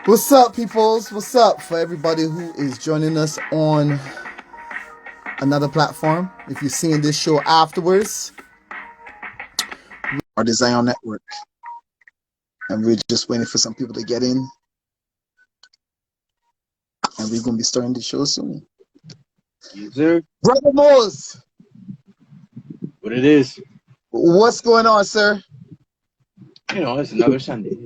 What's up, peoples? What's up for everybody who is joining us on another platform? If you're seeing this show afterwards, our Xion Network, and we're just waiting for some people to get in, and we're gonna be starting the show soon. Yes, sir. Brother Mose, What it is? what's going on, sir? You know, it's another Sunday.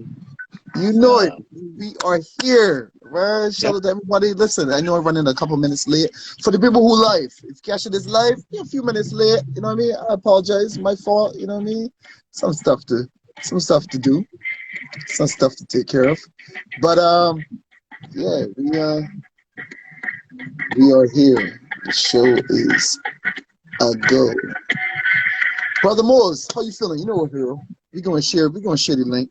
You know it. We are here. Right? Shout Yep. out to everybody. Listen, I know I'm running a couple minutes late. For the people who live, if catching this live, you're a few minutes late. You know what I mean? I apologize. My fault. You know what I mean? Some stuff to do. Some stuff to take care of. But yeah, we are here. The show is a go. Brother Moores, how you feeling? You know what, hero? We're gonna share the link.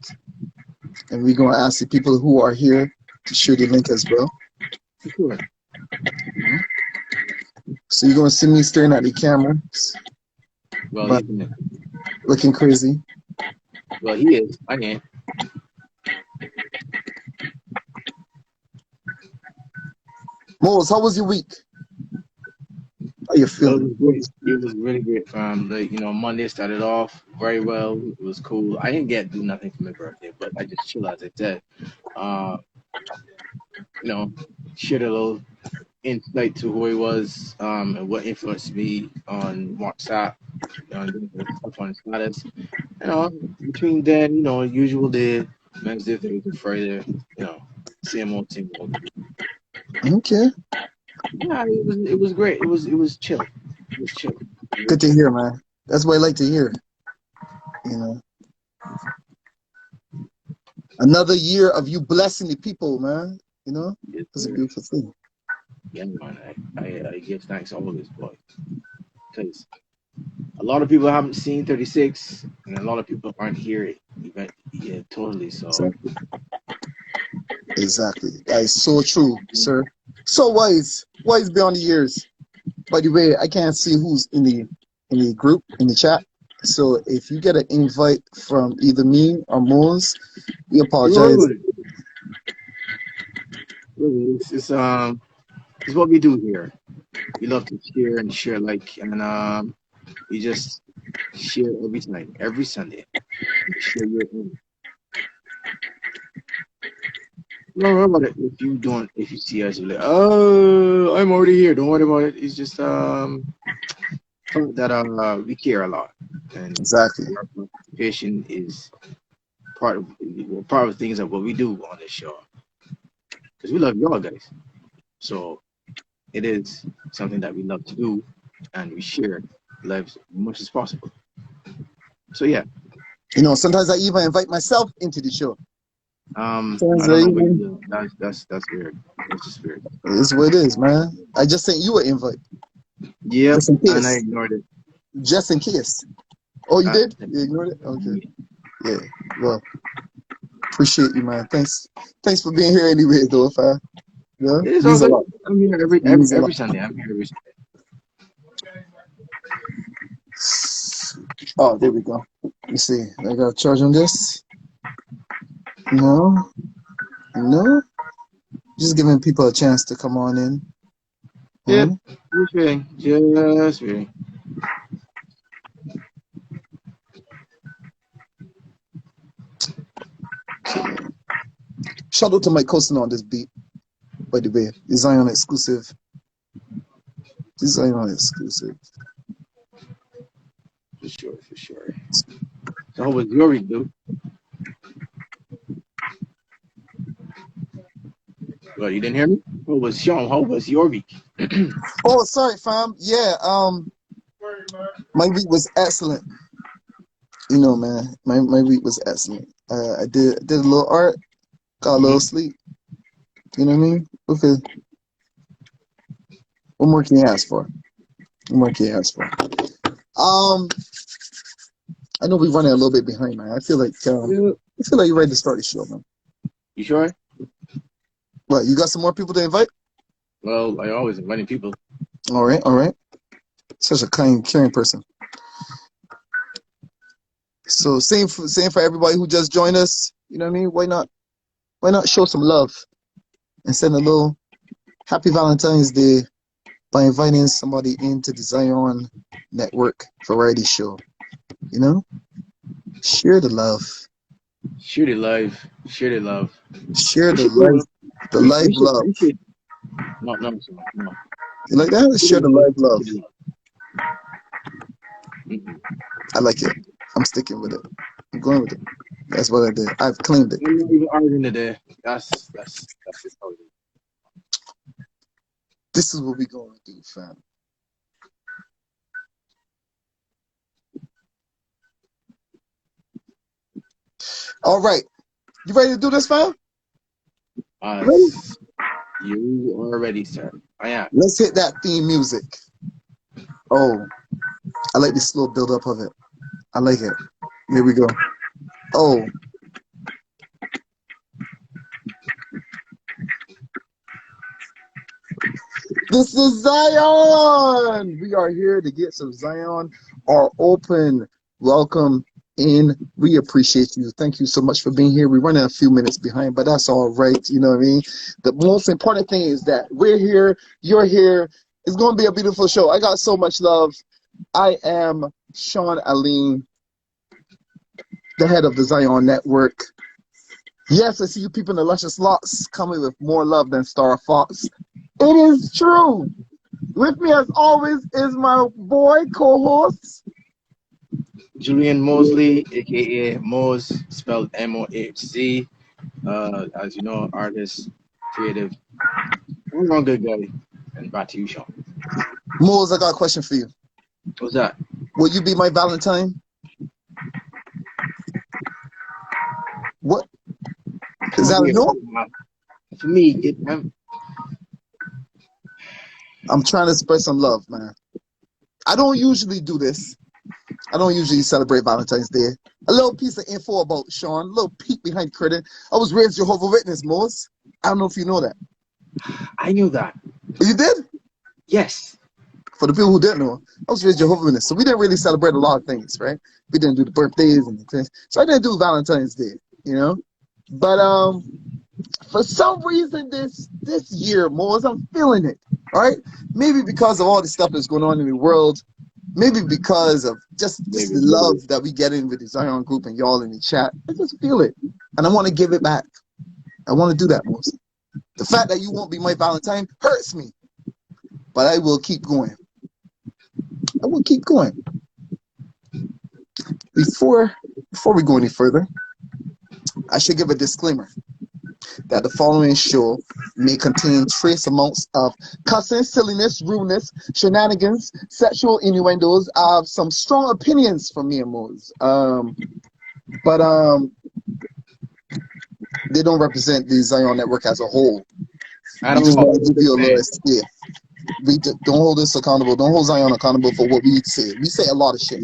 And we're gonna ask the people who are here to share the link as well. Sure. So you're gonna see me staring at the camera, Well, but looking crazy. well, he is. I can't. Moles, how was your week? How you Well, feeling? it was great. It was really great. Monday started off very well. It was cool. I didn't get to do nothing for my birthday, but I just chill, as I said. Uh, shared a little insight to who he was, and what influenced me on WhatsApp, doing stuff on status. Between then, usual day, Wednesday, Thursday, Friday, same old, same old. Okay. Yeah, it was great. It was chill. It was chill. Good to hear, man. That's what I like to hear. You know. Another year of you blessing the people, man. You know? It's a beautiful thing. Yeah, man. I give thanks always, boy. Because a lot of people haven't seen 36, and a lot of people aren't here totally. So Exactly. That is so true, sir. So wise beyond the years. By the way, I can't see who's in the group, in the chat. So if you get an invite from either me or Mose, we apologize. It's what we do here. We love to share and share, and we just share every time, every Sunday. Share your own. Don't worry about it. If you see us, you're like, oh, I'm already here. Don't worry about it. It's just that we care a lot, and Exactly. our participation is part of the things of what we do on this show, because we love y'all guys. So it is something that we love to do, and we share lives as much as possible. So yeah. Sometimes I even invite myself into the show. I don't know, but that's weird. That's just weird. It's what it is, man. I just sent you an invite. Yep, Just in case. and I ignored it. Just in case. Oh, you did? You ignored it? Okay. Yeah. Well, appreciate you, man. Thanks for being here anyway, though. It is all good. I'm here every Sunday. I'm here every Sunday. Oh, there we go. Let me see. I got to charge on this. No. Just giving people a chance to come on in. Yep. Just waiting. Shout out to Mike Coasting on this beat, by the way. Xion exclusive. Xion exclusive. For sure. So how was your week, dude? Well, you didn't hear me? How was your week? Oh, sorry, fam. Yeah, my week was excellent. Man, my week was excellent. I did a little art, got a little sleep. You know what I mean? Okay. What more can you ask for? I know we're running a little bit behind, man. I feel like you're ready to start the show, man. You sure? What, you got some more people to invite? Well, I always inviting people. All right. Such a kind, caring person. So same for everybody who just joined us. You know what I mean? Why not Why not show some love and send a little Happy Valentine's Day by inviting somebody into the Xion Network Variety Show? You know? Share the love. Share the love. Share the love. Share We the should do life, it. the live We should. love. We should. No, no, no, no. You like that? Share Share the the love. live love. Share the love. Mm-mm. I like it. I'm sticking with it. I'm going with it. That's what I did. I've claimed it. I'm not even arguing today. That's just how it is. This is what we're going to do, fam. All right. You ready to do this, fam? Ready? You are ready, sir. I am. Let's hit that theme music. Oh, I like the slow build up of it. I like it. Here we go. Oh. This is Xion. We are here to get some Xion. Are open. Welcome in. We appreciate you. Thank you so much for being here. We're running a few minutes behind, but that's all right. You know what I mean? The most important thing is that we're here. You're here. It's going to be a beautiful show. I got so much love. I am Shawn Alleyne, the head of the Xion Network. Yes, I see you people in the luscious lots coming with more love than Star Fox. It is true. With me, as always, is my boy co-host Julian Moseley, aka Mose, spelled Mohz. As you know, artist, creative, all around good guy. And back to you, Sean. Moles. I got a question for you. What's that? Will you be my Valentine? What? Is that a no? For me, I'm trying to spread some love, man. I don't usually do this. I don't usually celebrate Valentine's Day. A little piece of info about Sean, a little peek behind the curtain. I was raised Jehovah's Witness, Mose. I don't know if you know that. I knew that. You did? Yes. For the people who didn't know, I was raised Jehovah's Witness. So we didn't really celebrate a lot of things, right? We didn't do the birthdays and things. So I didn't do Valentine's Day, you know? But for some reason this year, Mose, I'm feeling it. All right? Maybe because of all the stuff that's going on in the world. Maybe because of just the love that we get in with the Xion group and y'all in the chat. I just feel it. And I want to give it back. I want to do that, Mose. The fact that you won't be my Valentine hurts me. But I will keep going. I will keep going. Before we go any further, I should give a disclaimer that the following show may contain trace amounts of cussing, silliness, rudeness, shenanigans, sexual innuendos. I have some strong opinions from me and Mose. But they don't represent the Xion Network as a whole. We just want to give you a little escape. We don't hold us accountable. Don't hold Xion accountable for what we say. We say a lot of shit.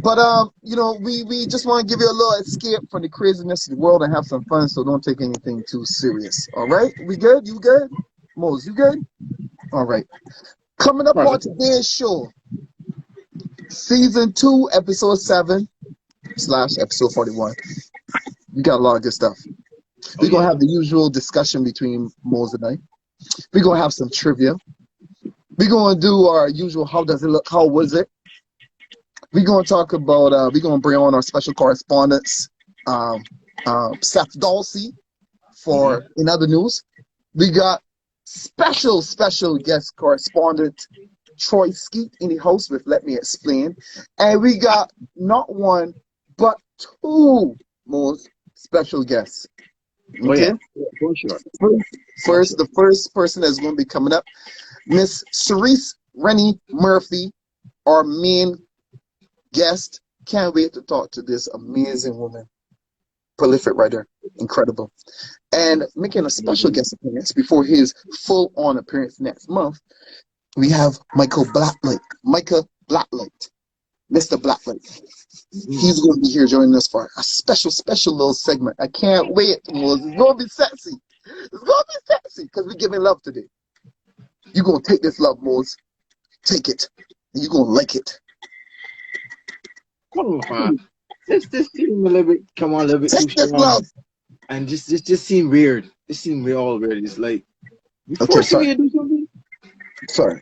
But you know, we just want to give you a little escape from the craziness of the world and have some fun. So don't take anything too serious. All right, we good? You good? Mose, you good? All right. Coming up on today's show, season 2, episode 7 / episode 41. We got a lot of good stuff. We're gonna have the usual discussion between Mose and I. We're gonna have some trivia. We're gonna do our usual how does it look, how was it? We're gonna talk about we're gonna bring on our special correspondents, Seth Dulcie for in other news. We got special guest correspondent Troy Skeet in the house with Let Me Explain. And we got not one but 2 most special guests. Okay? For sure. The first person that's going to be coming up, Miss Cerece Rennie Murphy, our main guest. Can't wait to talk to this amazing woman. Prolific writer. Incredible. And making a special guest appearance before his full-on appearance next month, we have Micah Blacklight. Mr. Blacklight. He's going to be here joining us for a special little segment. I can't wait, Mose. It's going to be sexy. It's going to be sexy because we're giving love today. You're going to take this love, Mose. Take it. And you're going to like it. this seemed a little bit, come on, a little bit too Take this strong, love. and just seemed weird. This seemed all weird. It's like you Okay, forcing me sorry. to do something.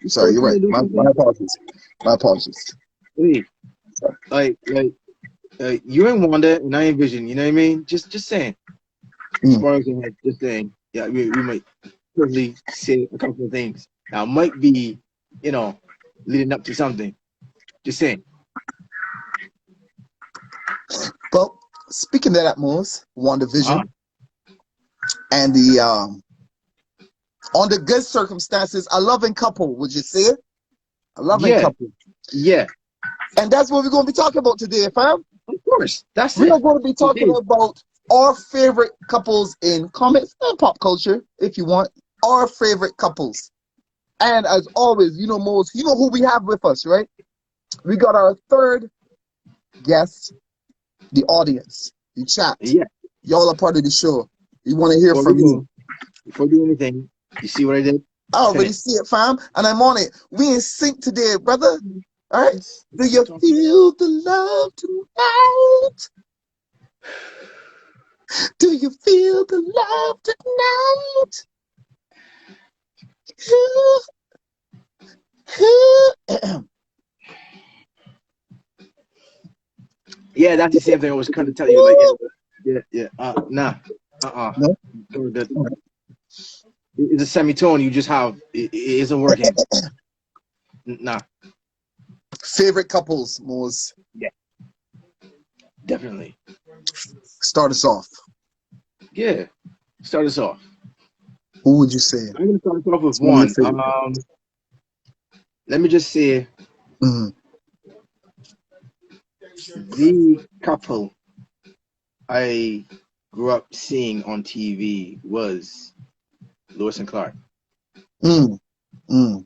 You Sorry, you're forcing me right. to do My something. apologies. My apologies. Hey, Sorry. you're in Wanda and I in Vision. You know what I mean? Just saying. As Mm. far as just saying, yeah, we might probably say a couple of things. Now, might be, leading up to something. Just saying. Well, speaking of that, Mose, Ah, WandaVision, and the under good circumstances, a loving couple, would you say? A loving yeah, couple. yeah. And that's what we're going to be talking about today, fam. Of course, that's We it. are going to be It talking is. about our favorite couples in comics and pop culture, if you want. Our favorite couples. And as always, you know, Mose, you know who we have with us, right? We got our third guest, the audience, the chat. Yeah. Y'all are part of the show. We want to hear Before we from you. go, before we do anything, you see what I did? I Pin already it. see it, fam, and I'm on it. We in sync today, brother. All right? Let's Do you talk. feel the love tonight? Do you feel the love tonight? Yeah, that's the same thing I was kind of telling you. Like, yeah. Nah. No? It's a semitone you just have. It isn't working. Nah. Favorite couples, Mose. Yeah, definitely. Start us off. Yeah. Start us off. Who would you say? I'm gonna start us off with It's one of your one. favorite couples. Let me just say Mm-hmm. the couple I grew up seeing on TV was Lewis and Clark. Mm. Mm.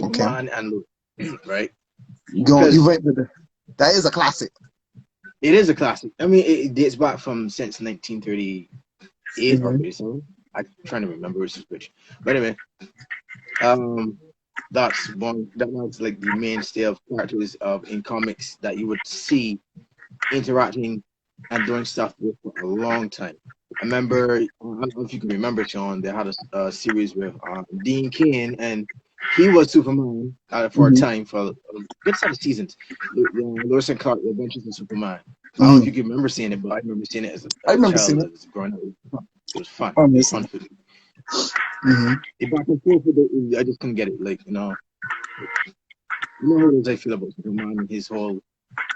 Okay. Superman and Lewis, right? You Because went with that is a classic. it is a classic. I mean, it dates back from since 1938 or Mm-hmm. 37. I'm trying to remember which is which. But anyway, that's one. That was like the mainstay of characters of in comics that you would see interacting and doing stuff with for a long time. I remember, I don't know if you can remember, Sean, they had a series with Dean Cain, and he was Superman for a Mm-hmm. time, for a good set of seasons. Lois and Clark, The Adventures of Superman. I don't know if Mm-hmm. you can remember seeing it, but I remember seeing it I as a remember child, seeing it. as growing up. It was fun. I It remember was seeing fun it. for me. Mm-hmm. The back and forth with it, I just couldn't get it. Like, you know how I feel about Superman and his whole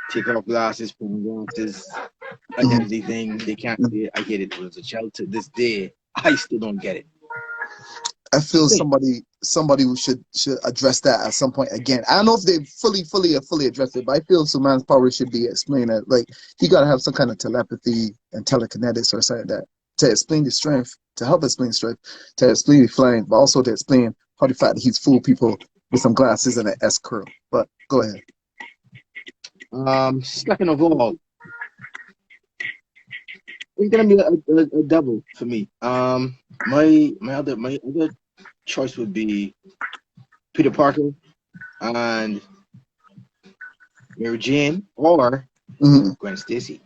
take off glasses, put on glasses, Mm-hmm. identity thing. They can't see it. I get it. As a child to this day, I still don't get it. I feel Hey, somebody who should address that at some point again. I don't know if they fully addressed it, but I feel Superman's power should be explained. That like he got to have some kind of telepathy and telekinetics or something like that to explain the strength, to help explain strength, to explain the flying, but also to explain how the fact that he's fooled people with some glasses and an S curl. But go ahead. second of all, it's gonna be a double for me. My other choice would be Peter Parker and Mary Jane or Mm-hmm. Gwen Stacy.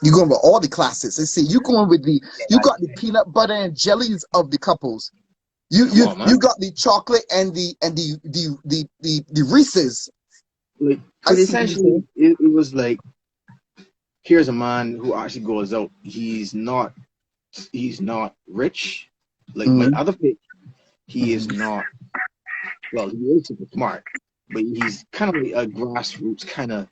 You going with all the classics. Let's see. You going with Yeah, you got the peanut butter and jellies of the couples. You come you on, you man. got the chocolate and the Reese's. Like, I because see what you're essentially saying. it was like, here's a man who actually goes out. He's not rich. Like my Mm-hmm. other pick, he is Mm-hmm. not. Well, he is super smart, but he's kind of like a grassroots kind of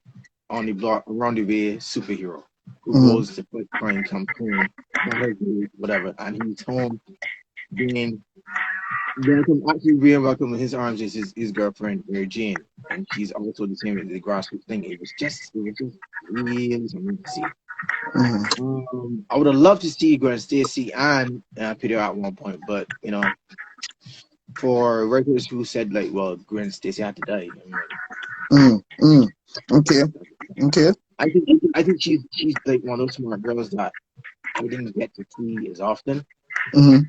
on the block, around the way superhero who Mm-hmm. goes to fight crime, comes home, battles with whatever, and he's home being welcome, actually being welcome in his arms is his girlfriend Mary Jane, and she's also the same as the grassroots thing. It was just really something to see. Mm-hmm. I would have loved to see Gwen Stacy and Peter at one point, but for writers who said like, well, Gwen Stacy had to die. I'm like, Mm-hmm. Okay. Okay. I think she's like one of those smart girls that I didn't get to see as often. Mm-hmm.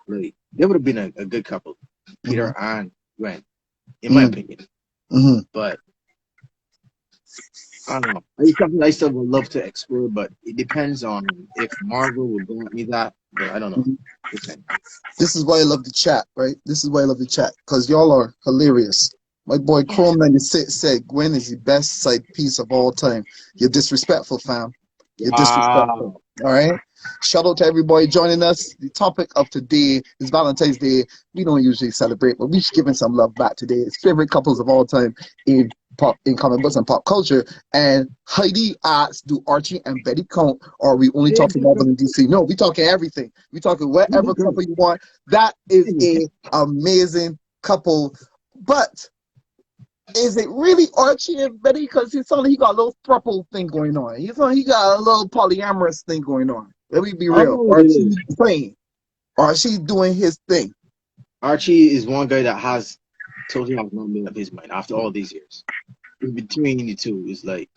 Like they would have been a good couple, Mm-hmm. Peter and Gwen, in my opinion. Mm-hmm. But I don't know. It's something I still would love to explore, but it depends on if Marvel will grant me that. But I don't know. Depends. This is why I love the chat, right? This is why I love the chat, because y'all are hilarious. My boy Chrome96 said Gwen is the best side piece of all time. You're disrespectful, fam. You're disrespectful. Wow. All right? Shout out to everybody joining us. The topic of today is Valentine's Day. We don't usually celebrate, but we're giving some love back today. It's favorite couples of all time in comic books and pop culture. And Heidi asked, do Archie and Betty count, or are we only They talking do Marvel come. and DC? No, we talking everything. We talking They whatever do come. couple you want. That is Anything. a amazing couple. But is it really Archie and Betty? Because he sounded he got a little throuple thing going on. He got a little polyamorous thing going on. Let me be I don't real. know what it Archie is. playing. Archie doing his thing. Archie is one guy that totally has not made up his mind after all these years. In between the two, is like,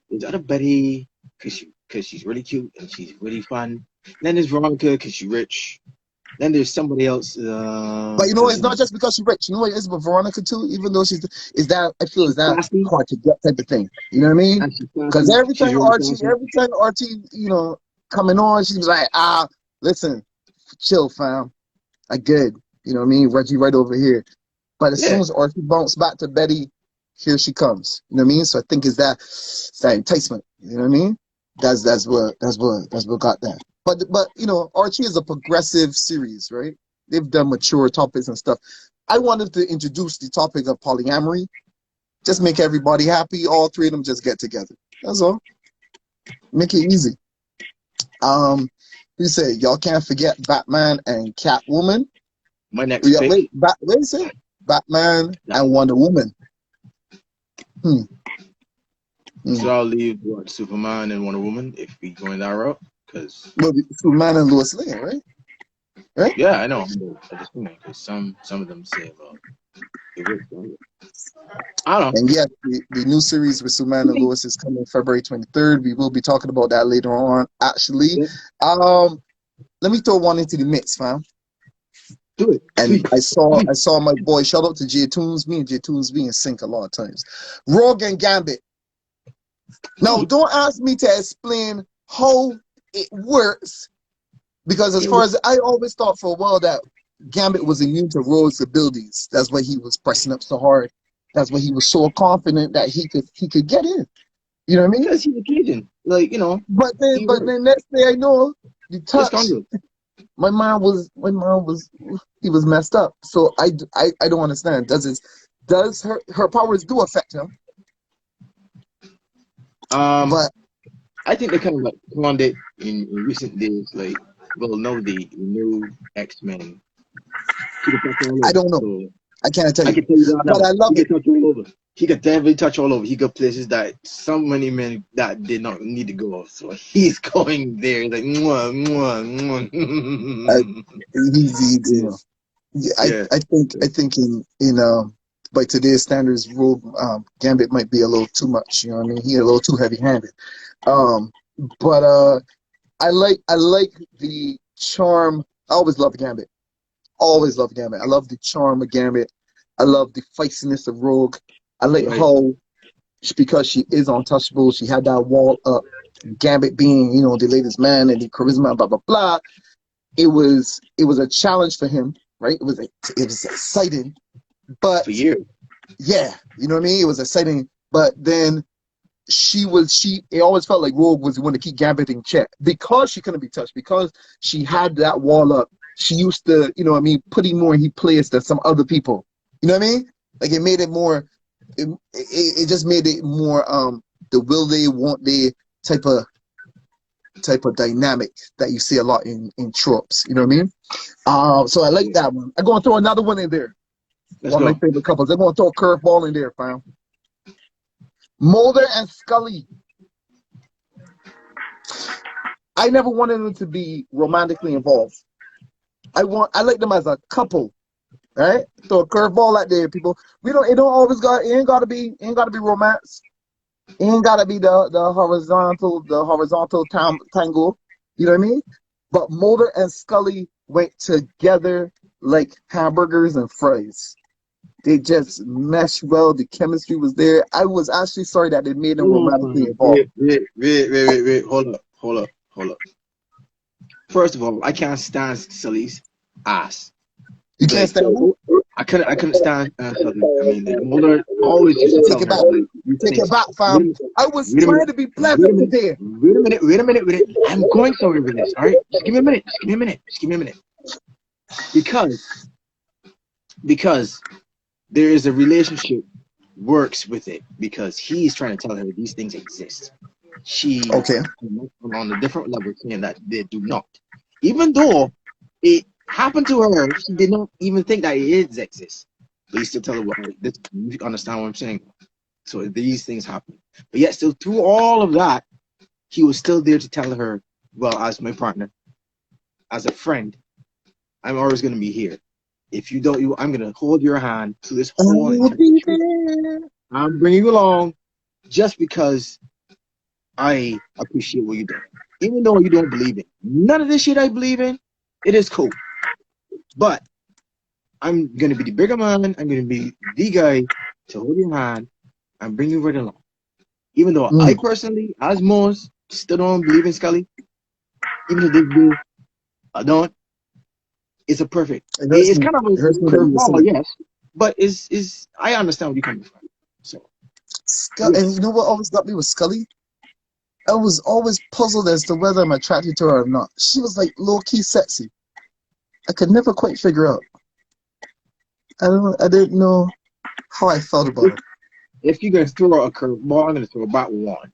is that a Betty because she's really cute and she's really fun. Then there's Veronica because she's rich. Then there's somebody else But you know, because it's not just because she's rich. You know what it is with Veronica too. Even though is that I feel is she's that classy hard to get type of thing. You know what I mean? and she's Because classy. She's really classy. Every time Archie, coming on, she was like, listen, chill, fam. I good. You know what I mean? Reggie right over here. But as soon Yeah. as Archie bumps back to Betty, here she comes. You know what I mean? So I think it's that enticement. You know what I mean? That's what got that. But Archie is a progressive series, right? They've done mature topics and stuff. I wanted to introduce the topic of polyamory. Just make everybody happy. All three of them just get together. That's all. Make it easy. You say y'all can't forget Batman and Catwoman. My next pick. Wait a second. Batman and Wonder Woman. So I'll leave Superman and Wonder Woman if we go in that route. Because Superman and Lois Lane, right? yeah, I know. I just think because some of them say about it works. I don't know. And yes, the new series with Superman and Lois is coming February 23rd. We will be talking about that later on. Actually, let me throw one into the mix, fam. Do it. And I saw my boy. Shout out to J Tunes. Me and J Tunes be in sync a lot of times. Rogue and Gambit. Now, don't ask me to explain how it works, because as far as I always thought for a while that Gambit was immune to Rogue's abilities. That's why he was pressing up so hard. That's why he was so confident that he could get in. You know what I mean? Because he's a Cajun, But then next thing I know, the touch. My mom was he was messed up. So I don't understand. Does her powers do affect him? But I think they kind of cloned it in recent days. No, the new X-Men. I don't know. So I can't tell you. I can tell you that. But I love it. Touch all over. He could definitely touch all over. He got places that so many men that did not need to go. So he's going there. He's like, mwah, mwah, mwah. I think in by today's standards, Gambit might be a little too much. You know what I mean? He a little too heavy-handed. But I like the charm. I always love Gambit. Always love Gambit. I love the charm of Gambit. I love the feistiness of Rogue. I like how, because she is untouchable, she had that wall up. Gambit being, the latest man and the charisma, blah blah blah. It was a challenge for him, right? It was exciting, but for years. Yeah, you know what I mean. It was exciting, but then it always felt like Rogue was the one to keep Gambit in check because she couldn't be touched, because she had that wall up. She used to, put him more in his place than some other people. You know what I mean? Like it made it more. It just made it more the will they, won't they type of dynamic that you see a lot in tropes. You know what I mean? So I like that one. I'm gonna throw another one in there. One of my favorite couples. I'm gonna throw a curveball in there, fam. Mulder and Scully. I never wanted them to be romantically involved. I like them as a couple, right? Throw a curveball out there, people. It ain't gotta be romance. It ain't gotta be the horizontal tangle. You know what I mean? But Mulder and Scully went together like hamburgers and fries. They just meshed well. The chemistry was there. I was actually sorry that they made them romantically involved. Wait. Hold up. First of all, I can't stand Sully's ass. You can't Like, stand who? I couldn't stand Sully. I mean, like, Mulder always used to tell Take it her, back. like, these Take it things. back, Wait a fam. minute, I was wait a trying minute, to be wait a pleasant minute, today. wait a minute. I'm going somewhere with this, all right? Just give me a minute. Because there is a relationship works with it because he's trying to tell her these things exist. She Okay. on a different level saying that they do not. Even though it happened to her, she did not even think that it exists. But you still tell her what this, you understand what I'm saying. So these things happen. But yet still through all of that, he was still there to tell her, well, as my partner, as a friend, I'm always gonna be here. If you don't, I'm gonna hold your hand through this whole I'll entire be trip. there. I'm bringing you along just because I appreciate what you're doing. Even though you don't believe it. None of this shit I believe in, it is cool. But I'm gonna be the bigger man, I'm gonna be the guy to hold your hand and bring you right along. Even though I personally, as Mose, still don't believe in Scully, even to this day, I don't. It's a perfect. It hurts It's me. kind of a It hurts me that you would say curveball, it. yes, but is I understand where you're coming from. So yeah. And you know what always got me with Scully? I was always puzzled as to whether I'm attracted to her or not. She was like low-key sexy. I could never quite figure out. I didn't know how I felt about her. If you're gonna throw a curveball, I'm gonna throw about one.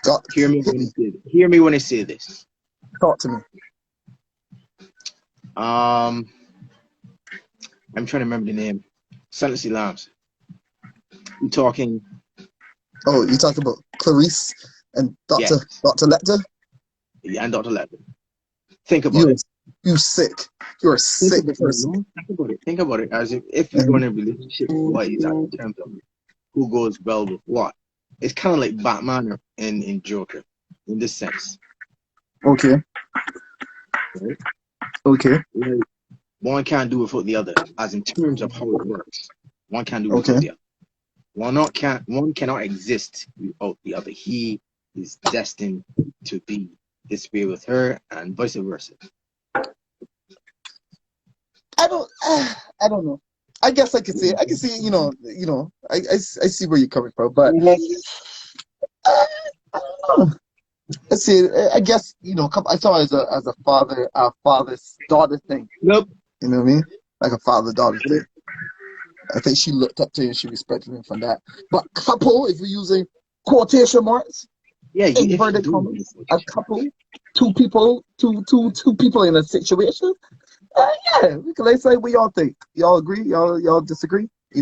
God, Hear me hit when I me. say this. Hear me when I say this. Talk to me. I'm trying to remember the name. Silence Lambs. We're talking. Oh, you talked about Clarice and Yes. Dr. Lecter? Yeah, and Dr. Levin. Think about You it. you sick. You're a Think sick about person. no, think about it as if you're And going in relationship wise in terms of who goes well with what. It's kind of like Batman and Joker in this sense. okay. Right? Okay. Like, one can't do it without the other, as in terms of how it works. One can't do it Okay. without the other. One cannot exist without the other. He is destined to be this way with her and vice versa. I don't know. I guess I could see it. I can see it, I see where you're coming from, but I don't know. I see it. I guess, I saw it as a father's daughter thing. Nope. You know what I mean? Like a father-daughter thing. I think she looked up to him, she respected him for that. But couple, if we're using quotation marks, Yeah, if you inverted do, commas, a couple, two people in a situation. Yeah, we can let's say what y'all think. Y'all agree? Y'all disagree? We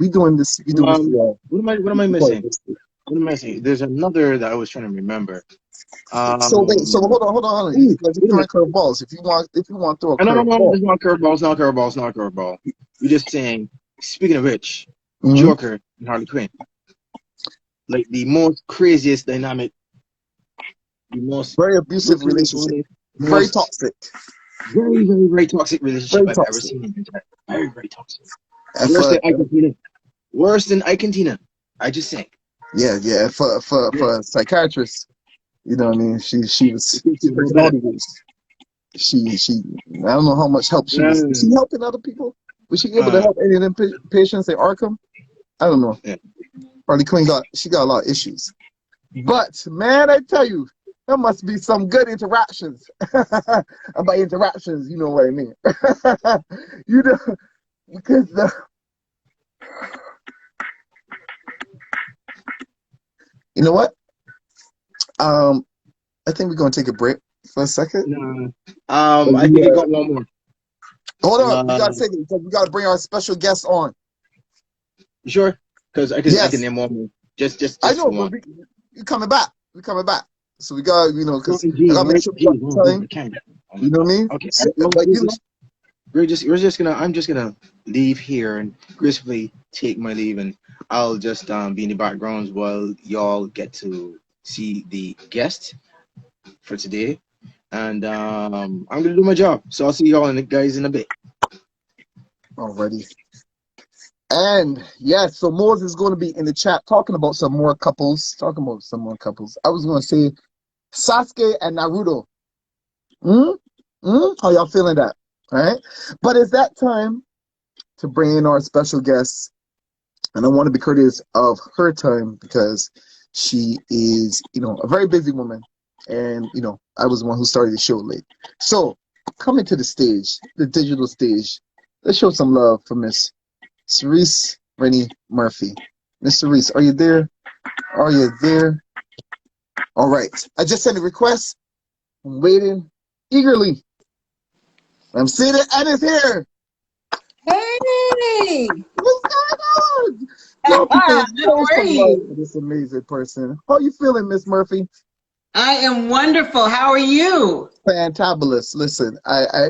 doing this. We do this for y'all. What am I missing? What am I missing? There's another that I was trying to remember. So wait, so hold on. Ooh, You're wait a throwing minute. curveballs. If you want to throw a No, curveball. it's not curveball, it's not curveball, it's not curveball. You're just saying, speaking of which, Mm-hmm. Joker and Harley Quinn. Like the most craziest dynamic, the most Very abusive relationship. Very toxic. very toxic relationship Very I've ever toxic. seen in my entire life. Very toxic. And Worse for than Ike and Tina. Worse than Ike and Tina. I just think. yeah, for a psychiatrist, you know what I mean? She was It's no better. personality was she I don't know how much help she was. Was she helping other people? Was she able to help any of them patients in Arkham? I don't know. Yeah. Harley Quinn got a lot of issues. But man, I tell you, there must be some good interactions. And by interactions, you know what I mean. Because you know what? I think we're gonna take a break for a second. Nah. I think I got one more. Hold on, we gotta say this because we gotta bring our special guest on. You sure? Because I can Yes, name one more. Just I know, one. but we coming back. We coming back. So we got, because I G, gotta make right? sure we G, got no, the time. I can't. Oh my You know God. what I mean? Okay. So, Well, but I'm just gonna leave here and gracefully take my leave, and I'll just be in the backgrounds while y'all get to see the guest for today. And I'm gonna do my job. So I'll see y'all guys in a bit. already. And yes, so Moses is going to be in the chat talking about some more couples. I was going to say Sasuke and Naruto. How y'all feeling that? All right. But it's that time to bring in our special guest. And I want to be courteous of her time because she is, a very busy woman. And, I was the one who started the show late. So, coming to the stage, the digital stage, let's show some love for Miss Cerece Rennie Murphy. Miss Cerece, are you there? Are you there? All right. I just sent a request. I'm waiting eagerly. I'm seeing it, and it's here. Hey! What's going on? Yo, people, show some love for this amazing person. How are you feeling, Miss Murphy? I am wonderful. How are you? Fantabulous. Listen, I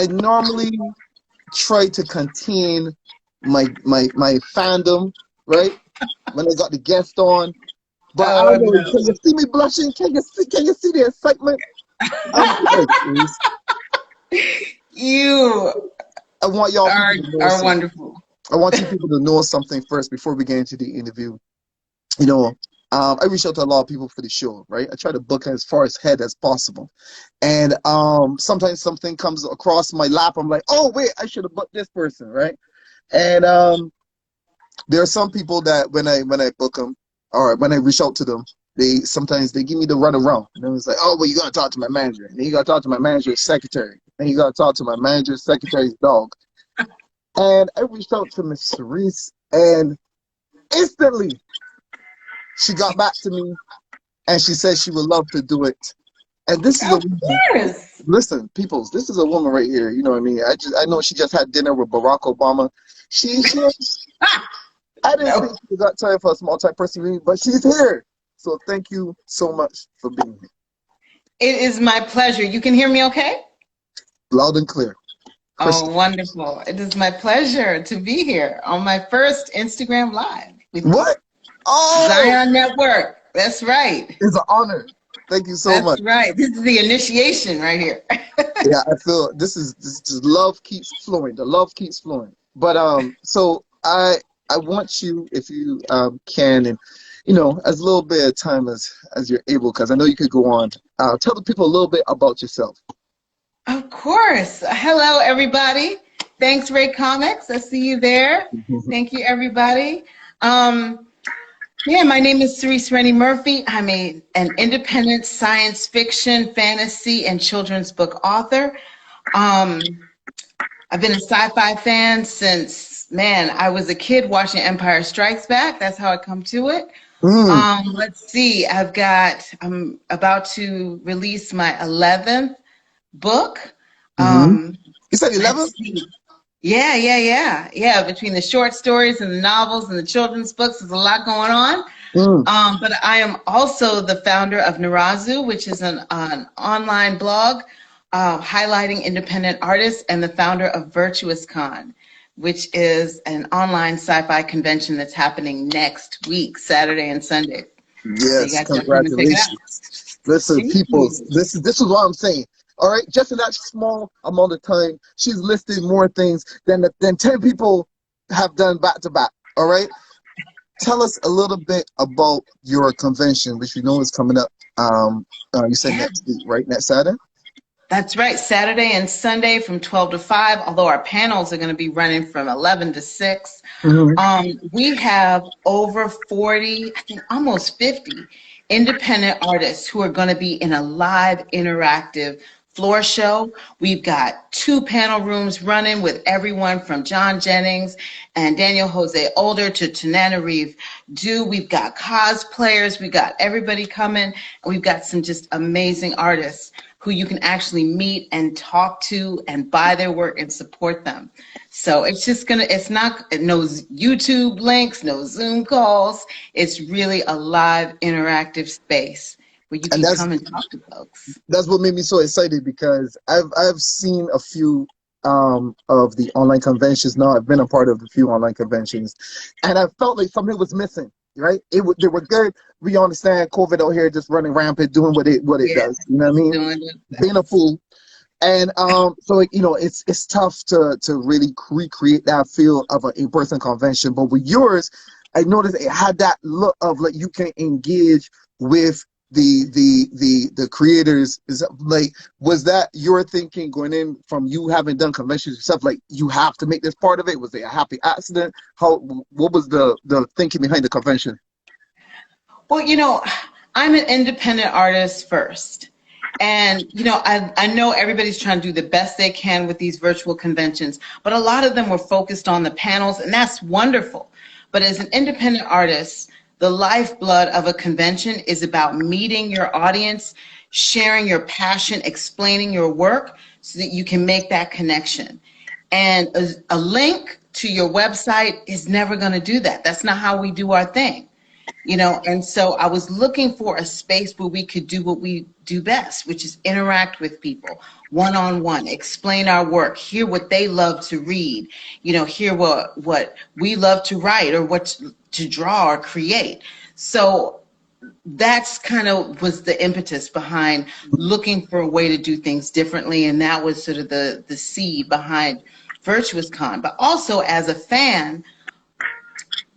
normally try to contain my fandom, right? When I got the guest on, but I don't know. No. Can you see me blushing? Can you see the excitement? You I want y'all are wonderful. I want you people to know something first before we get into the interview. I reach out to a lot of people for the show, right? I try to book as far ahead as possible. And sometimes something comes across my lap. I'm like, oh, wait, I should have booked this person, right? And there are some people that when I book them or when I reach out to them, sometimes they give me the runaround. And it's like, oh, well, you got to talk to my manager. And then you got to talk to my manager's secretary. And you got to talk to my manager's secretary's dog. And I reached out to Miss Cerece, and instantly she got back to me, and she said she would love to do it. And this is listen, peoples, this is a woman right here. You know what I mean? I know she just had dinner with Barack Obama. I didn't think she got time for a small time person reading, but she's here. So thank you so much for being here. It is my pleasure. You can hear me okay? Loud and clear. Oh, wonderful. It is my pleasure to be here on my first Instagram Live. What? Oh! Xion Network. That's right. It's an honor. Thank you so much. That's right. This is the initiation right here. Yeah, I feel this is love keeps flowing. The love keeps flowing. But so I want you, if you can, and as little bit of time as you're able, because I know you could go on. Tell the people a little bit about yourself. Of course. Hello, everybody. Thanks, Ray Comics. I see you there. Thank you, everybody. Yeah, my name is Cerece Rennie Murphy. I'm an independent science fiction, fantasy, and children's book author. I've been a sci-fi fan since, I was a kid watching Empire Strikes Back. That's how I come to it. Let's see. I'm about to release my 11th book. You said 11? Yeah. Between the short stories and the novels and the children's books, there's a lot going on. But I am also the founder of Narazu, which is an online blog highlighting independent artists, and the founder of Virtous Con, which is an online sci-fi convention that's happening next week, Saturday and Sunday. Yes, so congratulations. Listen, people, this is what I'm saying. All right, just in that small amount of time, she's listed more things than 10 people have done back to back. All right, tell us a little bit about your convention, which we know is coming up. You said next week, right? Next Saturday. That's right, Saturday and Sunday from 12 to 5. Although our panels are going to be running from 11 to 6. We have over 40, I think almost 50 independent artists who are going to be in a live interactive floor show. We've got 2 panel rooms running with everyone from John Jennings and Daniel Jose Older to Tananarive Dew. We've got cosplayers. We've got everybody coming. And we've got some just amazing artists who you can actually meet and talk to and buy their work and support them. So it's just no YouTube links, no Zoom calls. It's really a live interactive space where you can come and talk to folks. That's what made me so excited, because I've seen a few of the online conventions now. I've been a part of a few online conventions, and I felt like something was missing. Right? They were good. We understand COVID out here just running rampant, doing what it does. You know what I mean? Being a fool. And so like, you know, it's tough to really recreate that feel of an in-person convention. But with yours, I noticed it had that look of like you can engage with the creators. Is that, like, was that your thinking going in from you having done conventions yourself? Like, you have to make this part of it. Was it a happy accident? What was the thinking behind the convention? Well, you know, I'm an independent artist first. And, you know, I know everybody's trying to do the best they can with these virtual conventions, but a lot of them were focused on the panels, and that's wonderful. But as an independent artist, the lifeblood of a convention is about meeting your audience, sharing your passion, explaining your work so that you can make that connection. And a link to your website is never going to do that. That's not how we do our thing. You know, and so I was looking for a space where we could do what we do best, which is interact with people one-on-one, explain our work, hear what they love to read, you know, hear what we love to write or what to draw or create. So that's kind of was the impetus behind looking for a way to do things differently. And that was sort of the seed behind Virtous Con. But also as a fan,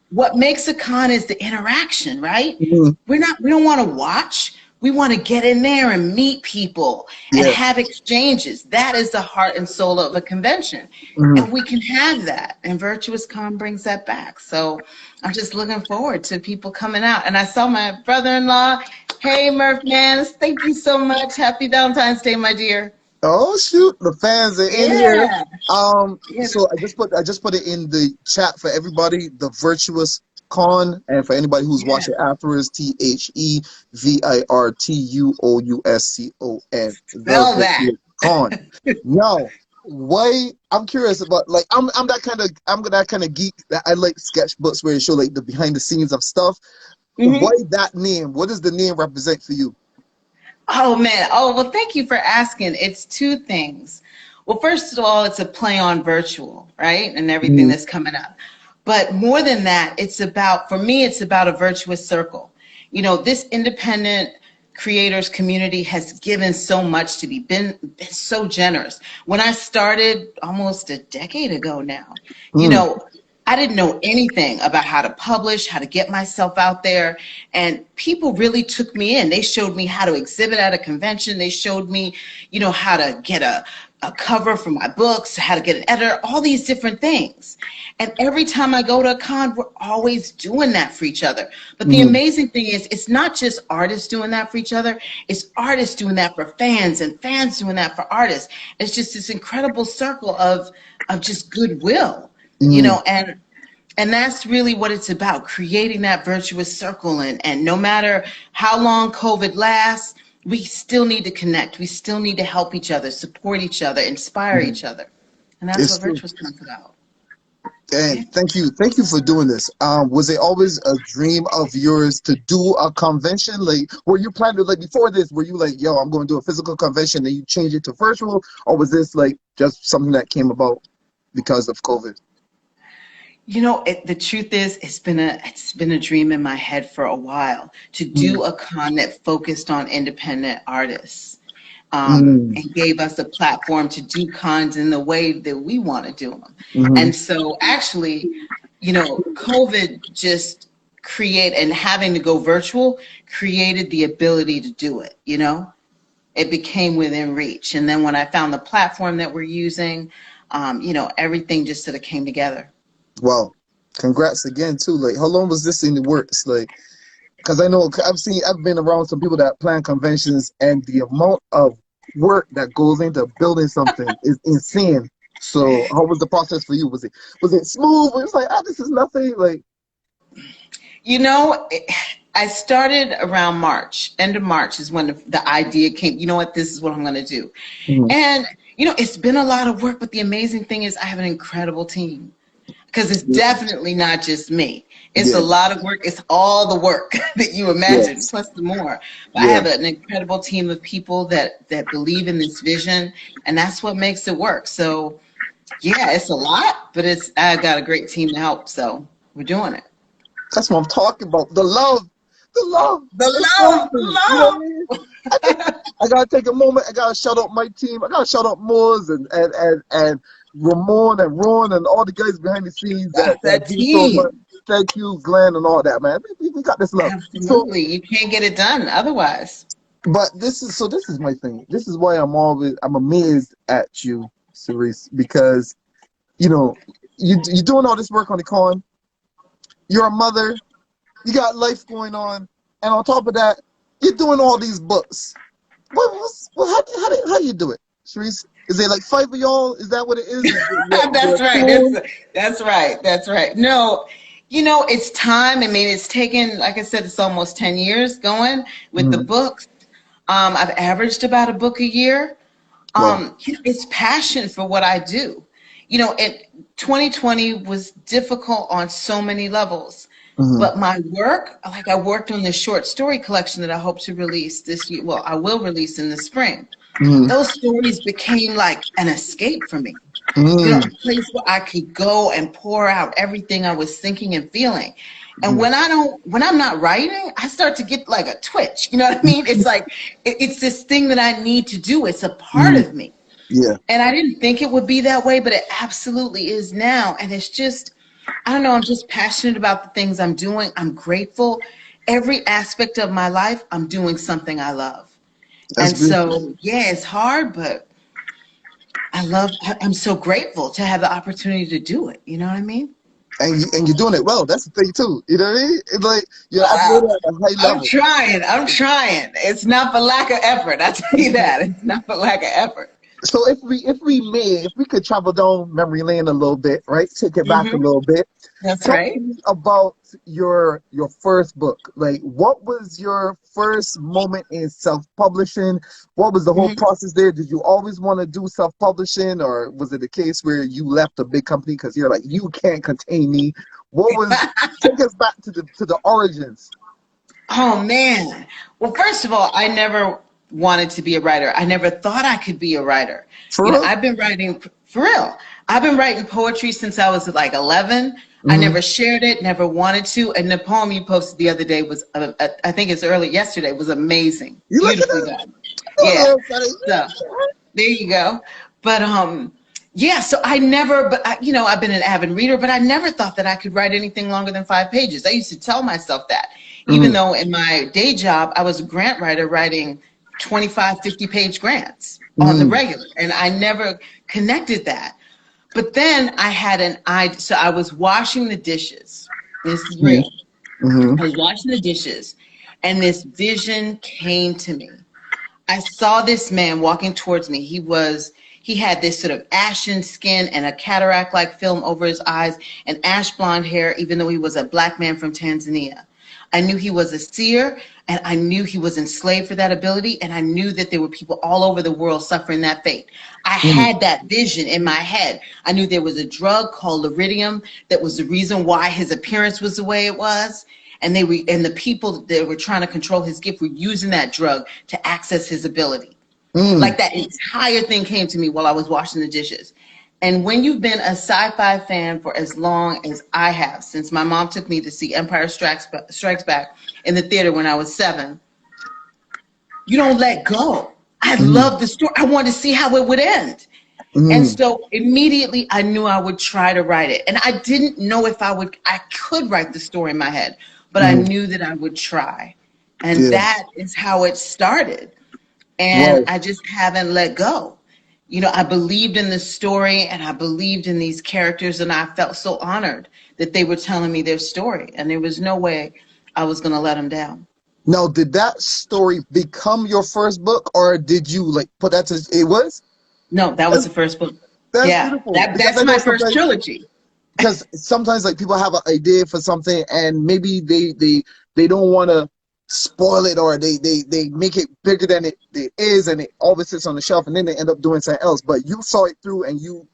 what makes a con is the interaction, right? Mm-hmm. We don't want to watch. We want to get in there and meet people and have exchanges. That is the heart and soul of a convention. Mm-hmm. And we can have that. And Virtous Con brings that back. So I'm just looking forward to people coming out. And I saw my brother-in-law. Hey, Murph man, thank you so much. Happy Valentine's Day, my dear. Oh shoot, the fans are in here. So I just put it in the chat for everybody, the Virtous Con, and for anybody who's watching afterwards, TheVirtusCon. Spell that. Con. Now, why I'm curious about, like, I'm that kind of geek that I like sketchbooks where they show like the behind the scenes of stuff. Mm-hmm. Why that name? What does the name represent for you? Oh, man. Oh, well, thank you for asking. It's two things. Well, first of all, it's a play on virtual, right? And everything that's coming up. But more than that, for me, it's about a virtuous circle. You know, this independent creators community has given so much to me, been so generous. When I started almost a decade ago now, you know, I didn't know anything about how to publish, how to get myself out there. And people really took me in. They showed me how to exhibit at a convention. They showed me, you know, how to get a cover for my books, how to get an editor, all these different things. And every time I go to a con, we're always doing that for each other. But the amazing thing is, it's not just artists doing that for each other. It's artists doing that for fans and fans doing that for artists. It's just this incredible circle of just goodwill. You know, and that's really what it's about, creating that virtuous circle. And no matter how long COVID lasts, we still need to connect. We still need to help each other, support each other, inspire each other. And that's what Virtuous comes about. And thank you for doing this. Was it always a dream of yours to do a convention? Like, were you planning to, like, before this, were you like, yo, I'm going to do a physical convention, and you change it to virtual? Or was this like just something that came about because of COVID? You know, the truth is, it's been a dream in my head for a while to do a con that focused on independent artists, and gave us a platform to do cons in the way that we want to do them. And so, actually, you know, COVID just and having to go virtual created the ability to do it. You know, it became within reach. And then when I found the platform that we're using, you know, everything just sort of came together. Well, congrats again too. Like, how long was this in the works? Like, because I know I've been around some people that plan conventions, and the amount of work that goes into building something is insane. So, how was the process for you? Was it smooth? Was it like, this is nothing? Like, you know, I started around March. End of March is when the idea came. You know what? This is what I'm going to do. And you know, it's been a lot of work, but the amazing thing is, I have an incredible team. Because it's definitely not just me. It's a lot of work. It's all the work that you imagine, plus the more. But I have an incredible team of people that believe in this vision, and that's what makes it work. So, yeah, it's a lot, but I've got a great team to help, so we're doing it. That's what I'm talking about. The love. The love. You know what I mean? I gotta take a moment. I gotta shout out my team. I gotta shout out Moors and Ramon and Ron and all the guys behind the scenes That's that that do so much. team. Thank you, Glenn, and all that, man. We got this love. So, Absolutely. You can't get it done otherwise. but this is my thing. This is why I'm amazed at you, Cerece, because you're doing all this work on the con. You're a mother. You got life going on, and on top of that, you're doing all these books. How do you do it, Cerece? Is there like 5 of y'all? Is that what it is? That's right. That's right. No, it's time. I mean, it's taken, like I said, it's almost 10 years going with the books. I've averaged about a book a year. Wow. It's passion for what I do. 2020 was difficult on so many levels. But my work, like I worked on this short story collection that I hope to release this year. Well, I will release in the spring. Those stories became like an escape for me. A place where I could go and pour out everything I was thinking and feeling. And when I'm not writing, I start to get like a twitch. You know what I mean? It's like, it's this thing that I need to do. It's a part of me. Yeah. And I didn't think it would be that way, but it absolutely is now. And it's just, I don't know, I'm just passionate about the things I'm doing. I'm grateful. Every aspect of my life, I'm doing something I love. That's beautiful. So, yeah, it's hard, but I'm so grateful to have the opportunity to do it. You know what I mean? And you're doing it well. That's the thing too. You know what I mean? It's like you're operating at a high level. I'm trying. It's not for lack of effort. I tell you that. It's not for lack of effort. So if we could travel down memory lane a little bit, right? Take it back a little bit. That's Tell right. me about your first book. Like, what was your first moment in self-publishing? What was the whole process there? Did you always want to do self-publishing, or was it a case where you left a big company because you're like, you can't contain me? What was? Take us back to the origins. Oh man. Well, first of all, I never wanted to be a writer. I never thought I could be a writer. For real? I've been writing for real. I've been writing poetry since I was like 11. I never shared it, never wanted to. And the poem you posted the other day was, I think it's yesterday, was amazing. You beautifully done. Yeah. So, there you go. But yeah. So I've been an avid reader, but I never thought that I could write anything longer than 5 pages. I used to tell myself that, even though in my day job I was a grant writer writing 25, 50-page grants on the regular. And I never connected that. But then I had so I was washing the dishes. This is real. I was washing the dishes and this vision came to me. I saw this man walking towards me. He had this sort of ashen skin and a cataract-like film over his eyes and ash blonde hair, even though he was a black man from Tanzania. I knew he was a seer, and I knew he was enslaved for that ability, and I knew that there were people all over the world suffering that fate. I had that vision in my head. I knew there was a drug called Liridium that was the reason why his appearance was the way it was, and the people that were trying to control his gift were using that drug to access his ability. Like that entire thing came to me while I was washing the dishes. And when you've been a sci-fi fan for as long as I have, since my mom took me to see Empire Strikes Back in the theater when I was 7, you don't let go. I love the story. I wanted to see how it would end. And so immediately I knew I would try to write it. And I didn't know if I could write the story in my head, but I knew that I would try. And that is how it started. And I just haven't let go. I believed in the story and I believed in these characters, and I felt so honored that they were telling me their story, and there was no way I was going to let them down. Now, did that story become your first book, or did you put that to it was? No, that was the first book. That's beautiful. That's my first trilogy. Because sometimes people have an idea for something and maybe they don't want to spoil it, or they make it bigger than it is, and it always sits on the shelf, and then they end up doing something else. But you saw it through, and you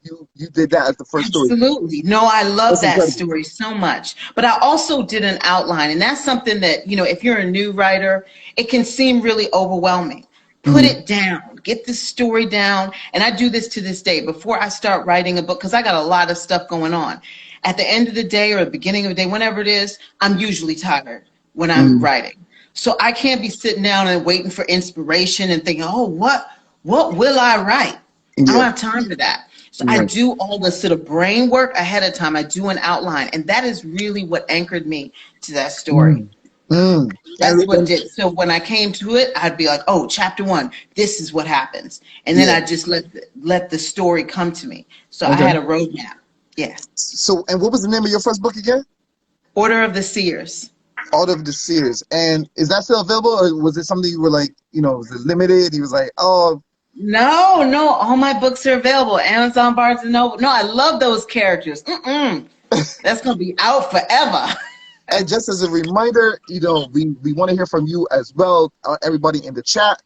did that as the first story. Absolutely. No, I love that story so much. But I also did an outline, and that's something that, if you're a new writer, it can seem really overwhelming. Put it down, get the story down. And I do this to this day before I start writing a book, because I got a lot of stuff going on. At the end of the day or the beginning of the day, whenever it is, I'm usually tired when I'm writing. So I can't be sitting down and waiting for inspiration and thinking, oh, what will I write? I don't have time for that. So I do all the sort of brain work ahead of time. I do an outline. And that is really what anchored me to that story. That's what did. So when I came to it, I'd be like, oh, chapter 1, this is what happens. And then I just let the story come to me. So I had a roadmap. Yeah. So, and what was the name of your first book again? Order of the Seers. Order of the Seers. And is that still available, or was it something you were like, you know, was it limited? He was like, oh. No, all my books are available. Amazon, Barnes & Noble. No, I love those characters. That's going to be out forever. And just as a reminder, you know, we want to hear from you as well, everybody in the chat.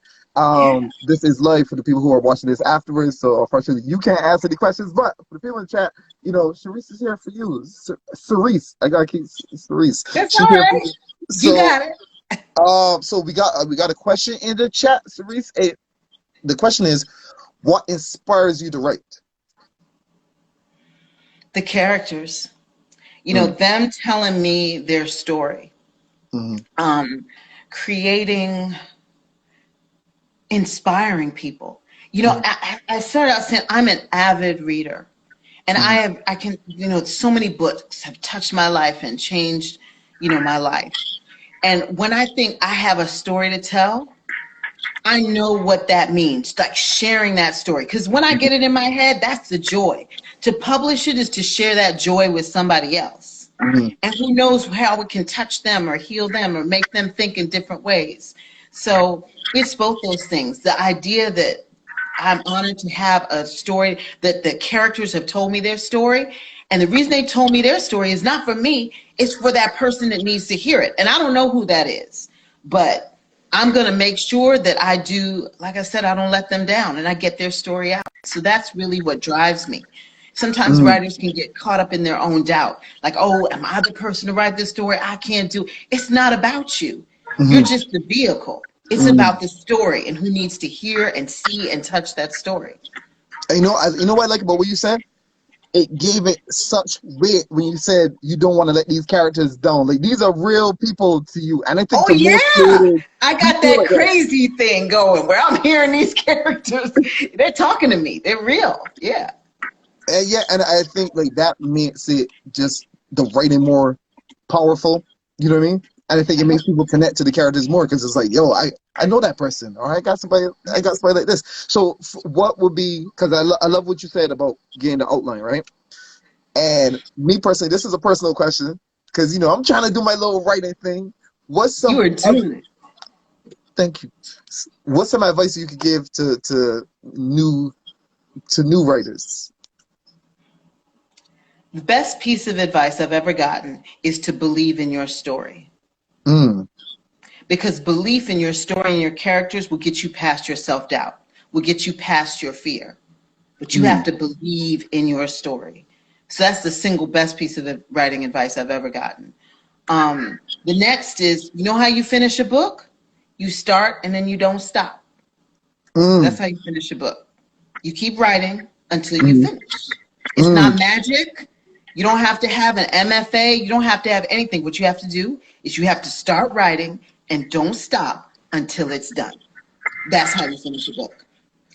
This is live for the people who are watching this afterwards, so unfortunately you can't answer the questions, but for the people in the chat, you know, Cerece is here for you. Cerece, I gotta keep Cerece. That's all right. So, you got it. So we got a question in the chat, Cerece. The question is, what inspires you to write? The characters. You know, them telling me their story. Creating, inspiring people. You know, I started out saying I'm an avid reader. And I can, you know, so many books have touched my life and changed, you know, my life. And when I think I have a story to tell, I know what that means, like sharing that story. Because when I get it in my head, that's the joy. To publish it is to share that joy with somebody else. And who knows how it can touch them or heal them or make them think in different ways. So it's both those things. The idea that I'm honored to have a story, that the characters have told me their story. And the reason they told me their story is not for me, it's for that person that needs to hear it. And I don't know who that is, but I'm going to make sure that I do, like I said, I don't let them down and I get their story out. So that's really what drives me. Sometimes writers can get caught up in their own doubt. Like, oh, am I the person to write this story? I can't do. It's not about you. You're just the vehicle. It's about the story and who needs to hear and see and touch that story. You know what I like about what you said? It gave it such weight when you said you don't want to let these characters down. Like, these are real people to you. And I think I got that crazy thing going where I'm hearing these characters. They're talking to me. They're real. Yeah. And I think like that makes it just the writing more powerful. You know what I mean? And I think it makes people connect to the characters more because it's like, yo, I know that person, or I got somebody like this. So what would be, because I love what you said about getting the outline, right? And me personally, this is a personal question because, you know, I'm trying to do my little writing thing. What's some You are doing it. Thank you. What's some advice you could give to new writers? The best piece of advice I've ever gotten is to believe in your story. Because belief in your story and your characters will get you past your self-doubt, will get you past your fear. But you have to believe in your story. So that's the single best piece of writing advice I've ever gotten. The next is, you know how you finish a book? You start and then you don't stop. That's how you finish a book. You keep writing until you finish. It's not magic. You don't have to have an MFA. You don't have to have anything. What you have to do is you have to start writing and don't stop until it's done. That's how you finish a book.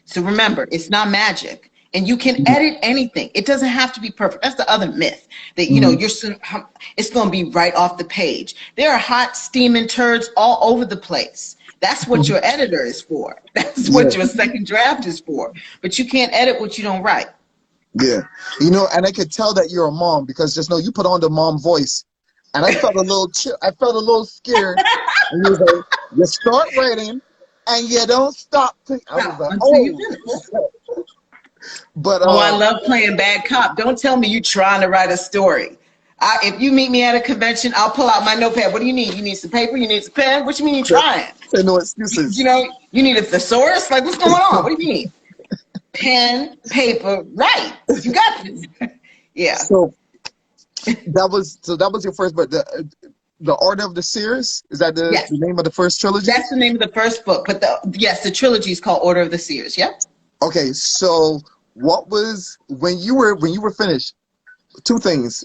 So remember, it's not magic. And you can edit anything. It doesn't have to be perfect. That's the other myth that, you know, it's going to be right off the page. There are hot steaming turds all over the place. That's what your editor is for. That's what your second draft is for. But you can't edit what you don't write. Yeah. You know, and I could tell that you're a mom because just know you put on the mom voice. And I felt a little scared. And you was like, you start writing and you don't stop. I was like, oh. But I love playing bad cop. Don't tell me you're trying to write a story. If you meet me at a convention, I'll pull out my notepad. What do you need? You need some paper? You need some pen? What you mean you're trying? Say no excuses. You know, you need a thesaurus? Like, what's going on? What do you mean? Pen, paper, right. You got this. Yeah. So that was your first, but the Order of the Seers, is that the name of the first trilogy? That's the name of the first book, but the trilogy is called Order of the Seers. Yep. Okay, so what was when you were finished? Two things.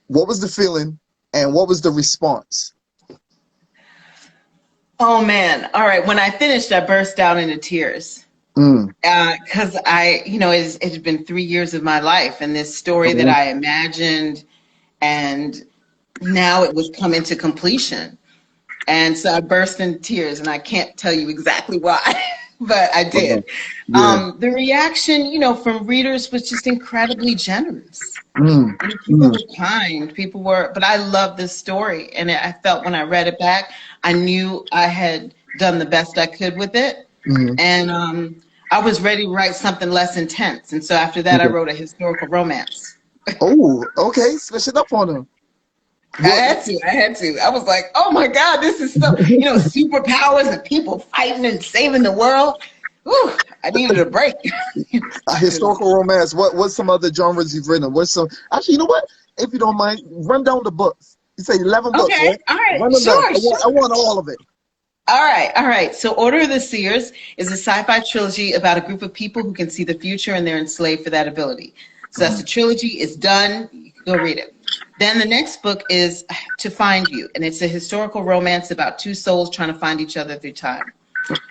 What was the feeling and what was the response? Oh man. All right. When I finished, I burst out into tears. Because it's been 3 years of my life, and this story that I imagined, and now it was coming to completion. And so I burst into tears, and I can't tell you exactly why, but I did. The reaction, from readers was just incredibly generous. People were kind. But I love this story. And I felt when I read it back, I knew I had done the best I could with it. And I was ready to write something less intense. And so after that, I wrote a historical romance. Oh, okay. Switch it up on them. I had to. I was like, oh my God, this is so, superpowers and people fighting and saving the world. Whew, I needed a break. A historical romance. What's some other genres you've written? Actually, you know what? If you don't mind, run down the books. You say 11 books, right? All right. Run them down. I want all of it. All right. So Order of the Seers is a sci-fi trilogy about a group of people who can see the future, and they're enslaved for that ability. So that's the trilogy. It's done. You can go read it. Then the next book is To Find You, and it's a historical romance about two souls trying to find each other through time.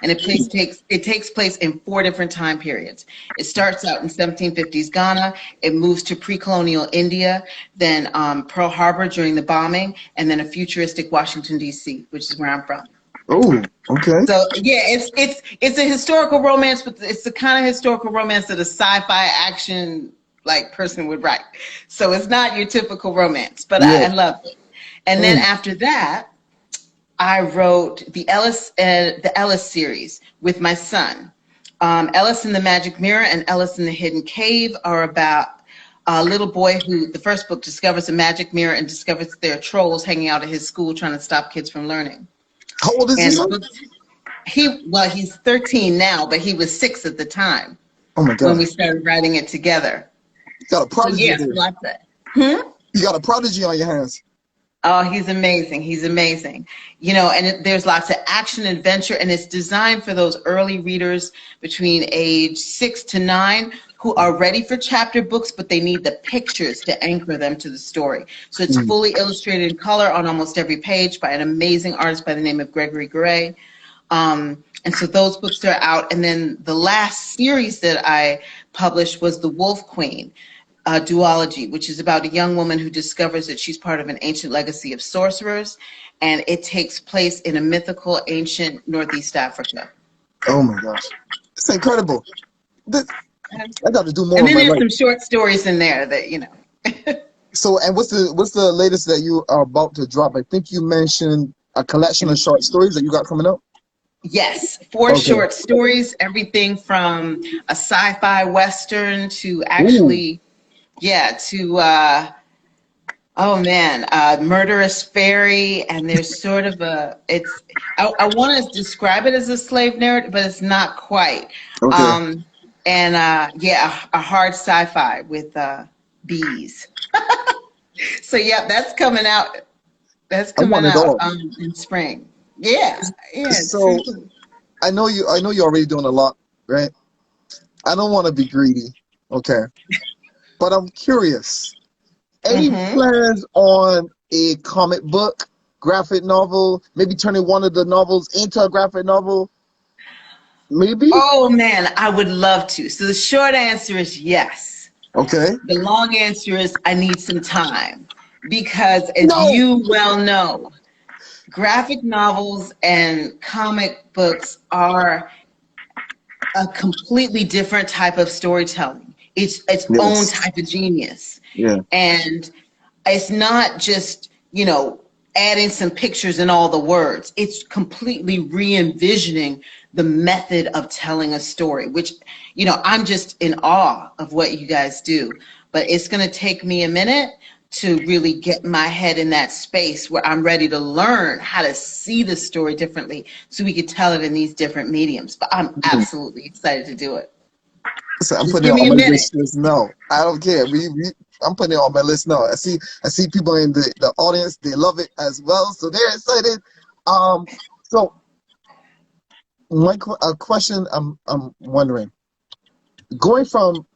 And it takes place in 4 different time periods. It starts out in 1750s Ghana. It moves to pre-colonial India, then Pearl Harbor during the bombing, and then a futuristic Washington, D.C., which is where I'm from. Oh, okay. So yeah, it's a historical romance, but it's the kind of historical romance that a sci-fi action person would write. So it's not your typical romance, but I love it. And then after that, I wrote the Ellis series with my son. Ellis in the Magic Mirror and Ellis in the Hidden Cave are about a little boy who, the first book, discovers a magic mirror and discovers there are trolls hanging out at his school trying to stop kids from learning. How old is he? He's 13 now, but he was 6 at the time. Oh my God! When we started writing it together. You got a prodigy. You got a prodigy on your hands. Oh, he's amazing. He's amazing. And there's lots of action, adventure, and it's designed for those early readers between age 6 to 9 who are ready for chapter books, but they need the pictures to anchor them to the story. So it's fully illustrated in color on almost every page by an amazing artist by the name of Gregory Gray. And so those books are out. And then the last series that I published was The Wolf Queen, duology, which is about a young woman who discovers that she's part of an ancient legacy of sorcerers, and it takes place in a mythical ancient Northeast Africa. Oh my gosh, it's incredible! I got to do more. And then there's some short stories in there that So, and what's the latest that you are about to drop? I think you mentioned a collection of short stories that you got coming up. Yes, 4 short stories, everything from a sci-fi western to actually. Yeah, to Murderous Fairy, and there's sort of I want to describe it as a slave narrative, but it's not quite. Okay. A hard sci-fi with bees. So yeah, that's coming out. That's coming out in spring. Yeah. So I know you're already doing a lot, right? I don't want to be greedy, okay? But I'm curious. Any plans on a comic book, graphic novel, maybe turning one of the novels into a graphic novel? Maybe? Oh, man, I would love to. So the short answer is yes. Okay. The long answer is I need some time. Because as you well know, graphic novels and comic books are a completely different type of storytelling. It's its own type of genius. Yeah. And it's not just, adding some pictures and all the words. It's completely re-envisioning the method of telling a story, which, I'm just in awe of what you guys do. But it's going to take me a minute to really get my head in that space where I'm ready to learn how to see the story differently so we could tell it in these different mediums. But I'm absolutely excited to do it. So I'm putting it on my list now. I don't care. I'm putting it on my list now. I see people in the audience. They love it as well, so they're excited. So a question I'm wondering, going from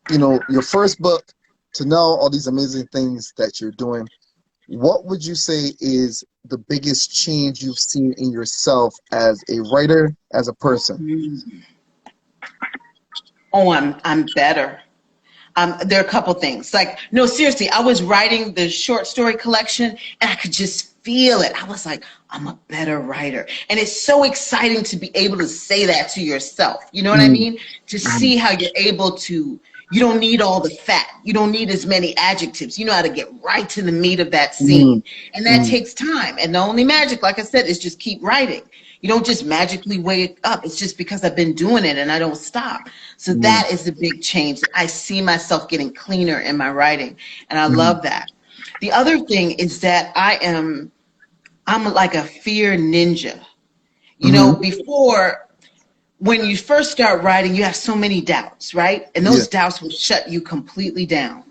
your first book to now all these amazing things that you're doing, what would you say is the biggest change you've seen in yourself as a writer, as a person? Oh, I'm better. There are a couple things. Like, no, seriously, I was writing the short story collection and I could just feel it. I was like, I'm a better writer. And it's so exciting to be able to say that to yourself. You know what I mean? To see how you're able to, you don't need all the fat. You don't need as many adjectives. You know how to get right to the meat of that scene. And that takes time. And the only magic, like I said, is just keep writing. You don't just magically wake up. It's just because I've been doing it and I don't stop. So that is the big change. I see myself getting cleaner in my writing, and I love that. The other thing is that I'm like a fear ninja. You know, before, when you first start writing, you have so many doubts, right? And those doubts will shut you completely down.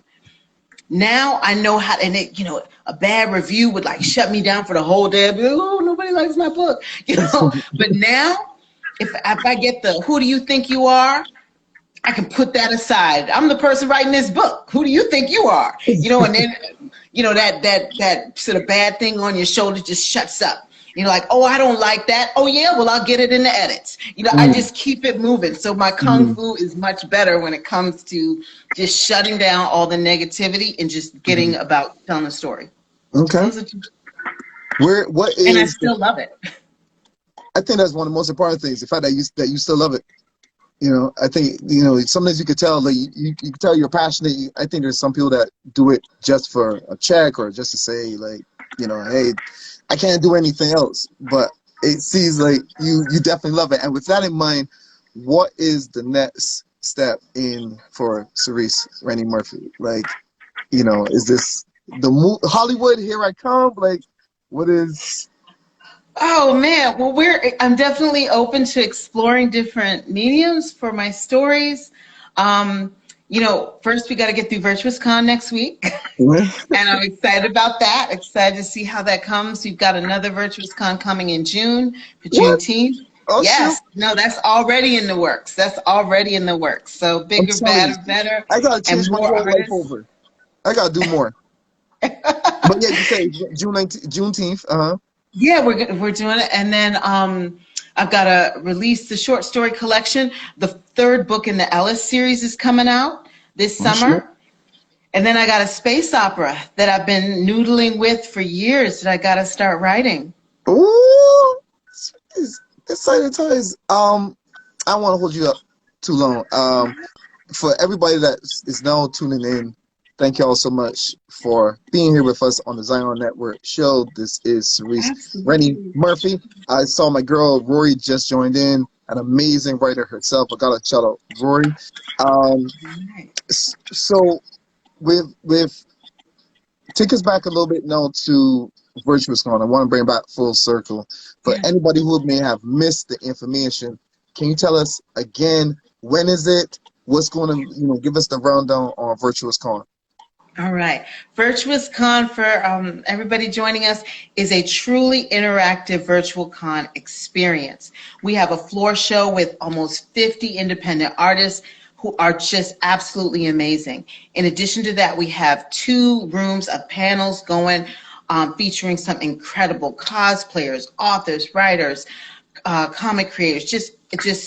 Now I know how, and it, you know, a bad review would like shut me down for the whole day. I'd be like, oh, nobody likes my book, you know. But now, if I get the "who do you think you are," I can put that aside. I'm the person writing this book. Who do you think you are? You know, and then, you know, that sort of bad thing on your shoulder just shuts up. You're like, oh, I don't like that. Oh, yeah, well, I'll get it in the edits. You know, I just keep it moving. So my kung fu is much better when it comes to just shutting down all the negativity and just getting about telling a story. Okay. What is? And I still love it. I think that's one of the most important things, the fact that you still love it. You know, I think, you know, sometimes you could tell, like, you can tell you're passionate. I think there's some people that do it just for a check or just to say, like, you know, hey, I can't do anything else. But it seems like you definitely love it. And with that in mind, what is the next step in for Cerece Rennie Murphy? Like, you know, is this the Hollywood, here I come? Like, what is... Oh man, well I'm definitely open to exploring different mediums for my stories. You know, first we got to get through Virtous Con next week. And I'm excited about that. Excited to see how that comes. We've got another Virtous Con coming in June for Juneteenth. Oh, yes, sure. no, that's already in the works. That's already in the works. So bigger, better. I gotta change my whole life over. I gotta do more. But yeah, you say Juneteenth. Yeah, we're doing it, and then I've got to release the short story collection. The third book in the Ellis series is coming out this summer, and then I got a space opera that I've been noodling with for years that I got to start writing. Ooh, exciting times. I don't want to hold you up too long. For everybody that is now tuning in, thank y'all so much for being here with us on the Xion Network show. This is Cerece Rennie Murphy. I saw my girl Rory just joined in, an amazing writer herself. I got to shout out Rory. So with take us back a little bit now to Virtous Con. I want to bring it back full circle. For anybody who may have missed the information, can you tell us again, when is it? What's going to, you know, give us the rundown on Virtous Con? All right. Virtous Con, for everybody joining us, is a truly interactive virtual con experience. We have a floor show with almost 50 independent artists who are just absolutely amazing. In addition to that, we have 2 rooms of panels going, featuring some incredible cosplayers, authors, writers, comic creators, just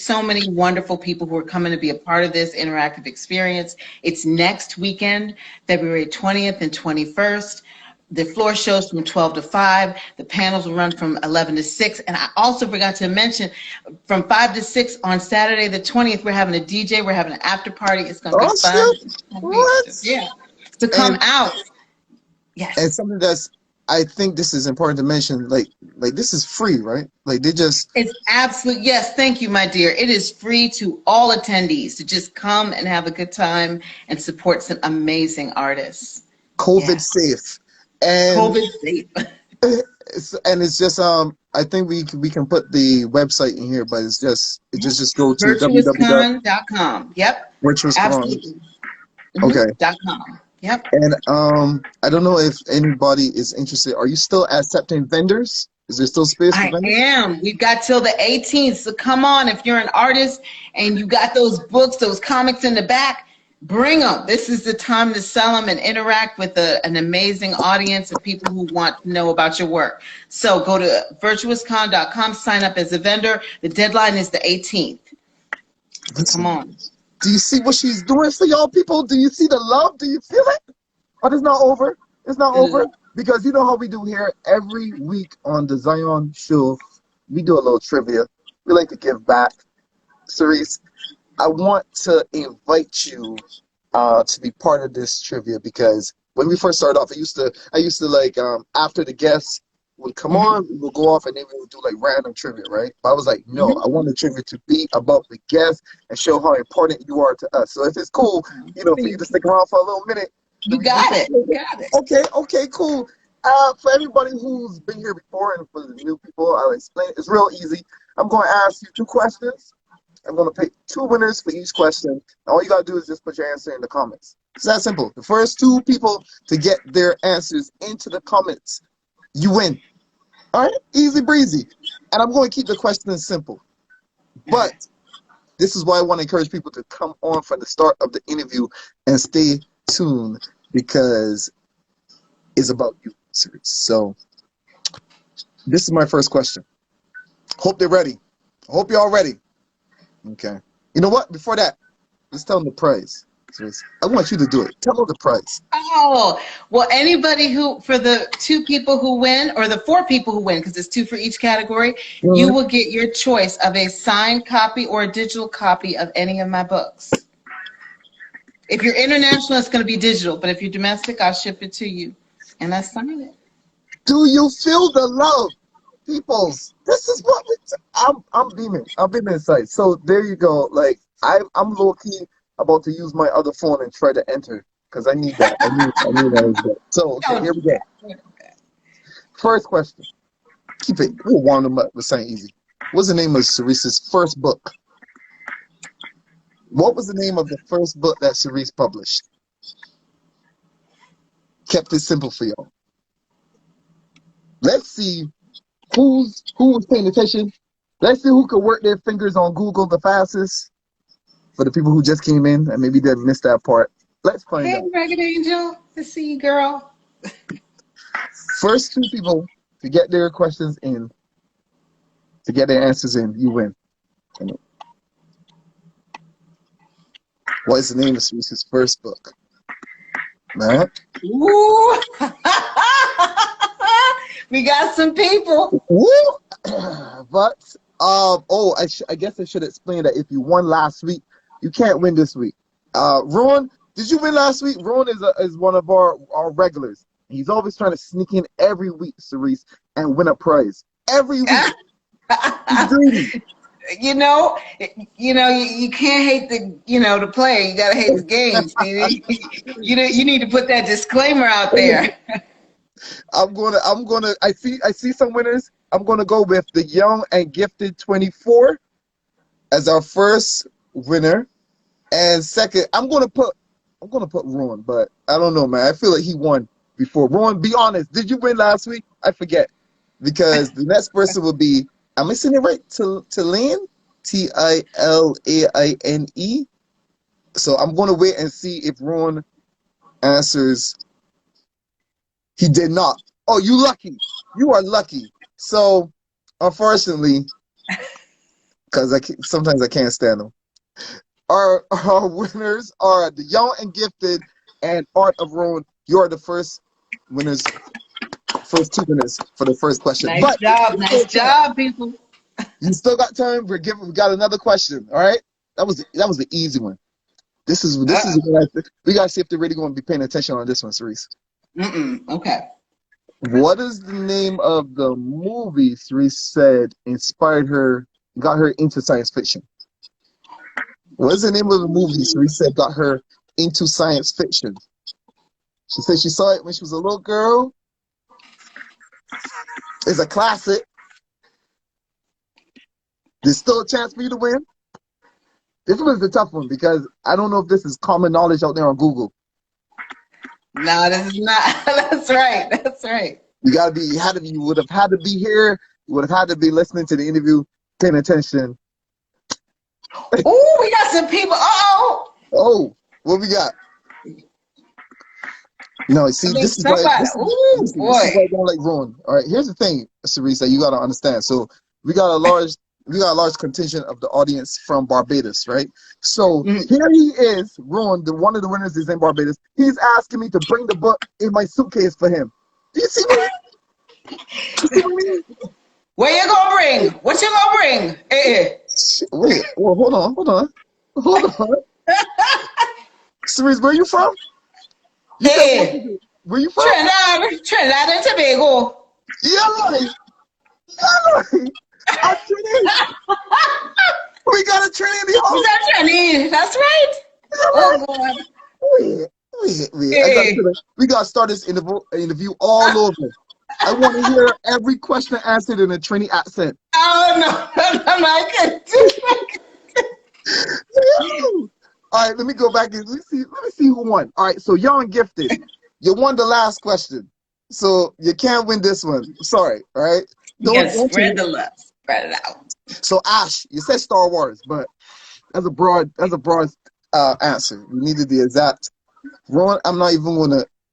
so many wonderful people who are coming to be a part of this interactive experience. It's next weekend, February 20th and 21st. The floor shows from 12 to 5. The panels will run from 11 to 6. And I also forgot to mention, from 5 to 6 on Saturday the 20th, we're having a DJ. We're having an after party. It's going to be fun. What? Yeah. To come out. Yes. And something that's, I think this is important to mention, like this is free, right? Like they just... It's absolute, yes, thank you, my dear. It is free to all attendees to just come and have a good time and support some amazing artists. COVID safe. And COVID safe. And it's just, I think we can put the website in here, but it's just go to virtuouscon.com. Yep. Virtous Con. Absolutely. Okay. .com. Yep. And I don't know if anybody is interested. Are you still accepting vendors? Is there still space for vendors? I am. We've got till the 18th. So come on, if you're an artist and you got those books, those comics in the back, Bring them. This is the time to sell them and interact with an amazing audience of people who want to know about your work. So go to virtuouscon.com, sign up as a vendor. The deadline is the 18th. Come on. Do you see what she's doing for y'all people? Do you see the love? Do you feel it? But it's not over. It's not over. Because you know how we do here every week on the Xion show. We do a little trivia. We like to give back. Cerece, I want to invite you to be part of this trivia because when we first started off, I used to like after the guests would come on, we would go off and then we would do like random trivia, right? But I was like, no, I want the trivia to be about the guests and show how important you are to us. So if it's cool, you know, for you to stick around for a little minute. You got it. You got it. Okay, cool. For everybody who's been here before and for the new people, I'll explain it. It's real easy. I'm going to ask you 2 questions. I'm going to pick 2 winners for each question. And all you got to do is just put your answer in the comments. It's that simple. The first 2 people to get their answers into the comments, you win. All right? Easy breezy. And I'm going to keep the questions simple. But this is why I want to encourage people to come on from the start of the interview and stay tuned because it's about you, Cerece. So this is my first question. Hope they're ready. I hope you're all ready. Okay. You know what? Before that, let's tell them the prize. Cerece, I want you to do it. Tell them the prize. Oh, well, anybody who, for the 2 people who win, or the 4 people who win, because it's 2 for each category, you will get your choice of a signed copy or a digital copy of any of my books. If you're international, it's going to be digital, but if you're domestic, I'll ship it to you, and I sign it. Do you feel the love, peoples? This is what I'm beaming. I'm beaming inside. So there you go. Like I'm low key about to use my other phone and try to enter because I need that. I need that as well. So okay, here we go. First question. Keep it. We'll warm them up with something easy. What's the name of Cerece's first book? What was the name of the first book that Cerece published? Kept it simple for y'all. Let's see who was paying attention. Let's see who could work their fingers on Google the fastest. For the people who just came in and maybe they missed that part, let's find out. Hey, Ragged Angel, I see you, girl. First 2 people to get their questions in, to get their answers in, you win. What is the name of Cerece's first book? Man. Ooh. We got some people. Woo! But I guess I should explain that if you won last week, you can't win this week. Ron, did you win last week? Ron is one of our regulars. He's always trying to sneak in every week, Cerece, and win a prize. Every week. He's greedy. You can't hate the player. You gotta hate the game. You need to put that disclaimer out there. I see some winners. I'm gonna go with the Young and Gifted 24 as our first winner. And second, I'm gonna put Ron, but I don't know, man. I feel like he won before. Ron, be honest. Did you win last week? I forget. Because the next person will be, am I saying it right? Tilaine? Tilaine. So I'm gonna wait and see if Ron answers. He did not. Oh, you lucky. You are lucky. So, unfortunately, because sometimes I can't stand them. Our winners are the Young and Gifted and Art of Ron. You are the first winners, first 2 winners for the first question. Nice job, people. You still got time. We got another question. All right, that was the easy one. This is we gotta see if they're really going to be paying attention on this one, Cerece. Okay. What is the name of the movie Cerece said inspired her, got her into science fiction? What is the name of the movie Cerece said got her into science fiction? She said she saw it when she was a little girl. It's a classic. There's still a chance for you to win. This one is the tough one because I don't know if this is common knowledge out there on Google. No, this is not. That's right. That's right. You would have had to be here. You would have had to be listening to the interview, paying attention. Oh, we got some people. Oh. What we got? No, see, this is why I don't like Ron. All right, here's the thing, Cerece, that you gotta understand. So we got a large contingent of the audience from Barbados, right? So here he is, Ron, one of the winners is in Barbados. He's asking me to bring the book in my suitcase for him. Do you see what? Where you gonna bring? What you gonna bring? Wait, well, hold on. Cerece, where you from? Where you from? Trinidad and Tobago. Yeah. We got a Trinity in the house. We got Trinity. That's right. Oh God. Wait. We got to start this interview all over. I want to hear every question answered in a Trini accent. Oh no, I can't do it. All right, let me go back and let me see who won. All right, so Young Gifted, you won the last question, so you can't win this one. Sorry, all right. Don't spread the love, spread it out. So Ash, you said Star Wars, but that's a broad answer. You needed the exact. Ron, I'm not even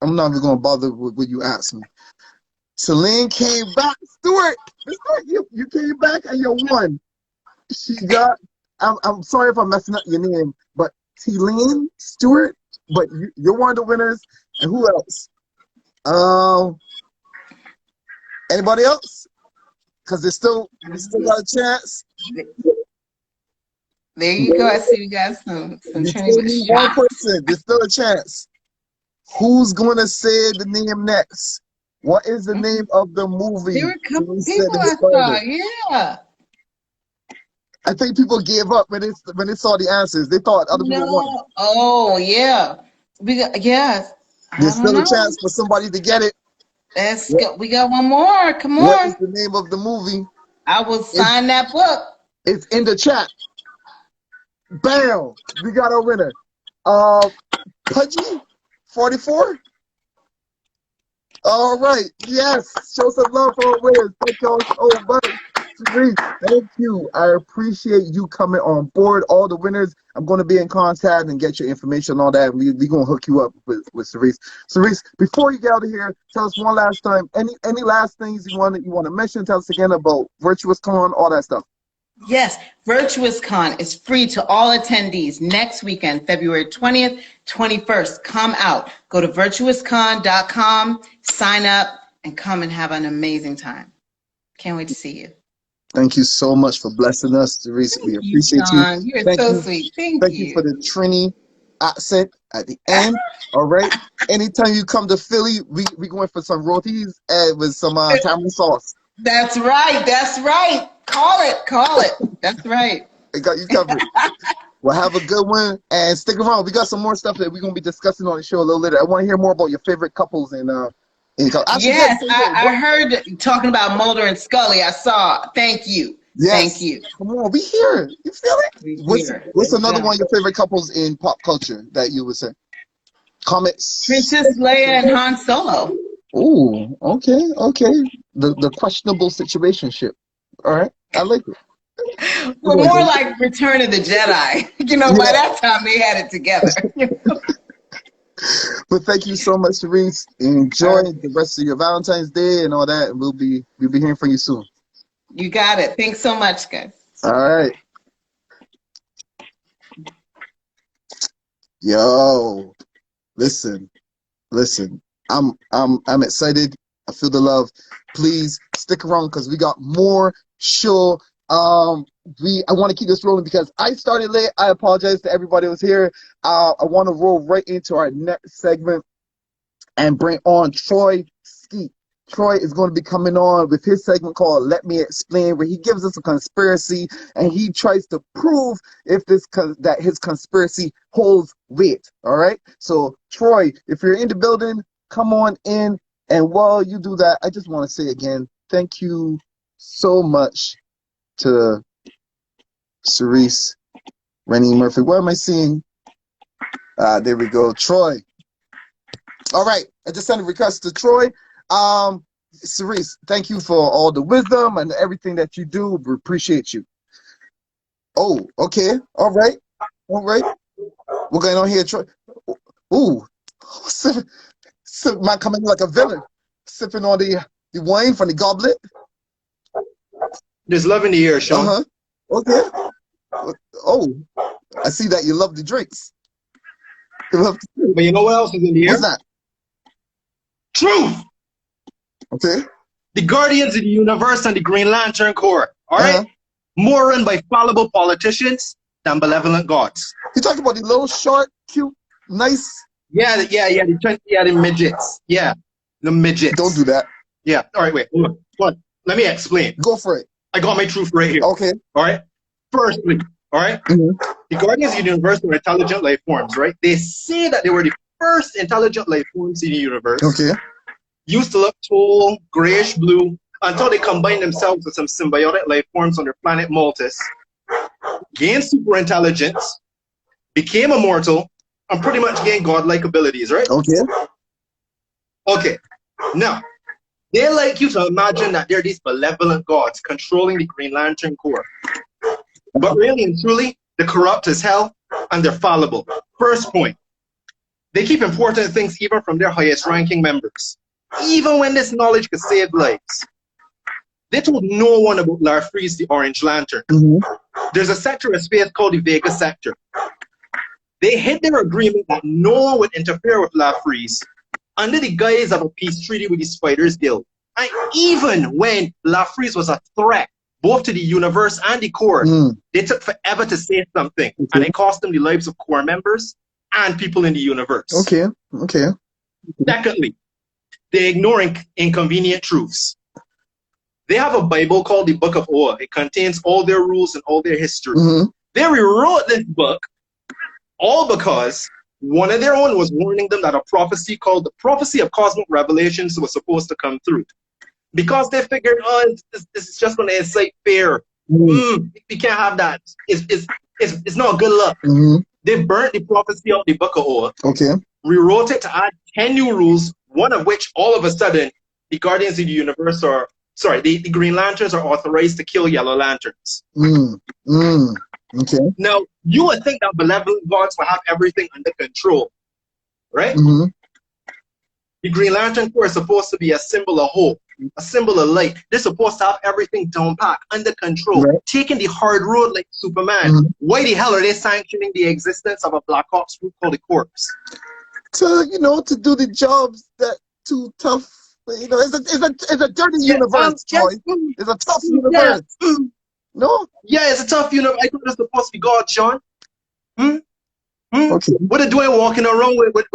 gonna bother with what you asked me. Celine came back. Stuart, you came back and you won. She got. I'm sorry if I'm messing up your name, but Celine Stewart. But you're one of the winners. And who else? Anybody else? Because you still got a chance. There you go. I see you got some training. One person. There's still a chance. Who's gonna say the name next? What is the name of the movie? There were a couple people I saw. Yeah. I think people gave up when they saw the answers. They thought other people won. Oh yeah. There's still a chance for somebody to get it. We got one more. Come on. What is the name of the movie? I will sign that book. It's in the chat. Bam! We got our winner. Pudgy 44. All right. Yes. Show some love for our winners. Thank y'all so much. Thank you. I appreciate you coming on board. All the winners, I'm going to be in contact and get your information and all that. We're going to hook you up with Cerece. Cerece, before you get out of here, tell us one last time, any last things you want to mention? Tell us again about Virtous Con, all that stuff. Yes, Virtous Con is free to all attendees next weekend, February 20th, 21st. Come out. Go to virtuouscon.com, sign up, and come and have an amazing time. Can't wait to see you. Thank you so much for blessing us, Cerece. We appreciate you. You're so sweet. Thank you for the Trini accent at the end. All right. Anytime you come to Philly, we going for some rotis and with some tamarind sauce. That's right. That's right. Call it. That's right. I got you covered. Well, have a good one and stick around. We got some more stuff that we're going to be discussing on the show a little later. I want to hear more about your favorite couples and yes, I heard talking about Mulder and Scully. I saw. Thank you. Yes. Thank you. Come on, we here. You feel it? What's another one of your favorite couples in pop culture that you would say? Comments. Princess Leia and Han Solo. Ooh, okay. The questionable situationship. All right, I like it. Well, more like Return of the Jedi. By that time they had it together. But thank you so much, Cerece. Enjoy the rest of your Valentine's Day and all that. And we'll be hearing from you soon. You got it. Thanks so much, guys. All right. Yo, listen. I'm excited. I feel the love. Please stick around because we got more show. I want to keep this rolling because I started late. I apologize to everybody who was here. I want to roll right into our next segment and bring on Troy Skeet. Troy is going to be coming on with his segment called Let Me Explain, where he gives us a conspiracy and he tries to prove that his conspiracy holds weight. All right. So Troy, if you're in the building, come on in. And while you do that, I just want to say again, thank you so much to Cerece Rennie Murphy. What am I seeing? There we go. Troy. All right. I just sent a request to Troy. Cerece, thank you for all the wisdom and everything that you do. We appreciate you. Oh, okay. All right. What's going on here, Troy? Ooh, man coming like a villain, sipping on the wine from the goblet. There's love in the air, Shawn. Okay. Oh, I see that you love the drinks. But you know what else is in the air? What's that? Truth! Okay. The Guardians of the Universe and the Green Lantern Corps. All right? More run by fallible politicians than benevolent gods. You talking about the little short, cute, nice? Yeah, the midgets. Yeah, the midgets. Don't do that. Yeah. All right, wait. Hold on. Let me explain. Go for it. I got my truth right here. Okay. All right. Firstly, all right, the Guardians of the Universe were intelligent life forms, right? They say that they were the first intelligent life forms in the universe. Okay. Used to look tall, grayish blue, until they combined themselves with some symbiotic life forms on their planet Maltus, gained super intelligence, became immortal, and pretty much gained godlike abilities, right? Okay. Okay. Now, they like you to imagine that they're these benevolent gods controlling the Green Lantern Corps. But really and truly, they're corrupt as hell and they're fallible. First point, they keep important things even from their highest ranking members, even when this knowledge could save lives. They told no one about Larfreeze the Orange Lantern. There's a sector of space called the Vega Sector. They hid their agreement that no one would interfere with Larfreeze under the guise of a peace treaty with the Spiders Guild. And even when Larfreeze was a threat, both to the universe and the Corps, they took forever to say something, and it cost them the lives of Corps members and people in the universe. Okay. Secondly, they ignore inconvenient truths. They have a Bible called the Book of Oa. It contains all their rules and all their history. They rewrote this book all because one of their own was warning them that a prophecy called the Prophecy of Cosmic Revelations was supposed to come through. Because they figured, oh, this is just going to incite fear. We can't have that. It's not good luck. They burnt the prophecy of the Book of Oa. Okay. Rewrote it to add 10 new rules, one of which, all of a sudden, the Guardians of the Universe are, the Green Lanterns are authorized to kill Yellow Lanterns. Okay. Now, you would think that benevolent gods will have everything under control, right? The Green Lantern Corps is supposed to be a symbol of hope, a symbol of light. They're supposed to have everything down pat, under control, taking the hard road like Superman. Why the hell are they sanctioning the existence of a Black Ops group called the Corps? To do the jobs that too tough. It's a dirty universe, Troy. It's a tough universe. No? Yeah, it's a tough universe. I thought it was supposed to be God, Shawn. Okay. What are they doing walking around with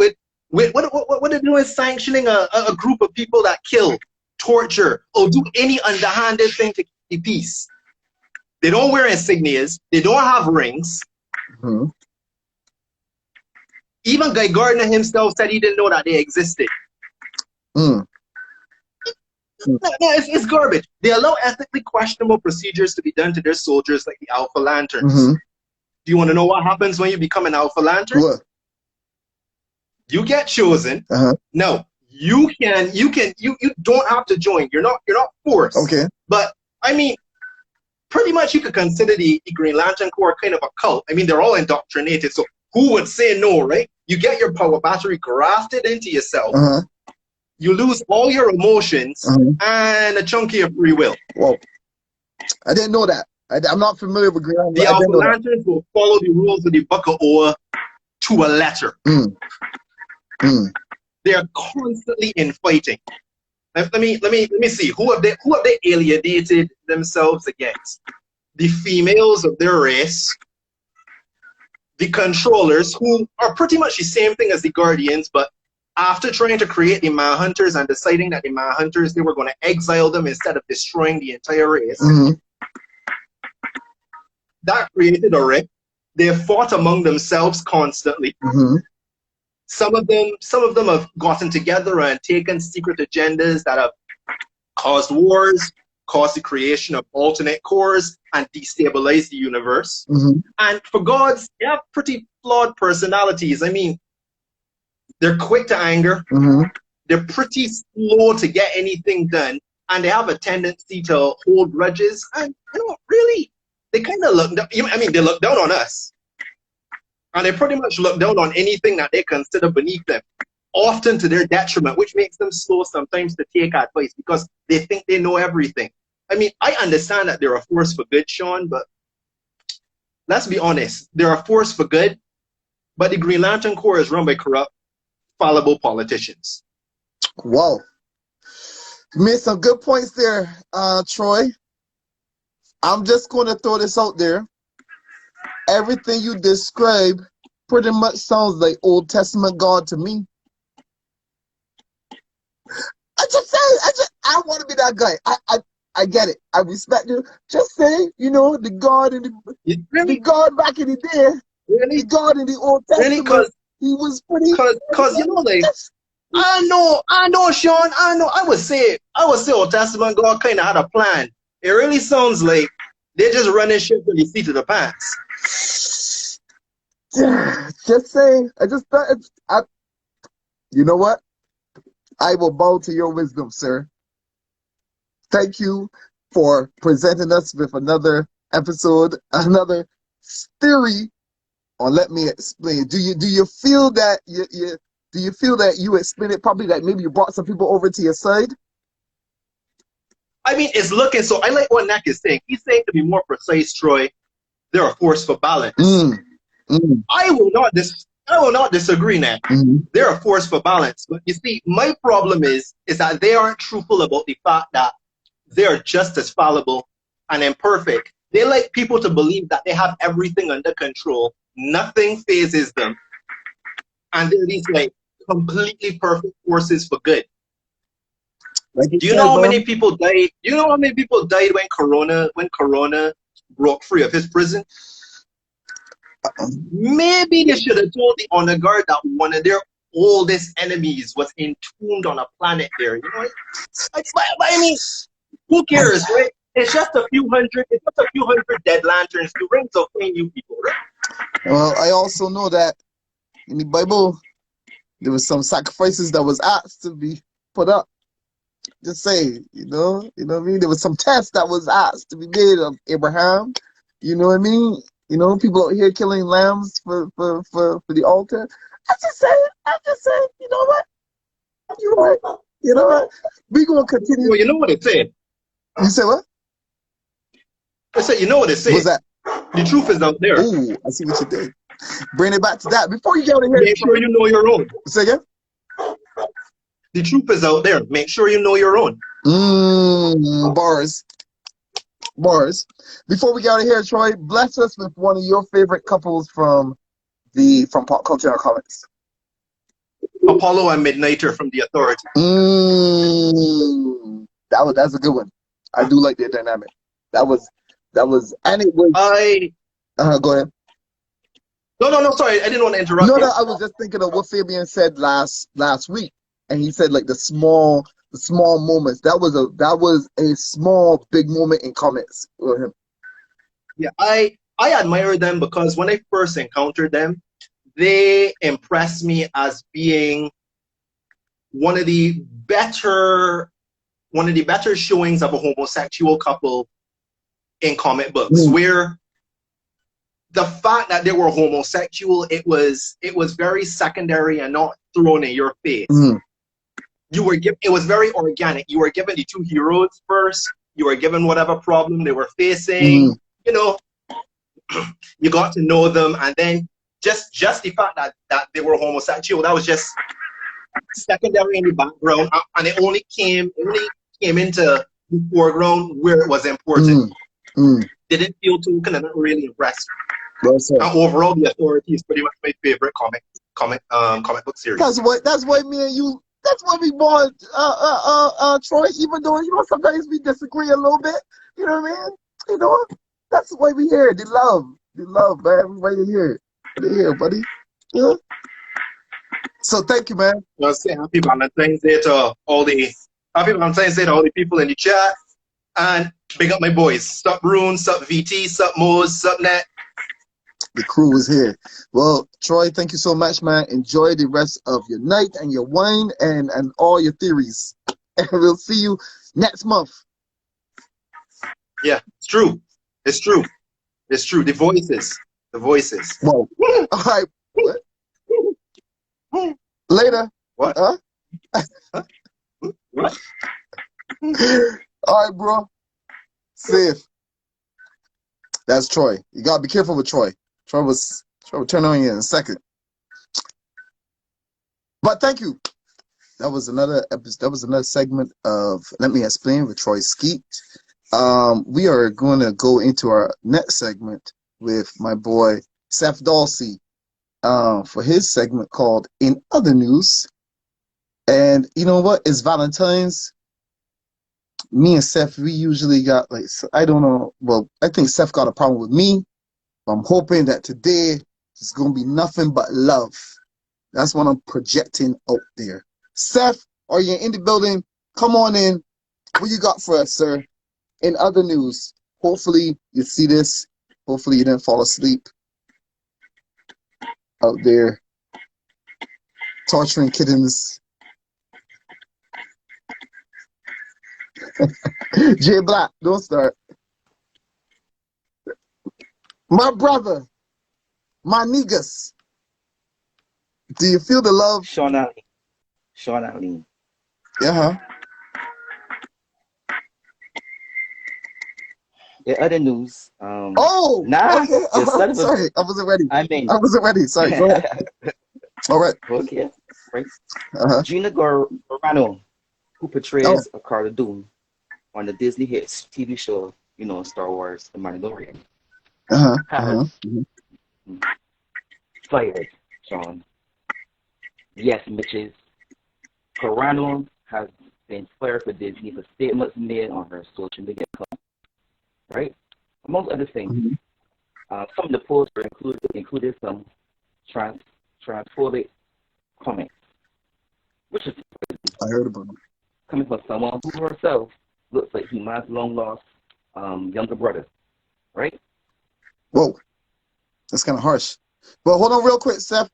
what are they doing sanctioning a group of people that kill, torture, or do any underhanded thing to keep the peace? They don't wear insignias. They don't have rings. Even Guy Gardner himself said he didn't know that they existed. No, it's garbage. They allow ethically questionable procedures to be done to their soldiers like the Alpha Lanterns. Do you want to know what happens when you become an Alpha Lantern? What? You get chosen. No, you don't have to join. You're not forced. Okay. But I mean, pretty much you could consider the Green Lantern Corps kind of a cult. I mean, they're all indoctrinated. So who would say no, right? You get your power battery grafted into yourself. You lose all your emotions and a chunk of your free will. Well, I didn't know that. I'm not familiar with Green Lantern. The Alpha Lanterns will follow the rules of the Book of Oa to a letter. They are constantly infighting. Let me see. Who have they alienated themselves against? The females of their race, the controllers, who are pretty much the same thing as the Guardians, but after trying to create the Manhunters and deciding that the Manhunters, they were going to exile them instead of destroying the entire race. That created a rift. They have fought among themselves constantly. Some of them have gotten together and taken secret agendas that have caused wars, caused the creation of alternate cores, and destabilized the universe. And for gods, they have pretty flawed personalities. I mean, they're quick to anger. They're pretty slow to get anything done, and they have a tendency to hold grudges. And really, they kind of look down. I mean, they look down on us. And they pretty much look down on anything that they consider beneath them, often to their detriment, which makes them slow sometimes to take advice because they think they know everything. I mean, I understand that they're a force for good, Sean, but let's be honest. They're a force for good, but the Green Lantern Corps is run by corrupt, fallible politicians. Wow. You made some good points there, Troy. I'm just going to throw this out there. Everything you describe pretty much sounds like Old Testament God to me. I want to be that guy. I get it. I respect you. Just say, you know, the God in the God back in the day, the God in the Old Testament, he was pretty. Cause you know, like I know, Sean. I know. I would say Old Testament God kind of had a plan. It really sounds like they're just running shit from the seat of the pants. Just saying. You know what? I will bow to your wisdom, sir. Thank you for presenting us with another episode, another theory on Let Me Explain. Do you feel that you explained it properly, that maybe you brought some people over to your side? I mean, it's looking so. I like what Nak is saying. He's saying, to be more precise, Troy, they're a force for balance. I will not disagree, Nak. They're a force for balance. But you see, my problem is that they aren't truthful about the fact that they're just as fallible and imperfect. They like people to believe that they have everything under control. Nothing phases them. And they're these like completely perfect forces for good. Like Do you know how many people died? Do you know how many people died when Corona broke free of his prison? Maybe they should have told the honor guard that one of their oldest enemies was entombed on a planet there. You know, but I mean, who cares, right? It's just a few hundred. It's just a few hundred dead lanterns to ring to find new people, right? Well, I also know that in the Bible there was some sacrifices that was asked to be put up. Just say, you know what I mean? There was some tests that was asked to be made of Abraham. You know what I mean? You know, people out here killing lambs for the altar. I'm just saying, you know what? You're right. You know what? We're going to continue. Well, you know what it said? You say what? I said, you know what it said? What's that? The truth is out there. Oh, I see what you did. Bring it back to that. Before you get out of here. Make sure you know your own. Say again? The truth is out there. Make sure you know your own. Bars. Before we get out of here, Troy, bless us with one of your favorite couples from pop culture or comics. Apollo and Midnighter from The Authority. That's a good one. I do like their dynamic. That was, and it was. Go ahead. No, sorry, I didn't want to interrupt. No, I was just thinking of what Fabian said last week, and he said like the small moments. That was a small big moment in comics for him. Yeah, I admire them because when I first encountered them, they impressed me as being one of the better showings of a homosexual couple in comic books, where the fact that they were homosexual, it was very secondary and not thrown in your face. It was very organic. You were given the two heroes first. You were given whatever problem they were facing. You know, you got to know them, and then just the fact that they were homosexual, that was just secondary in the background, and it only came into the foreground where it was important. Didn't feel too kind of not really impressed. Well, and overall, The Authority is pretty much my favorite comic book series. That's why me and you. That's why we bought Troy. Even though sometimes we disagree a little bit. You know what I mean? That's why we here. The love, man. Everybody here. They're here, buddy. Yeah. So thank you, man. I'll say happy Valentine's Day to all the people in the chat, and big up my boys. Sup Rune, sup VT, sup Mose, sup Net. The crew is here. Well, Troy, thank you so much, man. Enjoy the rest of your night and your wine and all your theories. And we'll see you next month. Yeah, it's true. The voices. The voices. Whoa. All right. What? Later. What? Huh? What? All right, bro. Safe. That's Troy. You gotta be careful with Troy. Troy will turn on you in a second. But thank you. That was another episode. That was another segment of Let Me Explain with Troy Skeet. We are going to go into our next segment with my boy Seth Dawsey for his segment called In Other News. And you know what? It's Valentine's. Me and Seth, we usually got like, I don't know. Well, I think Seth got a problem with me. I'm hoping that today is going to be nothing but love. That's what I'm projecting out there. Seth, are you in the building? Come on in. What you got for us, sir? In other news, hopefully you see this. Hopefully you didn't fall asleep out there torturing kittens. Jay Black, don't start. My brother, my niggas. Do you feel the love? Shawn Alleyne. Shawn Alleyne. Yeah. The other news. Oh, Nah, okay. Sorry, I wasn't ready. I wasn't ready. Sorry, go ahead. All right. Okay. Right. Uh-huh. Gina Carano, who portrays a Carla Dune on the Disney hits TV show, Star Wars: The Mandalorian, has fired Shawn. Yes, Mitches. Carano has been fired for Disney for statements made on her social media account. Right? Among other things, some of the posts were included some transphobic comments, which is I heard about it. coming from someone who herself looks like He-Man's long-lost younger brother. Right? Whoa, that's kind of harsh. But hold on real quick, Seth.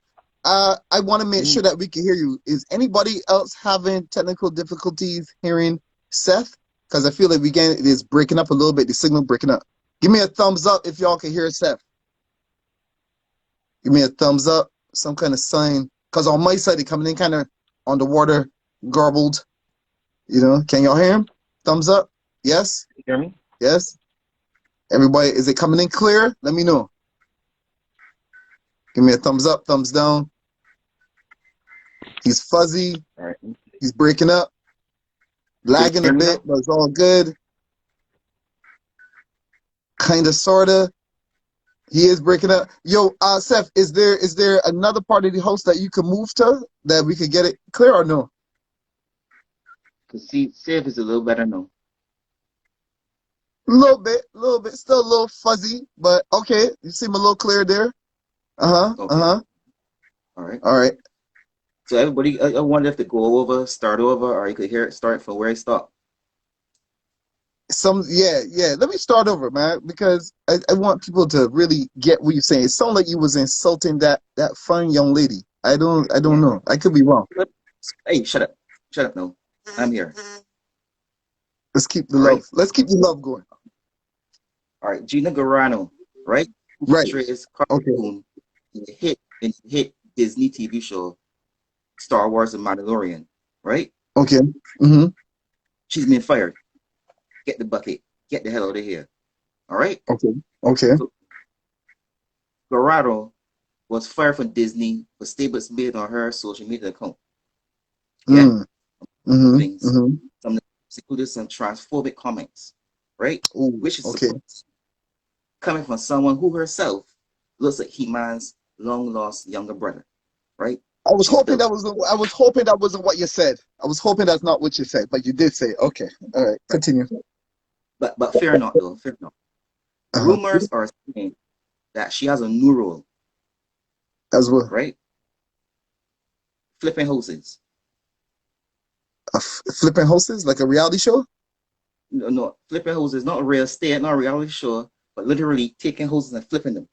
I want to make sure that we can hear you. Is anybody else having technical difficulties hearing Seth? Because I feel like it is breaking up a little bit. The signal breaking up. Give me a thumbs up if y'all can hear Seth. Give me a thumbs up, some kind of sign. Because on my side, it's coming in kind of on the water, garbled. Can y'all hear him? Thumbs up? Yes? You hear me? Yes? Everybody, is it coming in clear? Let me know. Give me a thumbs up, thumbs down. He's fuzzy. All right. He's breaking up. Lagging a bit, but it's all good. Kind of, sort of. He is breaking up. Yo, Seth, is there another part of the house that you could move to that we could get it clear or no? See if it's a little better now. A little bit. Still a little fuzzy, but okay. You seem a little clear there. Okay. All right. So everybody, I wonder if to start over, or you could hear it start from where it stopped. Yeah. Let me start over, man, because I want people to really get what you're saying. It sounded like you was insulting that fine young lady. I don't know. I could be wrong. Hey, shut up now. I'm here. Let's keep the love. Let's keep the love going. All right, Gina Carano, right? Right. Is cartoon in the hit Disney TV show Star Wars: The Mandalorian, right? Okay. She's been fired. Get the bucket. Get the hell out of here. All right? Okay. So, Carano was fired from Disney for statements made on her social media account. Yeah. Things. Some included some transphobic comments, right? Ooh, which is coming from someone who herself looks like He-Man's long-lost younger brother, right? I was hoping that wasn't what you said. I was hoping that's not what you said, but you did say it. Okay. All right. Continue. But fear not, though. Fear not. Rumors are saying that she has a new role. As well. Right? Flipping houses. Flipping houses? Like a reality show? No. Flipping houses, not a real estate, not a reality show, but literally taking houses and flipping them.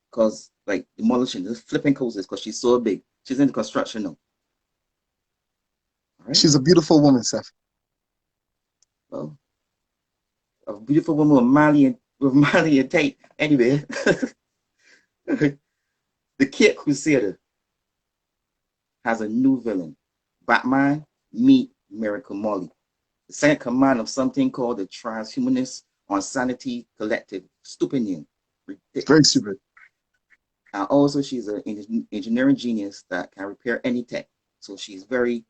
Because, like, demolishing, just flipping houses because she's so big. She's in construction now. Right? She's a beautiful woman, Seth. Well, a beautiful woman with Mali and tight. Anyway. The Kid Crusader has a new villain. Batman meet Miracle Molly, the second command of something called the Transhumanist on Sanity Collective. Stupid name. Ridiculous. Very stupid. And also, she's an engineering genius that can repair any tech. So she's very,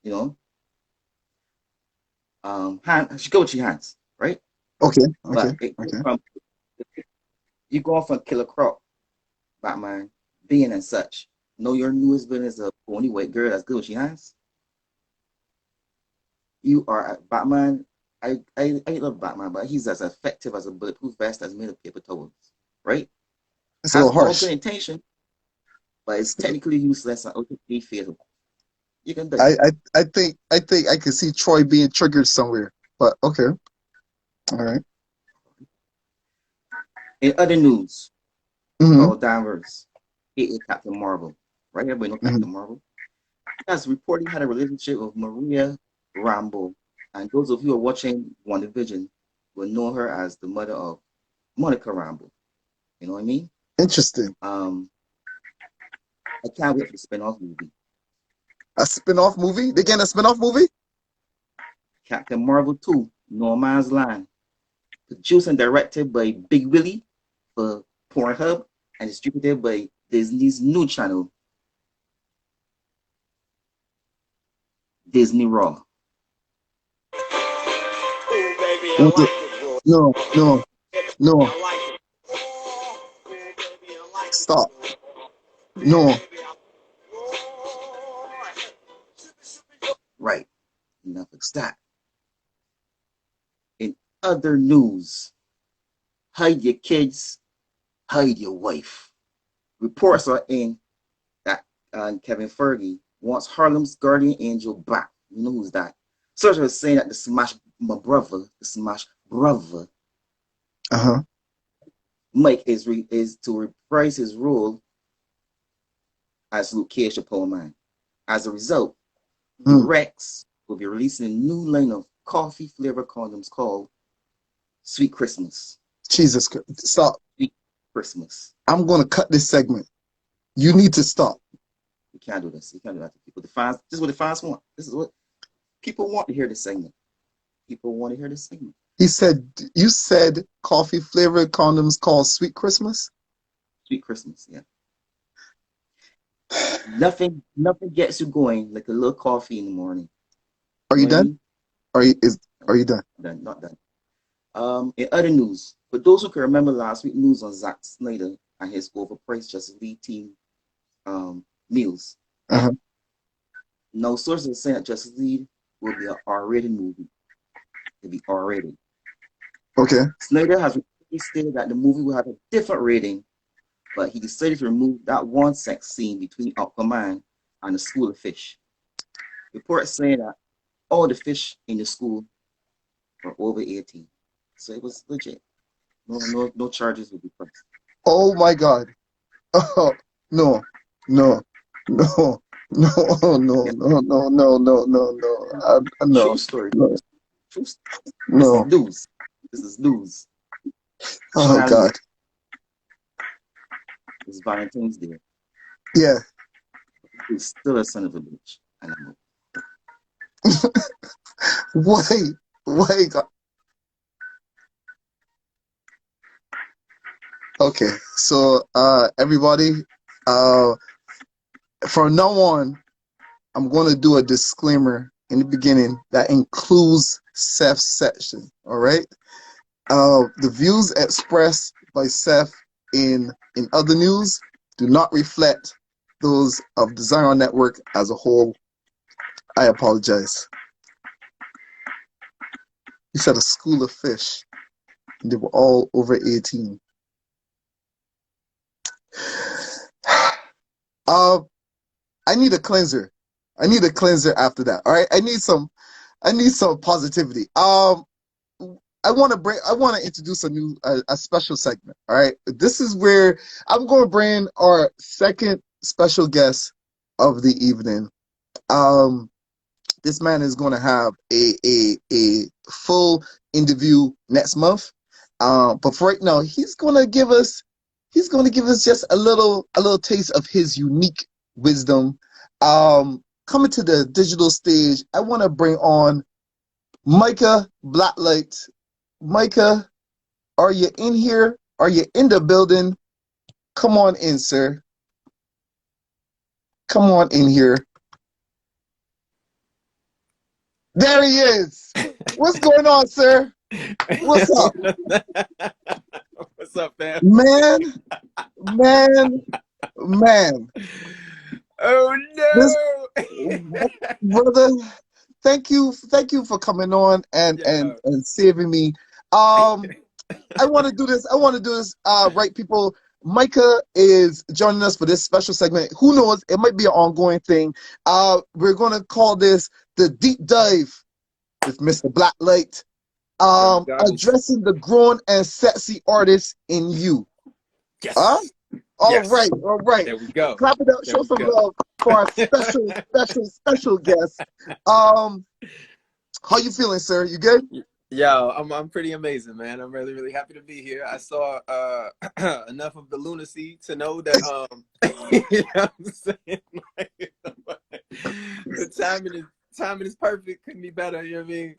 you know, she go with your hands, right? Okay. But you go from Killer Croc, Batman, being and such. Know your newest villain is a only white girl that's good with your hands. You are Batman. I love Batman, but he's as effective as a bulletproof vest that's made of paper towels, right? It's a little harsh. Has all good intention, but it's technically useless and ultimately fatal. You can do it. I think I can see Troy being triggered somewhere, but okay, all right. In other news, Carl Danvers, aka Captain Marvel, right? Everybody know Captain Marvel. Has reportedly had a relationship with Maria Rambeau, and those of you who are watching WandaVision will know her as the mother of Monica Rambeau. You know what I mean? Interesting. I can't wait for the spin-off movie. A spin-off movie? They getting a spin-off movie? Captain Marvel 2, No Man's Land. Produced and directed by Big Willie for Pornhub and distributed by Disney's new channel, Disney Raw. No. Stop. No. Right. Enough of that. In other news, hide your kids, hide your wife. Reports are in that Kevin Feige wants Harlem's guardian angel back. You know who's that? Sources are saying that the Smash Brother, Mike is to reprise his role as Luke Cage, the Pole Man. As a result, Rex will be releasing a new line of coffee flavored condoms called Sweet Christmas. Jesus Christ. Stop. Sweet Christmas. I'm going to cut this segment. You need to stop. You can't do this. You can't do that to people. The fans, this is what the fans want. This is what people want to hear this segment. People want to hear this segment. You said coffee flavored condoms called Sweet Christmas? Sweet Christmas, yeah. Nothing gets you going like a little coffee in the morning. Are you done? Are you done? Done, not done. In other news, for those who can remember last week's news on Zack Snyder and his overpriced Justice League team meals. Now sources are saying that Justice League will be an R-rated movie. It'll be R-rated. Okay. Snyder has repeatedly stated that the movie will have a different rating, but he decided to remove that one sex scene between Aquaman and the school of fish. Reports saying that all the fish in the school were over 18. So it was legit. No charges will be pressed. Oh my God. Oh, no. No. True story. No. True story. No. This is news. Oh Shawn God. It's Valentine's Day. Yeah. He's still a son of a bitch. I know. Wait. God. Okay. So everybody, from now on, I'm going to do a disclaimer in the beginning that includes Seth's section. All right. The views expressed by Seth in other news do not reflect those of the Xion Network as a whole. I apologize. He said a school of fish. And they were all over 18. I need a cleanser. I need a cleanser after that. All right. I need some positivity. I want to introduce a special segment. All right. This is where I'm going to bring our second special guest of the evening. This man is going to have a full interview next month. But for right now, he's going to give us he's going to give us just a little taste of his unique wisdom. Coming to the digital stage, I want to bring on Micah Blacklight. Micah, are you in here? Are you in the building? Come on in, sir. Come on in here. There he is. What's going on, sir? What's up? What's up, man? Man. Oh no, brother. Thank you for coming on and saving me. I want to do this. Right, people. Micah is joining us for this special segment. Who knows? It might be an ongoing thing. We're gonna call this the deep dive with Mr. Blacklight. Addressing the grown and sexy artist in you. Yes. All right. There we go. Clap it up. Show some love for our special guest. How you feeling, sir? You good? Yo, I'm pretty amazing, man. I'm really happy to be here. I saw enough of the lunacy to know that you know what I'm saying? Like, the timing is perfect. Couldn't be better. You know what I mean?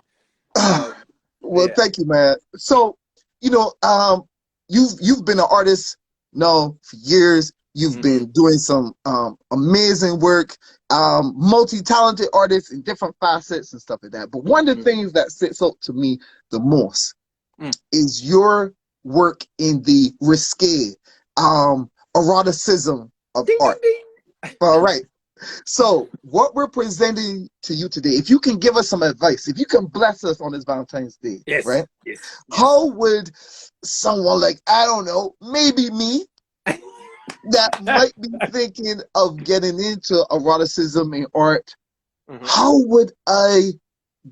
Well, thank you, man. So, you've been an artist now for years. You've been doing some amazing work, multi-talented artist in different facets and stuff like that. But one of the things that sits out to me the most is your work in the risque eroticism of art. All right. So what we're presenting to you today, if you can give us some advice, if you can bless us on this Valentine's Day, right? Yes. How would someone like, I don't know, maybe me, that might be thinking of getting into eroticism in art, how would I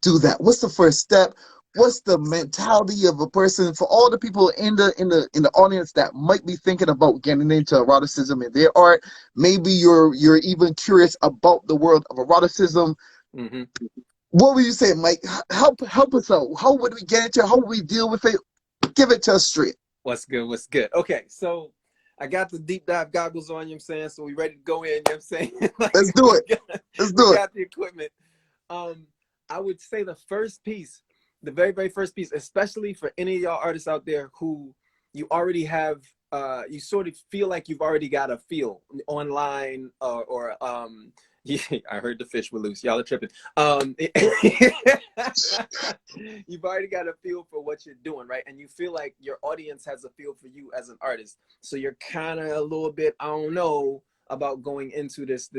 do that? What's the first step? What's the mentality of a person for all the people in the audience that might be thinking about getting into eroticism in their art? Maybe you're even curious about the world of eroticism. What would you say, Mike? Help us out. How would we get into it? How would we deal with it? Give it to us straight. What's good? Okay, so I got the deep dive goggles on, you know what I'm saying? So we ready to go in, you know what I'm saying? Like, Let's do it. We got the equipment. I would say the first piece, the very first piece, especially for any of y'all artists out there who you already have, you sort of feel like you've already got a feel online or yeah, I heard the fish were loose. Y'all are tripping. You've already got a feel for what you're doing, right? And you feel like your audience has a feel for you as an artist. So you're kind of a little bit, I don't know, about going into this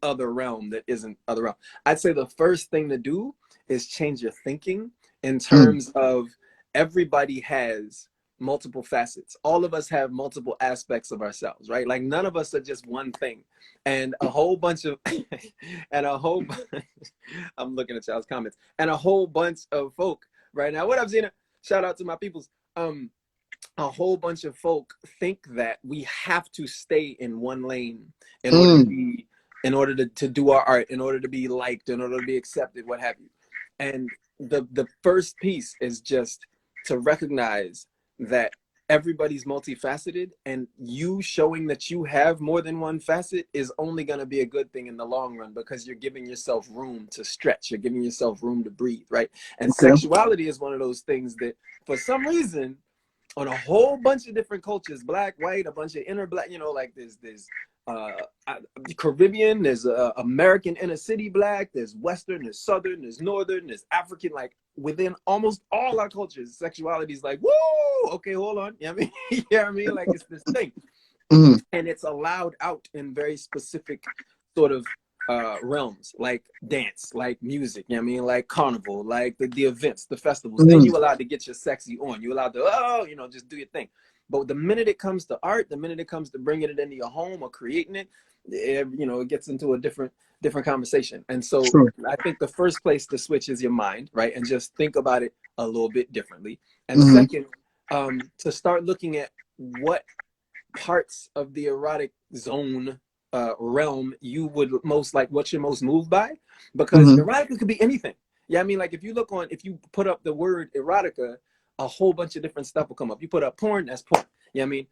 other realm that isn't other realm. I'd say the first thing to do is change your thinking in terms of everybody has multiple facets. All of us have multiple aspects of ourselves, right? Like none of us are just one thing. And a whole bunch of, I'm looking at y'all's comments, and a whole bunch of folk right now. What up, Zena? Shout out to my peoples. A whole bunch of folk think that we have to stay in one lane in order to do our art, in order to be liked, in order to be accepted, what have you. And the first piece is just to recognize that everybody's multifaceted, and you showing that you have more than one facet is only going to be a good thing in the long run, because you're giving yourself room to stretch. You're giving yourself room to breathe, right? And sexuality is one of those things that for some reason on a whole bunch of different cultures, black, white, a bunch of inner black, like there's Caribbean, there's American inner city black, there's Western, there's Southern, there's Northern, there's African, like within almost all our cultures, sexuality is like, whoa, okay, hold on. You know what I mean? You know what I mean? Like it's this thing. And it's allowed out in very specific sort of realms, like dance, like music, you know what I mean? Like carnival, like the events, the festivals. Then you allowed to get your sexy on. You allowed to, just do your thing. But the minute it comes to art, the minute it comes to bringing it into your home or creating it, it gets into a different conversation. And so I think the first place to switch is your mind, right? And just think about it a little bit differently. And second, to start looking at what parts of the erotic zone realm you would most like, what you're most moved by, because erotica could be anything. Yeah, I mean, like if you put up the word erotica, a whole bunch of different stuff will come up. You put up porn, that's porn. You know what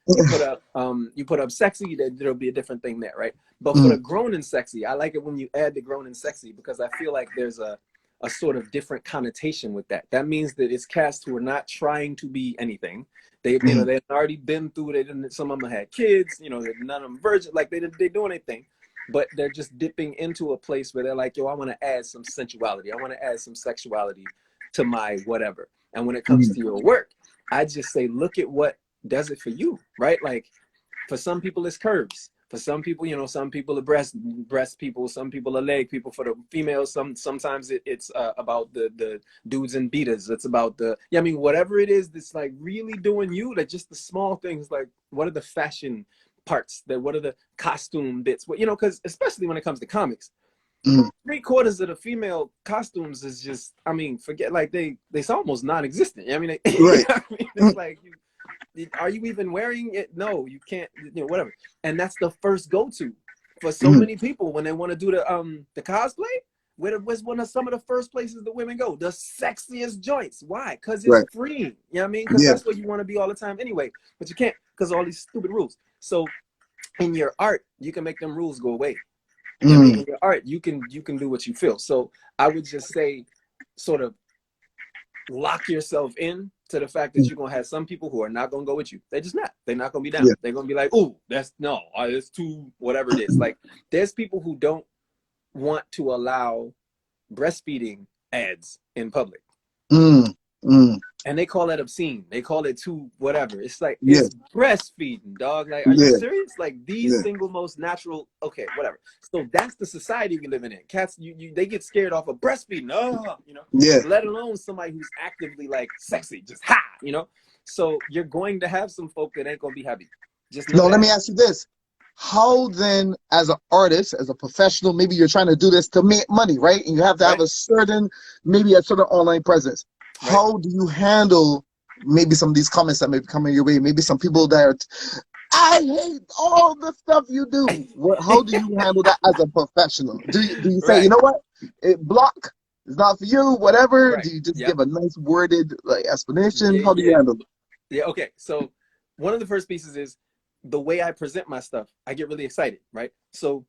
I mean? You put up sexy, there'll be a different thing there, right? But for Mm. the grown and sexy, I like it when you add the grown and sexy, because I feel like there's a sort of different connotation with that. That means that it's cast who are not trying to be anything. They've already been through it. Some of them had kids, none of them virgin, like they doing anything, but they're just dipping into a place where they're like, yo, I want to add some sensuality. I want to add some sexuality to my whatever. And when it comes to your work, I just say, look at what does it for you, right? Like for some people it's curves. For some people, some people are breast people, some people are leg people. For the females, sometimes it's about the dudes and beaters. It's about whatever it is that's like really doing you, like just the small things, like what are the fashion parts, what are the costume bits, because especially when it comes to comics, 3/4 of the female costumes is just, forget, like they're almost non-existent. Right. It's like, are you even wearing it? No, you can't, whatever. And that's the first go-to for so many people when they want to do the cosplay. Where's some of the first places the women go? The sexiest joints. Why? Because it's free. You know what I mean? Because that's where you want to be all the time anyway. But you can't, because all these stupid rules. So in your art, you can make them rules go away. You know what I mean? In your art, you can do what you feel. So I would just say, sort of lock yourself in to the fact that you're gonna have some people who are not gonna go with you. They're just not. They're not gonna be down. They're gonna be like, "Ooh, it's too whatever it is." Like, there's people who don't want to allow breastfeeding ads in public, and they call that obscene. They call it too whatever. It's like it's breastfeeding, dog. Like, are you serious? Like these single most natural. Okay, whatever. So that's the society we living in. Cats, they get scared off of breastfeeding. Let alone somebody who's actively like sexy, just So you're going to have some folk that ain't gonna be happy. Just know that. Let me ask you this. How then, as an artist, as a professional, maybe you're trying to do this to make money, right? And you have to have a certain online presence. Right. How do you handle maybe some of these comments that may be coming your way? Maybe some people that are, I hate all the stuff you do. How do you handle that as a professional? Do you say, you know what, block, it's not for you, whatever? Right. Do you just give a nice worded explanation? How do you handle it? Yeah, okay. So one of the first pieces is the way I present my stuff. I get really excited, right? So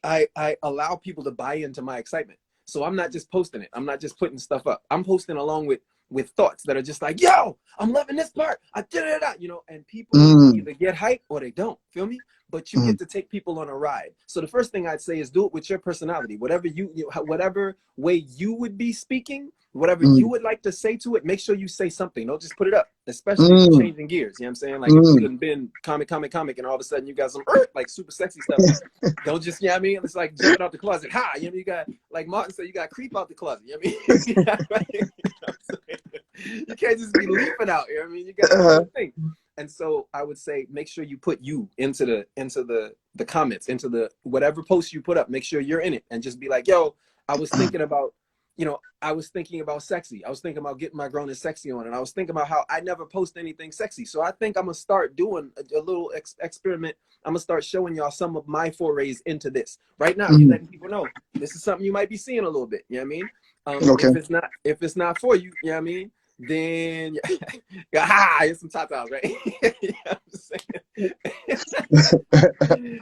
I allow people to buy into my excitement. So I'm not just posting it. I'm not just putting stuff up. I'm posting along with thoughts that are just like, yo, I'm loving this part. I did it out, and people either get hyped or they don't. Feel me? But you get to take people on a ride. So the first thing I'd say is do it with your personality. Whatever whatever way you would be speaking, whatever you would like to say to it, make sure you say something. Don't just put it up, especially if you're changing gears. You know what I'm saying? Like if you've been comic, and all of a sudden you got some like super sexy stuff. Don't just, it's like jumping out the closet. You got, like Martin said, you got to creep out the closet. You know what I mean? You can't just be leaping out. You know what I mean? You got to think. And so I would say, make sure you put you into the comments, into the whatever post you put up. Make sure you're in it, and just be like, yo, I was thinking about, sexy. I was thinking about getting my grown and sexy on, and I was thinking about how I never post anything sexy. So I think I'm gonna start doing a little experiment. I'm gonna start showing y'all some of my forays into this. Right now, you're letting people know this is something you might be seeing a little bit. You know what I mean? Okay. If it's not for you, you know what I mean? Then it's some tatas, right? You know what I'm saying?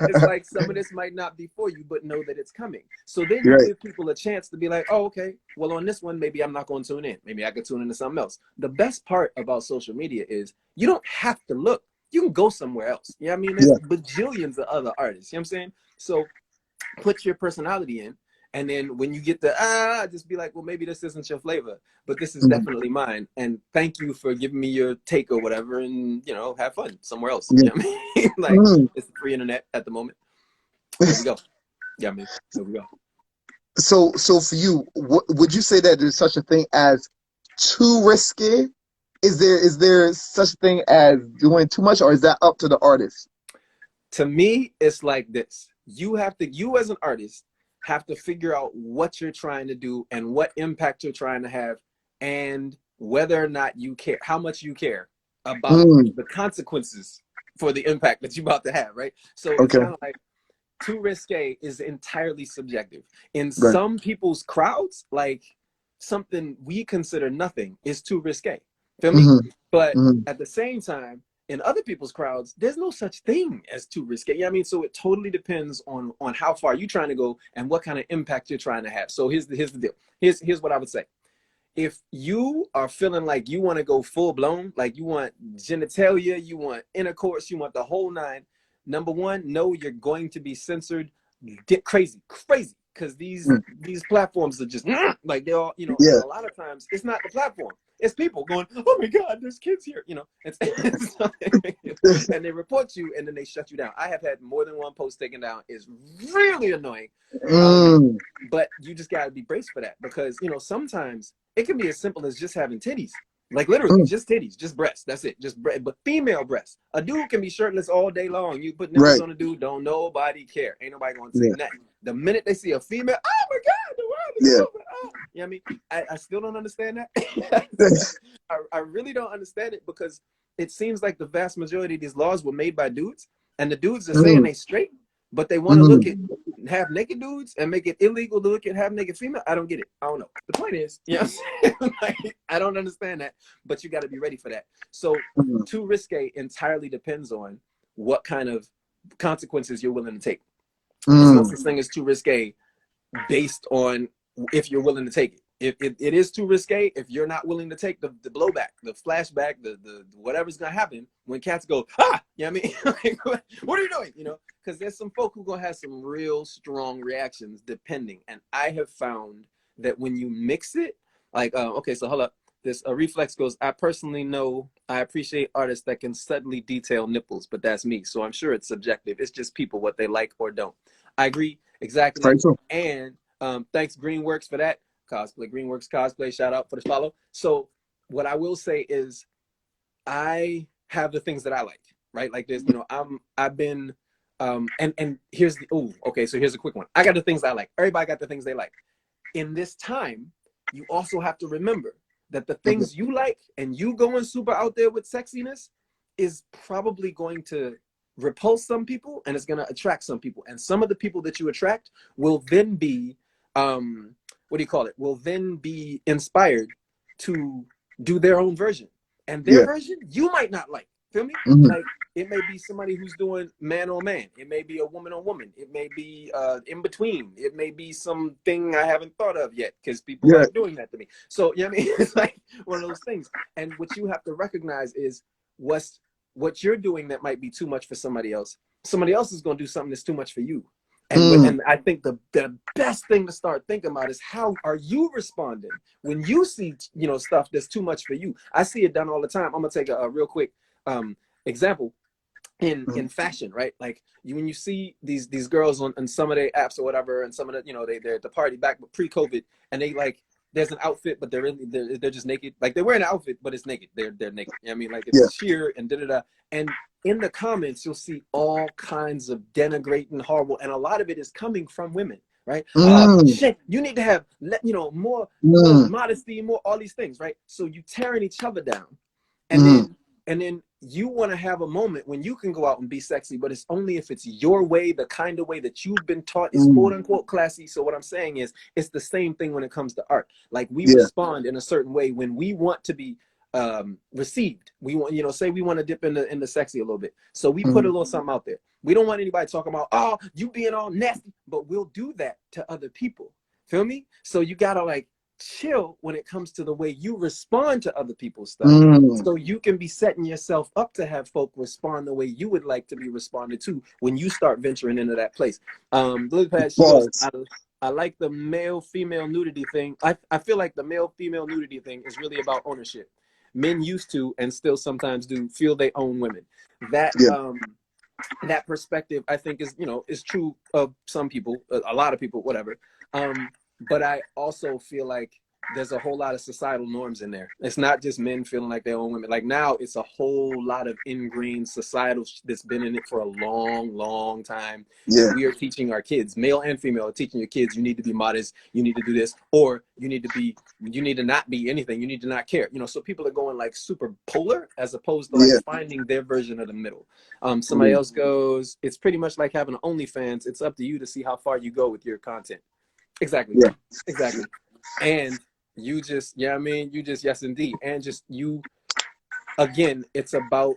It's like some of this might not be for you, but know that it's coming. So then you give people a chance to be like, oh, okay, well, on this one, maybe I'm not going to tune in. Maybe I could tune into something else. The best part about social media is you don't have to look. You can go somewhere else. You know what I mean? There's bajillions of other artists. You know what I'm saying? So put your personality in. And then when you get just be like, well, maybe this isn't your flavor, but this is definitely mine. And thank you for giving me your take or whatever, and have fun somewhere else. You know what I mean? Like it's the free internet at the moment. There we go. Yeah, man. There we go. So for you, would you say that there's such a thing as too risky? Is there such a thing as doing too much, or is that up to the artist? To me, it's like this. You as an artist have to figure out what you're trying to do and what impact you're trying to have, and whether or not you care, how much you care about the consequences for the impact that you're about to have, right? So it's kind of like too risque is entirely subjective. In some people's crowds, like something we consider nothing is too risque. Feel me? But at the same time, in other people's crowds, there's no such thing as too risque. You know what I mean? So it totally depends on how far you're trying to go and what kind of impact you're trying to have. So here's the deal. Here's what I would say. If you are feeling like you want to go full blown, like you want genitalia, you want intercourse, you want the whole nine, number one, know you're going to be censored. Get crazy, because these platforms are just like they're all, and a lot of times it's not the platform. It's people going, oh my God, there's kids here, and they report you and then they shut you down. I have had more than one post taken down. It's really annoying. But you just got to be braced for that because, sometimes it can be as simple as just having titties. Like literally just titties, just breasts. That's it. Just but female breasts. A dude can be shirtless all day long. You put nipples on a dude, don't nobody care. Ain't nobody going to say nothing. The minute they see a female, oh my God, the world is over. Oh. You know what I mean? I still don't understand that. I really don't understand it because it seems like the vast majority of these laws were made by dudes, and the dudes are saying they straight, but they want to look at half naked dudes and make it illegal to look at half naked female. I don't get it. I don't know. The point is, like, I don't understand that, but you got to be ready for that. So too risque entirely depends on what kind of consequences you're willing to take. There's no such thing as too risque based on if you're willing to take it. If it is too risque, if you're not willing to take the blowback, the flashback, the whatever's gonna happen when cats go, you know what I mean? Like, what are you doing? Because there's some folk who gonna have some real strong reactions depending. And I have found that when you mix it, like, okay, so hold up. This reflex goes, I personally know I appreciate artists that can subtly detail nipples, but that's me. So I'm sure it's subjective. It's just people what they like or don't. I agree exactly. And thanks Greenworks for that. Cosplay, Greenworks Cosplay, shout out for the follow. So what I will say is I have the things that I like, right? Like this, I've been, and here's so here's a quick one. I got the things I like. Everybody got the things they like. In this time, you also have to remember that the things you like and you going super out there with sexiness is probably going to repulse some people and it's going to attract some people. And some of the people that you attract will then be, will then be inspired to do their own version. And their version, you might not like. Feel me? Like, it may be somebody who's doing man on man. It may be a woman on woman. It may be in between. It may be something I haven't thought of yet because people aren't doing that to me. So, you know what I mean? It's like one of those things. And what you have to recognize is what you're doing that might be too much for somebody else. Somebody else is going to do something that's too much for you. And I think the best thing to start thinking about is how are you responding when you see, stuff that's too much for you. I see it done all the time. I'm going to take a real quick example in fashion, right? Like when you see these girls on some of their apps or whatever, and some of the, they're at the party back pre-COVID, and they like, there's an outfit, but they're just naked. Like they're wearing an outfit, but it's naked. They're naked. You know what I mean? Like it's sheer and da-da-da. And in the comments, you'll see all kinds of denigrating, horrible, and a lot of it is coming from women, right? Shit, you need to have, more modesty, more all these things, right? So you tearing each other down, and then you want to have a moment when you can go out and be sexy, but it's only if it's your way, the kind of way that you've been taught is quote unquote classy. So what I'm saying is it's the same thing when it comes to art. Like we respond in a certain way when we want to be received. We want, say we want to dip in the sexy a little bit. So we put a little something out there. We don't want anybody talking about, oh, you being all nasty, but we'll do that to other people. Feel me? So you gotta like chill when it comes to the way you respond to other people's stuff, so you can be setting yourself up to have folk respond the way you would like to be responded to when you start venturing into that place. Lily Pad, she goes, I like the male-female nudity thing. I feel like the male-female nudity thing is really about ownership. Men used to and still sometimes do feel they own women. That that perspective I think is true of some people, a lot of people, whatever. But I also feel like there's a whole lot of societal norms in there. It's not just men feeling like they own women. Like now it's a whole lot of ingrained societal that's been in it for a long, long time. Yeah. We are teaching our kids, male and female, are teaching your kids, you need to be modest, you need to do this, or you need to not be anything, you need to not care. So people are going like super polar as opposed to like finding their version of the middle. Somebody else goes, it's pretty much like having an OnlyFans. It's up to you to see how far you go with your content. Exactly. Yeah. Exactly. And you just, you just, yes, indeed. And just you, again, it's about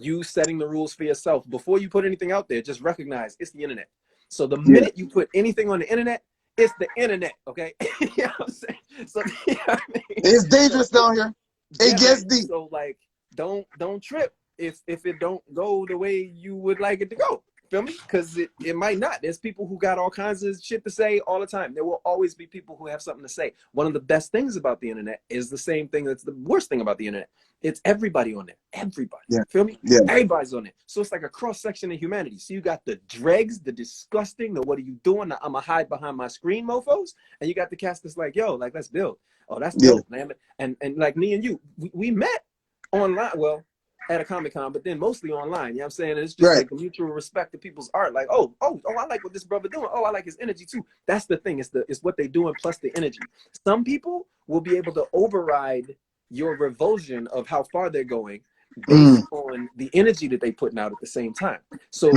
you setting the rules for yourself before you put anything out there. Just recognize it's the internet. So the minute you put anything on the internet, it's the internet, okay? You know what I'm saying? So you know what I mean? It's dangerous down here. It gets deep. So like, don't trip if it don't go the way you would like it to go. Feel me? Because it might not. There's people who got all kinds of shit to say all the time. There will always be people who have something to say. One of the best things about the internet is the same thing that's the worst thing about the internet. It's everybody on there. Everybody. Yeah. Feel me? Yeah. Everybody's on there. So it's like a cross-section of humanity. So you got the dregs, the disgusting, the what are you doing? The I'ma hide behind my screen mofos. And you got the cast that's like, yo, like, let's build. Oh, that's dope, man. And like me and you, we met online. Well, at a Comic-Con, but then mostly online. You know what I'm saying? And it's just like a mutual respect to people's art. Like, oh, I like what this brother doing. Oh, I like his energy too. That's the thing. It's what they doing plus the energy. Some people will be able to override your revulsion of how far they're going based on the energy that they putting out at the same time. So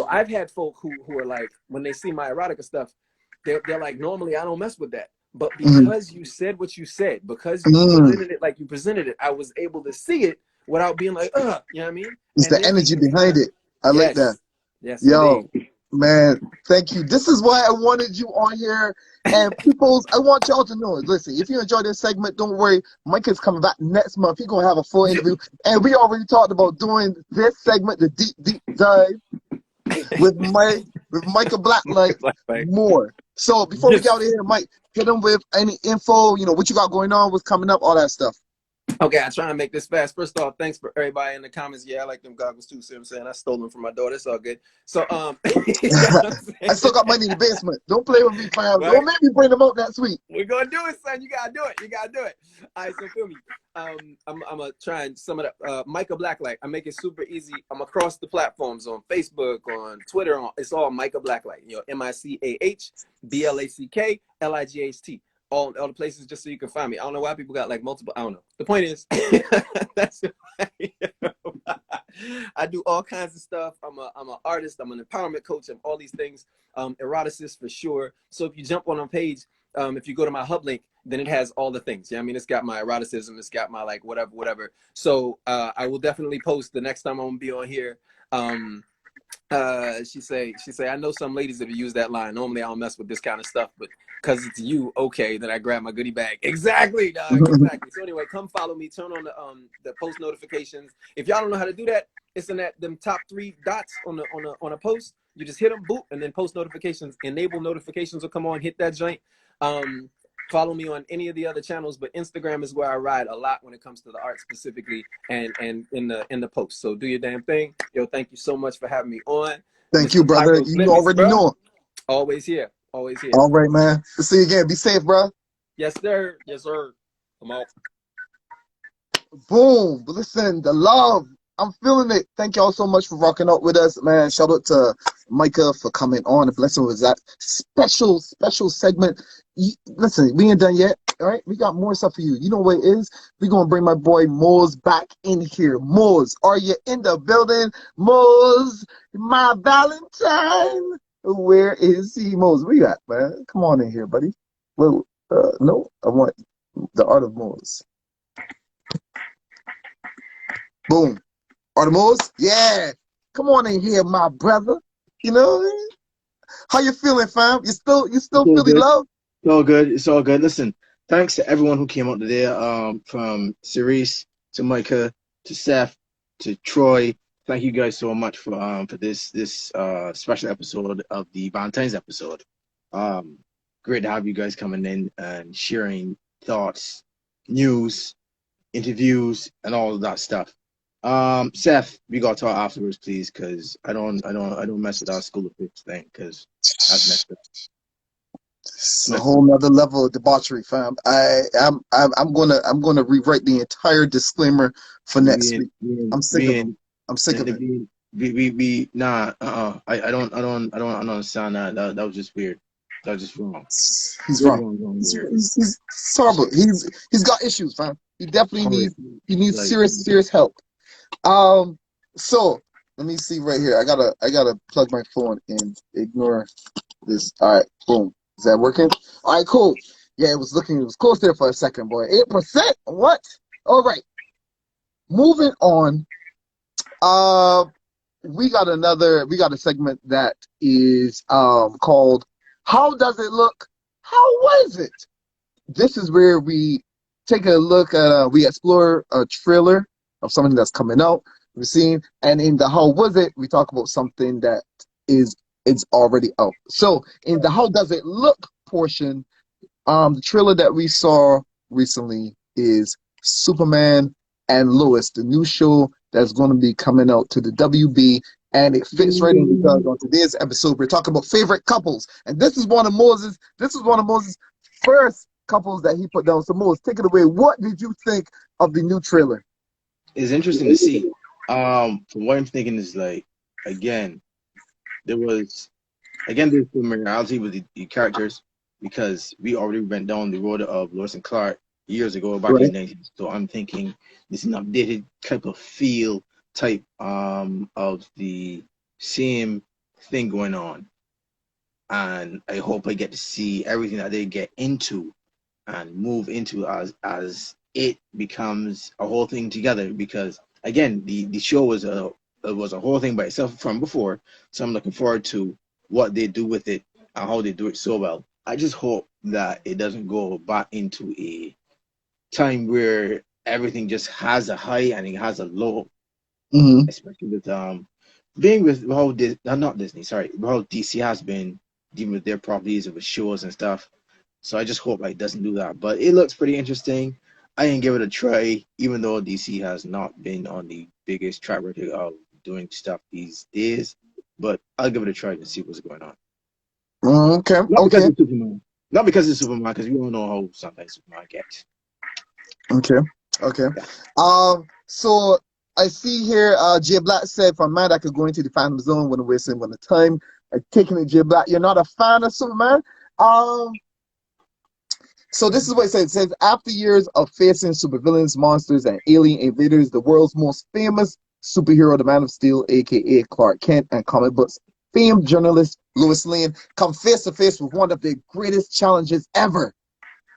I've had folk who are like, when they see my erotica stuff, they're like, normally I don't mess with that. But because you said what you said, because you presented it like you presented it, I was able to see it without being like, you know what I mean? It's the energy behind it. I like that. Yes, yo, man, thank you. This is why I wanted you on here. And peoples, I want y'all to know, listen, if you enjoy this segment, don't worry. Mike is coming back next month. He's going to have a full interview. And we already talked about doing this segment, the deep dive, with Micah Blacklight more. So before we get out of here, Mike, hit him with any info, you know, what you got going on, what's coming up, all that stuff. Okay, I try and make this fast. First off, thanks for everybody in the comments. Yeah, I like them goggles too. See what I'm saying? I stole them from my daughter. It's all good. So, you know I still got money in the basement. Don't play with me, fam. Right? Don't make me bring them out that sweet. We're gonna do it, son. You gotta do it. You gotta do it. All right, so feel me. I'm gonna try and sum it up. Micah Blacklight. I make it super easy. I'm across the platforms on Facebook, on Twitter. It's all Micah Blacklight. You know, MICAH BLACKLIGHT. All the places just so you can find me. I don't know why people got like multiple. I don't know. The point is, that's I do all kinds of stuff. I'm an artist. I'm an empowerment coach. I'm all these things. Eroticist for sure. So if you jump on page, if you go to my hub link, then it has all the things. Yeah, I mean, it's got my eroticism. It's got my like whatever. So I will definitely post the next time I'm gonna be on here. She say, I know some ladies that use that line. Normally I don't mess with this kind of stuff, but because it's you, okay, then I grab my goodie bag. Exactly, dog. Exactly. So anyway, come follow me. Turn on the post notifications. If y'all don't know how to do that, it's in them top 3 dots on a post. You just hit them, boop, and then post notifications. Enable notifications will come on. Hit that joint. Follow me on any of the other channels, but Instagram is where I ride a lot when it comes to the art specifically, and in the post. So do your damn thing. Yo, thank you so much for having me on. Thank you, brother. You already know. Always here. Always here. All right, man. See you again. Be safe, bro. Yes, sir. Yes, sir. I'm out. Boom. But listen, the love. I'm feeling it. Thank y'all so much for rocking out with us, man. Shout out to Micah for coming on. The blessing was that special segment. Listen, we ain't done yet. All right, we got more stuff for you. You know what it is? We're going to bring my boy Mose back in here. Mose, are you in the building? Mose, my Valentine. Where is he? Mose, where you at, man? Come on in here, buddy. Well, no, I want the art of Mose. Boom. Art of Mose? Yeah. Come on in here, my brother. You know, how you feeling, fam? You still feeling love? It's all good. It's all good. Listen, thanks to everyone who came out today, from Cerece to Micah to Seth to Troy. Thank you guys so much for this special episode of the Valentine's episode. Great to have you guys coming in and sharing thoughts, news, interviews, and all of that stuff. Seth, we gotta talk afterwards, please, because I don't mess with our school of fish thing, because that's messed up. It's a whole nother level of debauchery, fam. I'm gonna rewrite the entire disclaimer for next week. I'm sick of it. I'm sick of it. I don't understand that. That was just weird. That was just wrong. He's wrong. He's horrible. He's got issues, fam. He definitely needs serious help. So let me see right here. I gotta plug my phone and ignore this. All right, boom. Is that working? All right, cool. Yeah, it was close there for a second, boy. 8%? What? All right. Moving on. We got a segment that is called How Does It Look? How Was It? This is where we take a look at, we explore a trailer of something that's coming out, we've seen, and in the How Was It, we talk about something that it's already out. So in the How Does It Look portion, the trailer that we saw recently is Superman and Lois, the new show that's going to be coming out to the WB, and it fits right in because on today's episode we're talking about favorite couples, and this is one of Moses' first couples that he put down. So Moses, take it away. What did you think of the new trailer? It's interesting to see. From what I'm thinking is like, there's familiarity with the characters because we already went down the road of Lois and Clark years ago back in the 90s. So I'm thinking this is an updated type of feel type of the same thing going on. And I hope I get to see everything that they get into and move into as it becomes a whole thing together, because again the show was a whole thing by itself from before, so I'm looking forward to what they do with it and how they do it so well. I just hope that it doesn't go back into a time where everything just has a high and it has a low, especially with being with how how DC has been dealing with their properties and with shows and stuff. So I just hope it doesn't do that. But it looks pretty interesting. I can give it a try, even though DC has not been on the biggest track record of doing stuff these days. But I'll give it a try and see what's going on. Okay. Because it's Superman. Not because it's Superman, because we all know how sometimes Superman gets. Okay. So I see here, Jay Black said, "For a man that could go into the Phantom Zone when wasting when the time." Taking it, Jay Black, you're not a fan of Superman. So this is what it says. It says, after years of facing supervillains, monsters, and alien invaders, the world's most famous superhero, the Man of Steel, a.k.a. Clark Kent, and comic books famed journalist Lois Lane, come face to face with one of the greatest challenges ever,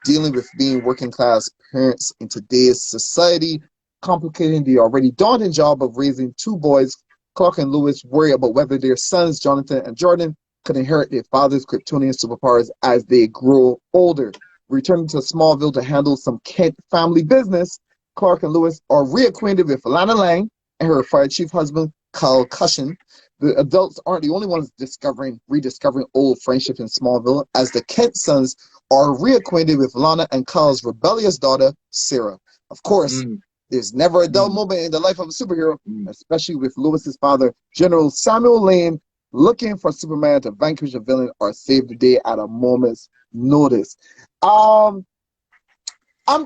dealing with being working-class parents in today's society, complicating the already daunting job of raising two boys. Clark and Lois worry about whether their sons, Jonathan and Jordan, could inherit their father's Kryptonian superpowers as they grow older. Returning to Smallville to handle some Kent family business, Clark and Lois are reacquainted with Lana Lang and her fire chief husband, Kyle Cushion. The adults aren't the only ones rediscovering old friendship in Smallville, as the Kent sons are reacquainted with Lana and Kyle's rebellious daughter, Sarah. Of course, there's never a dull moment in the life of a superhero, especially with Lois's father, General Samuel Lane, looking for Superman to vanquish a villain or save the day at a moment's notice. I'm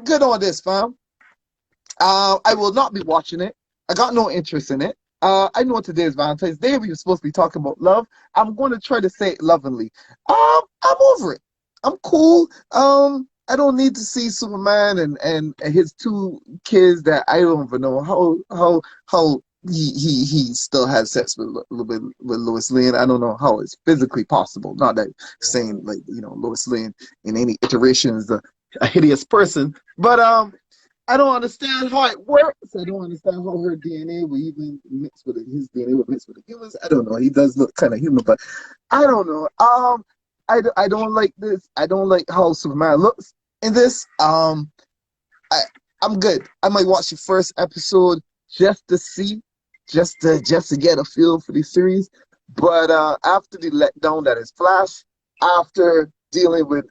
good on this, fam. I will not be watching it. I got no interest in it. I know today is Valentine's Day. We were supposed to be talking about love. I'm going to try to say it lovingly. I'm over it. I'm cool. I don't need to see Superman and his two kids that I don't even know how he still has sex with Lois Lane. I don't know how it's physically possible. Not that saying Lois Lane in any iteration is a hideous person, but I don't understand how it works. I don't understand how her DNA will even mix with his DNA will mix with the humans. I don't know. He does look kind of human, but I don't know. I don't like this. I don't like how Superman looks in this. I'm good. I might watch the first episode just to see, just to get a feel for the series. But after the letdown that is Flash, after dealing with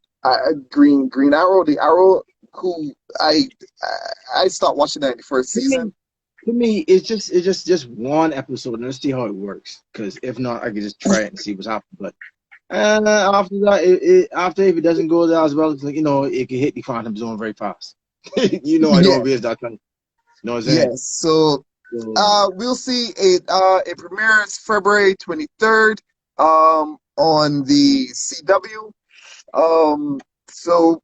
Green Arrow, the Arrow, who I stopped watching that in the first season. To me, it's just one episode, and let's see how it works. Because if not, I could just try it and see what's happening. But after that, if it doesn't go there as well, it's like, it can hit the Phantom Zone very fast. I don't waste that time. You know what I'm saying? Yes. So we'll see. It premieres February 23rd on the CW. So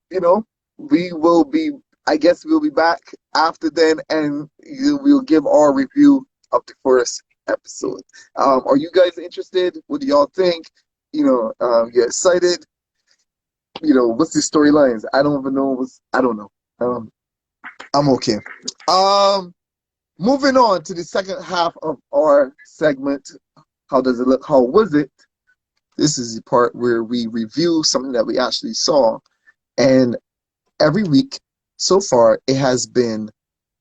we will be. I guess we'll be back after then, and we'll give our review of the first episode. Are you guys interested? What do y'all think? You excited? What's the storylines? I don't even know. I don't know. I'm okay. moving on to the second half of our segment. How does it look? How was it? This is the part where we review something that we actually saw. And every week so far, it has been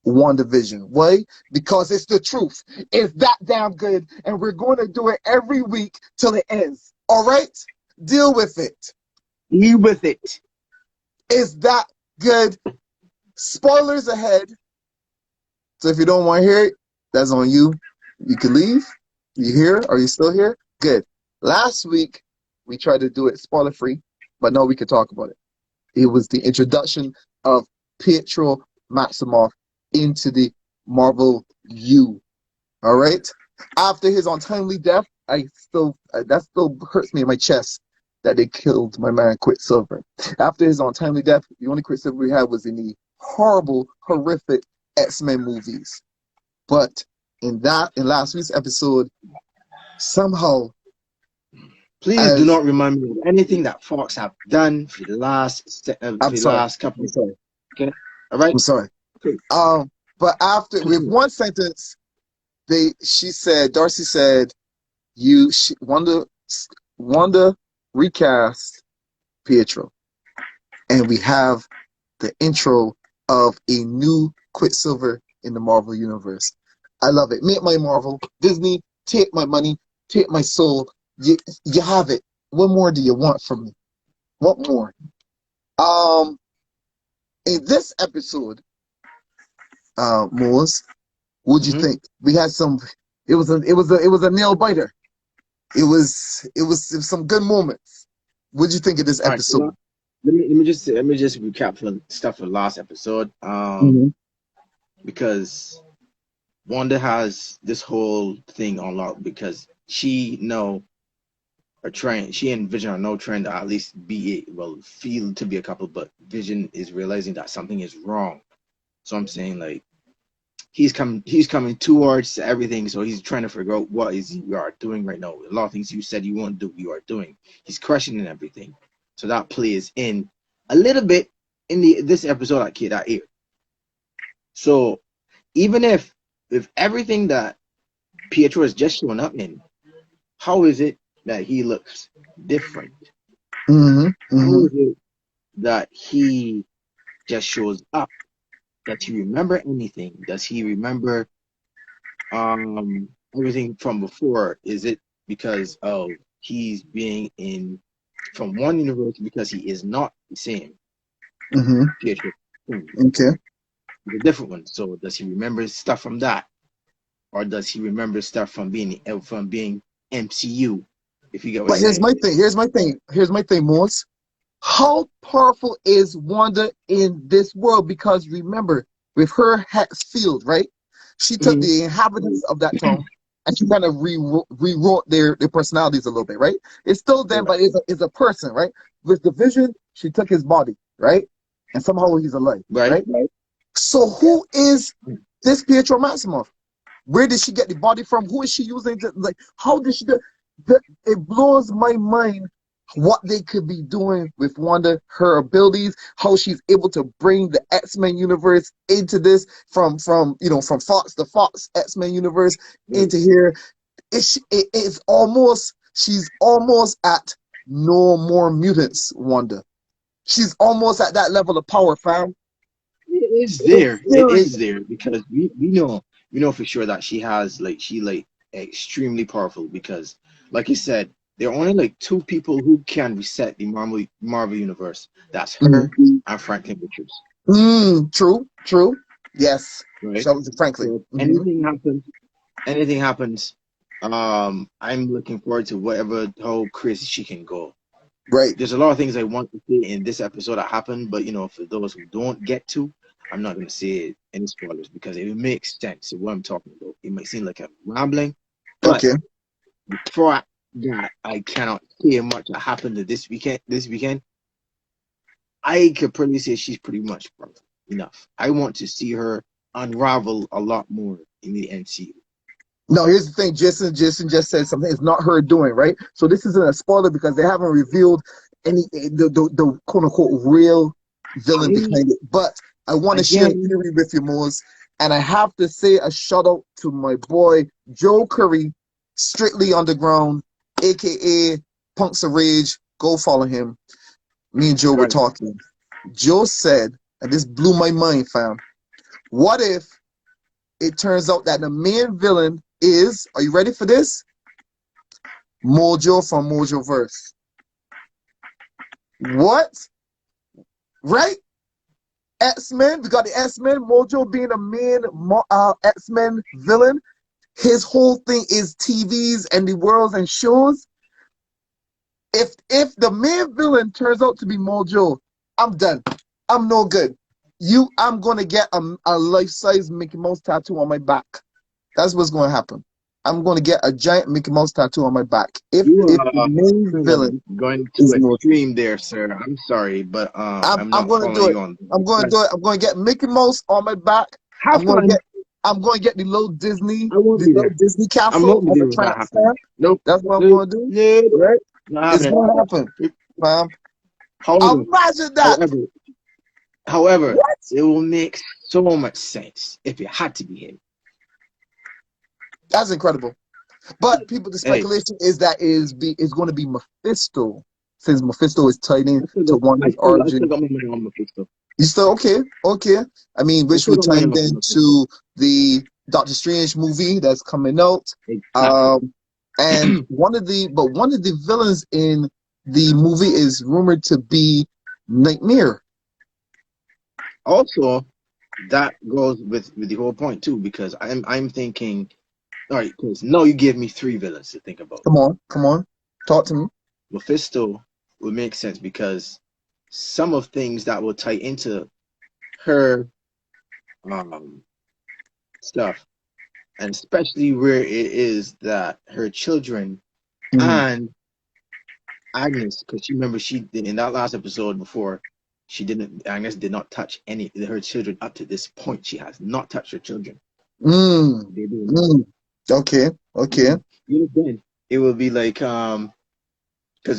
WandaVision. Why? Because it's the truth. It's that damn good. And we're going to do it every week till it ends. All right? Deal with it. Deal with it. It's that good. Spoilers ahead. So if you don't want to hear it, that's on you. You can leave. You here? Are you still here? Good. Last week, we tried to do it spoiler-free, but now we can talk about it. It was the introduction of Pietro Maximoff into the Marvel U. All right? After his untimely death, that still hurts me in my chest that they killed my man Quicksilver. After his untimely death, the only Quicksilver we had was in the horrible, horrific X-Men movies. But in last week's episode, somehow... Please do not remind me of anything that Fox have done for the last couple. I'm sorry. Okay, all right. I'm sorry. Okay. But after with one sentence, Darcy said, Wanda recast Pietro, and we have the intro of a new Quicksilver in the Marvel universe. I love it. Make my Marvel. Disney, take my money, take my soul. You have it. What more do you want from me? What more? In this episode, Moors, what'd you think? We had some. It was a nail biter. It was some good moments. What'd you think of this episode? Right, let me just recap for stuff for last episode. Because Wanda has this whole thing on lock because she and Vision are no trying to at least feel to be a couple, but Vision is realizing that something is wrong. So I'm saying like he's coming towards everything, so he's trying to figure out what is you are doing right now. A lot of things you said you won't do, you are doing. He's questioning everything. So that plays in a little bit in this episode that aired. So even if everything that Pietro has just shown up in, how is it that he looks different? How is it that he just shows up? Does he remember anything? Does he remember everything from before? Is it because he's being from one universe because he is not the same? Pietro. Okay. The different one. So does he remember stuff from that, or does he remember stuff from being MCU? If you get what I'm saying. Here's my thing, Moss. How powerful is Wanda in this world? Because remember, with her hex field, right? She took the inhabitants of that town and she kind of rewrote their personalities a little bit, right? It's still them, but it's a person, right? With the Vision, she took his body, right? And somehow he's alive, right? So who is this Pietro Maximoff? Where did she get the body from? Who is she using? How did she do it? It blows my mind what they could be doing with Wanda, her abilities, how she's able to bring the X-Men universe into this from Fox, the Fox X-Men universe into here. It's almost, she's almost at No More Mutants, Wanda. She's almost at that level of power, fam. It is there. It is there because we know for sure that she extremely powerful because, like you said, there are only like two people who can reset the Marvel universe. That's her and Franklin Richards. True. Yes. Right. So Franklin. So anything happens. I'm looking forward to how crazy she can go. Right. There's a lot of things I want to say in this episode that happened, but for those who don't get to, I'm not going to say any spoilers because it makes sense of what I'm talking about. It might seem like I'm rambling, but before that, I cannot say much that happened this weekend. I could probably say she's pretty much enough. I want to see her unravel a lot more in the MCU. No, here's the thing. Jason just said something. It's not her doing, right? So this isn't a spoiler because they haven't revealed the quote unquote real villain behind it. But I want to share a theory with you, Moors. And I have to say a shout out to my boy Joe Curry, Strictly Underground, aka Punks of Rage. Go follow him. Me and Joe were talking. Joe said, and this blew my mind, fam. What if it turns out that the main villain is, are you ready for this? Mojo from Mojoverse. What? Right? X-Men, we got the X-Men, Mojo being a main X-Men villain. His whole thing is TVs and the worlds and shows. If the main villain turns out to be Mojo, I'm done. I'm no good. I'm gonna get a life-size Mickey Mouse tattoo on my back. That's what's gonna happen. I'm gonna get a giant Mickey Mouse tattoo on my back. If the main villain going to extreme there, sir. I'm sorry, but I'm not gonna do it. You on. I'm gonna do it. I'm gonna get Mickey Mouse on my back. I'm gonna get the little Disney castle on the tramp stamp. Nope. That's what I'm gonna do. Nope. Right? It's gonna happen. Imagine that. However, it will make so much sense if it had to be him. That's incredible. But the speculation is that is going to be Mephisto, since Mephisto is tied in to one of his origins. You still okay? Okay. I mean, which would tie into the Doctor Strange movie that's coming out. Exactly. And one of the villains in the movie is rumored to be Nightmare. Also, that goes with the whole point too, because I'm thinking, all right, because now you give me 3 villains to think about. Come on, talk to me. Mephisto would make sense because some of things that will tie into her stuff, and especially where it is that her children and Agnes, because you remember she did in that last episode before. Agnes did not touch her children up to this point. She has not touched her children. Okay. Then it will be like because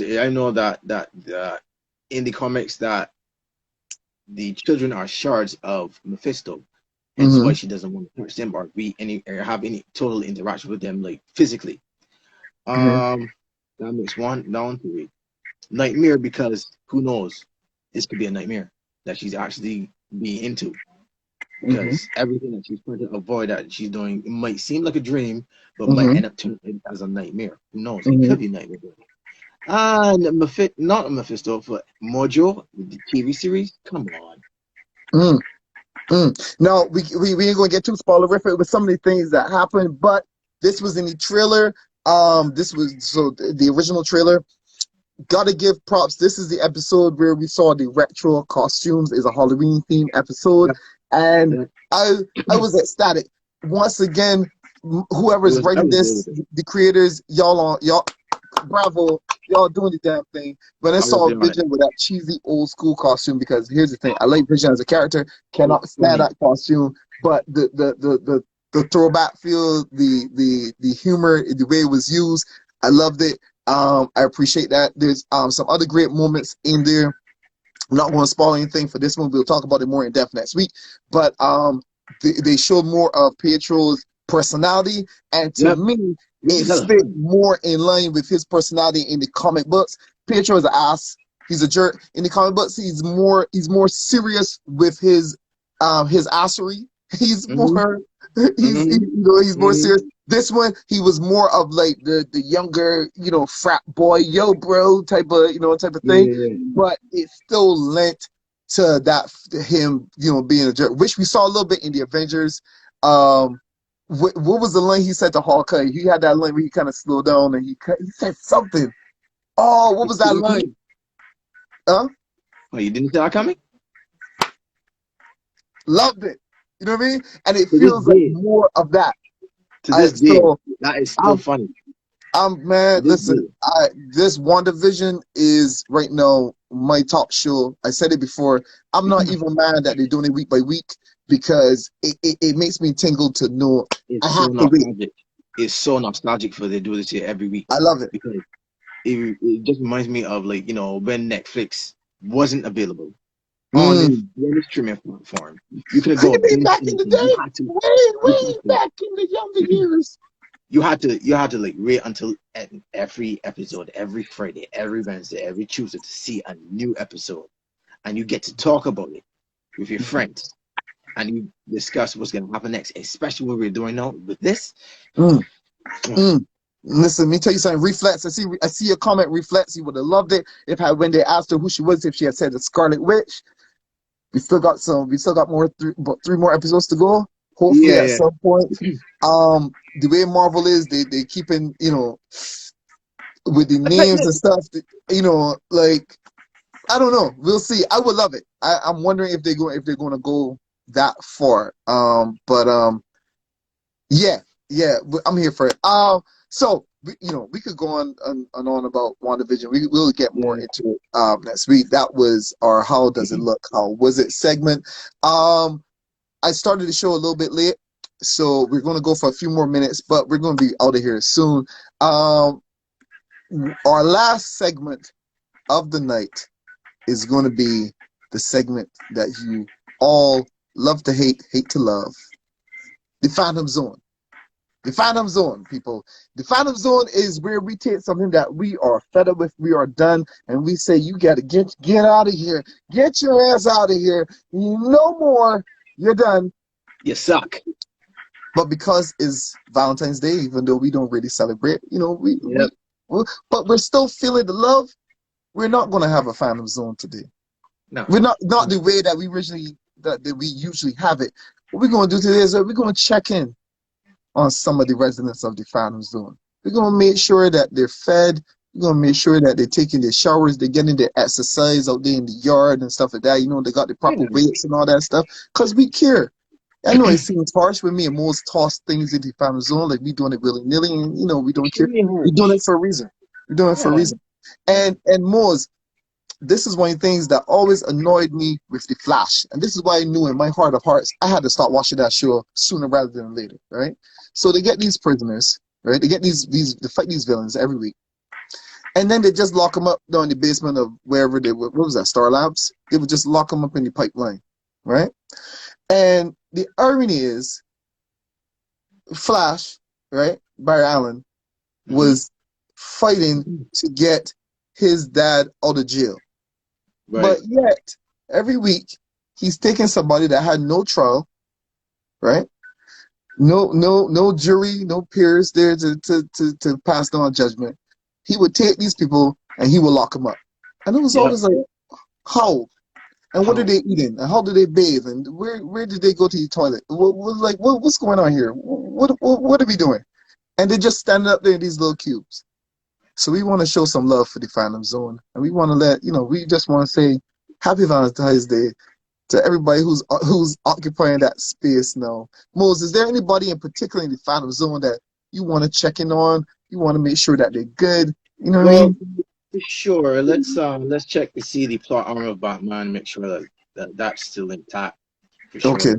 I know that in the comics that the children are shards of Mephisto, and that's why she doesn't want to touch them or have any total interaction with them, like physically. That makes 1 down 3. Nightmare, because who knows? This could be a nightmare that she's actually being into, because everything that she's trying to avoid that she's doing, it might seem like a dream, but might end up turning as a nightmare. Who knows? It could be a nightmare. And not Mephisto, but Mojo, the TV series. Come on. No, we ain't gonna get too spoilerific with some of the things that happened, but this was in the trailer. This was the original trailer. Gotta give props. This is the episode where we saw the retro costumes. Is a Halloween themed episode, and I was ecstatic. Once again, whoever's writing this, the creators, y'all bravo, y'all doing the damn thing. When I saw Vision with that cheesy old school costume, because here's the thing, I like Vision as a character, cannot stand that costume, but the throwback feel, the humor, the way it was used, I loved it. I appreciate that. There's some other great moments in there. I'm not going to spoil anything for this one. We'll talk about it more in depth next week. But they showed more of Pietro's personality, and to me, it fit more in line with his personality in the comic books. Pietro is an ass. He's a jerk. In the comic books, he's more serious with his assery. He's more he's more serious. This one, he was more of like the younger, frat boy, yo bro type of thing. But it still lent to him, being a jerk, which we saw a little bit in the Avengers. What was the line he said to Hawkeye? He had that line where he kind of slowed down and he said something. Oh, what was that line? Oh, you didn't see that coming? Loved it. You know what I mean? And it feels like more of that. To this day, that is still funny. Man, listen, this WandaVision is right now my top show. I said it before. I'm not even mad that they're doing it week by week, because it makes me tingle to know I have to wait. It's so nostalgic for they do this here every week. I love it. Because it just reminds me of when Netflix wasn't available. on this streaming platform. You could How go you mean binge back in the anything. You day? had to, Way back in the younger years. you had to like wait until every episode, every Friday, every Wednesday, every Tuesday to see a new episode, and you get to talk about it with your friends, and you discuss what's gonna happen next. Especially what we're doing now with this. Listen, let me tell you something. Reflex. I see your comment. Reflex. You would have loved it when they asked her who she was, if she had said the Scarlet Witch. We still got three more episodes to go. Hopefully at some point. The way Marvel is, they keeping, you know, with the names and stuff, you know, like, I don't know. We'll see. I would love it. I'm wondering if they're going to go that far. Yeah, I'm here for it. So we could go on about WandaVision. We'll get more into it next week. That was our How Does It Look? How Was It segment. I started the show a little bit late, so we're going to go for a few more minutes, but we're going to be out of here soon. Our last segment of the night is going to be the segment that you all love to hate to love. The Phantom Zone. The Phantom Zone, people. The Phantom Zone is where we take something that we are fed up with, we are done, and we say, you got to get out of here. Get your ass out of here. No more. You're done. You suck. But because it's Valentine's Day, even though we don't really celebrate, you know, but we're still feeling the love. We're not going to have a Phantom Zone today. No. We're not the way that we usually have it. What we're going to do today is we're going to check in on some of the residents of the Phantom Zone. We're going to make sure that they're fed. We're going to make sure that they're taking their showers, they're getting their exercise out there in the yard and stuff like that. You know, they got the proper weights and all that stuff, because we care. I know it seems harsh when me and Mose toss things into the Phantom Zone, like we doing it willy-nilly, and, you know, we don't care. We're doing it for a reason. We're doing it for a reason. And Mose, this is one of the things that always annoyed me with The Flash. And this is why I knew in my heart of hearts, I had to start watching that show sooner rather than later, right? So they get these prisoners, right? They get they fight these villains every week. And then they just lock them up down in the basement of wherever they were. What was that, Star Labs? They would just lock them up in the pipeline, right? And the irony is, Flash, right, Barry Allen, was fighting to get his dad out of jail. Right. But yet, every week, he's taking somebody that had no trial, right? No jury, no peers there to pass on judgment. He would take these people and he would lock them up. And it was always like, how? And what are they eating? And how do they bathe? And where did they go to the toilet? What's going on here? What are we doing? And they just standing up there in these little cubes. So we want to show some love for the Phantom Zone. And we want to we just want to say Happy Valentine's Day to everybody who's occupying that space now. Moses, is there anybody in particular in the Phantom Zone that you want to check in on? You want to make sure that they're good? You know what I mean? Sure. Let's check to see the plot armor of Batman. Make sure that's still intact. For sure. Okay.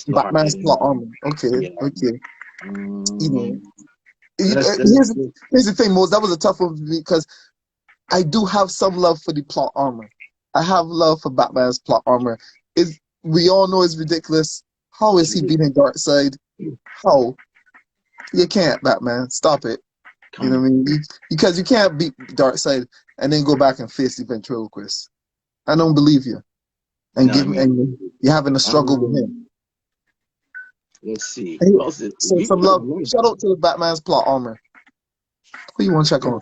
Batman's plot armor. Okay. Yeah. Okay. Here's the thing, Moses. That was a tough one for me because I do have some love for the plot armor. I have love for Batman's plot armor. We all know it's ridiculous. How is he beating Darkseid? How? You can't, Batman. Stop it. You know what I mean? Because you can't beat Darkseid and then go back and face the ventriloquist. I don't believe you. And you're having a struggle with him. Let's see. So some love. Shout out to the Batman's plot armor. Who you want to check on?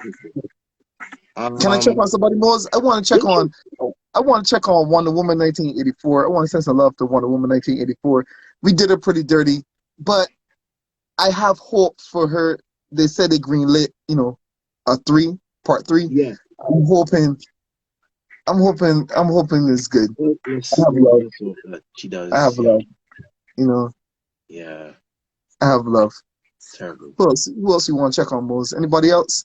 Can I check on somebody more? I want to check on Wonder Woman 1984. I want to send some love to Wonder Woman 1984. We did her pretty dirty, but I have hope for her. They said they greenlit, part 3. Yeah. I'm hoping it's good. I have love. She does. I have love. Yeah. I have love. Terrible. Who else you want to check on, Moses? Anybody else?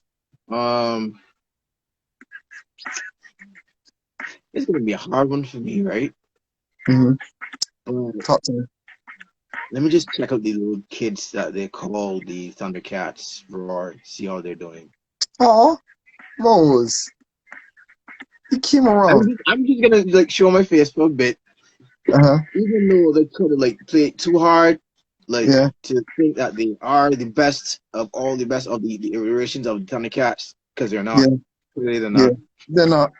It's gonna be a hard one for me, right? Talk to me. Let me just check out the little kids that they call the Thundercats, Roar, see how they're doing. Oh, Mose. He came around. I'm just gonna like show my face for a bit. Even though they could have like played too hard, like to think that they are the best of all the best of the iterations of the Thundercats, because they're not. Yeah. They're not. They're not.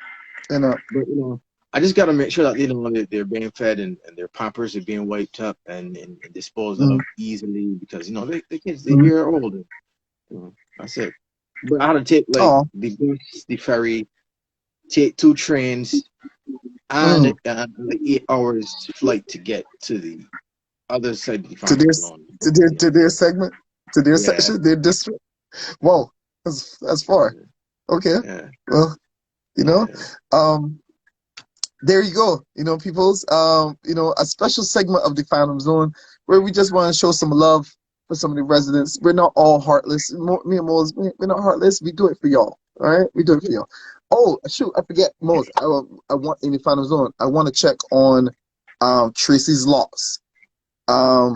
They're not. But you know, I just gotta make sure that you know they're being fed and their pampers are being wiped up and disposed of easily, because you know the kids they're older. You know, that's it. But I had to take like the bus, the ferry, take 2 trains, and like 8 hours flight to get to the other side of the to their segment, to their section, their district. Whoa, that's far. Okay. Yeah. Well, you know, there you go. You know, people's you know, a special segment of the Phantom Zone where we just want to show some love for some of the residents. We're not all heartless. Me and Mose, we're not heartless. We do it for y'all. All right, we do it for y'all. Oh shoot, I forget, Mose. I want in the Phantom Zone. I want to check on Tracy's loss. I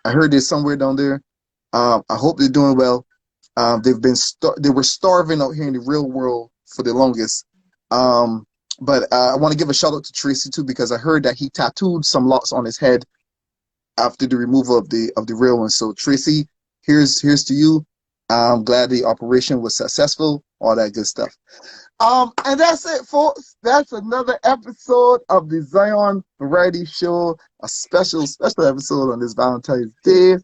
heard they're somewhere down there. I hope they're doing well. They were starving out here in the real world for the longest. But I want to give a shout out to Tracy too, because I heard that he tattooed some lots on his head after the removal of the real one. So Tracy, here's to you. I'm glad the operation was successful. All that good stuff. And that's it, folks. That's another episode of the Xion Variety Show, a special episode on this Valentine's Day.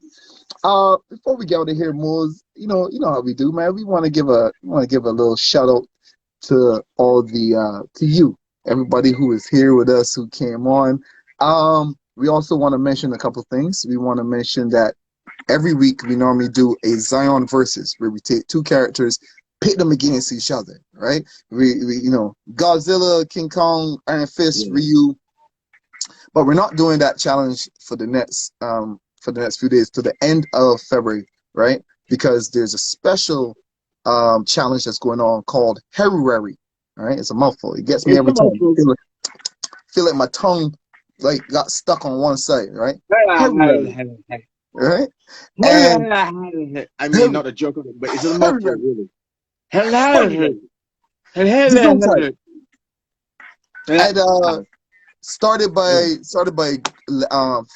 Before we get out of here, Mose, you know how we do, man. We want to give a little shout out to all the to you, everybody who is here with us, who came on. We also want to mention a couple things. We want to mention that every week we normally do a Xion versus, where we take 2 characters, pit them against each other, right? We you know, Godzilla, King Kong, Iron Fist, Ryu. But we're not doing that challenge for the next few days to the end of February, right? Because there's a special challenge that's going on called Heruary. All right, it's a mouthful. It gets me every time. Feel like my tongue like got stuck on one side, right? Right? And I mean, not a joke, but it's a mouthful, really. Hello. And started by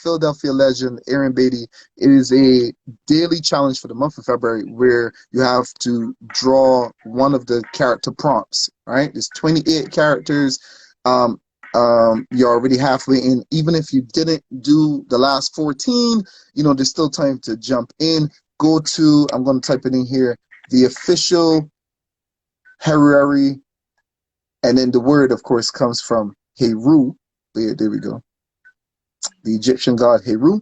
Philadelphia legend Aaron Beatty. It is a daily challenge for the month of February where you have to draw one of the character prompts. Right? There's 28 characters. You're already halfway in. Even if you didn't do the last 14, you know, there's still time to jump in. Go to, I'm going to type it in here, the official Heruary, and then the word, of course, comes from Heru. There we go. The Egyptian god Heru.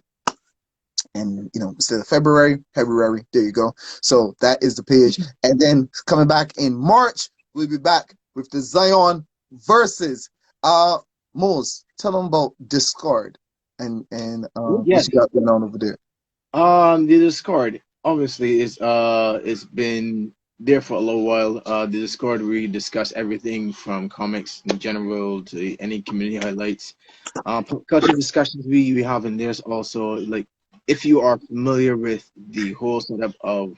And, you know, instead of February, there you go. So that is the page. And then coming back in March, we'll be back with the Xion versus. Mose, tell them about Discord and what you got going on over there. The Discord obviously is it's been there for a little while. The Discord, we discuss everything from comics in general to any community highlights. Pop culture discussions we have in there's also, like, if you are familiar with the whole setup of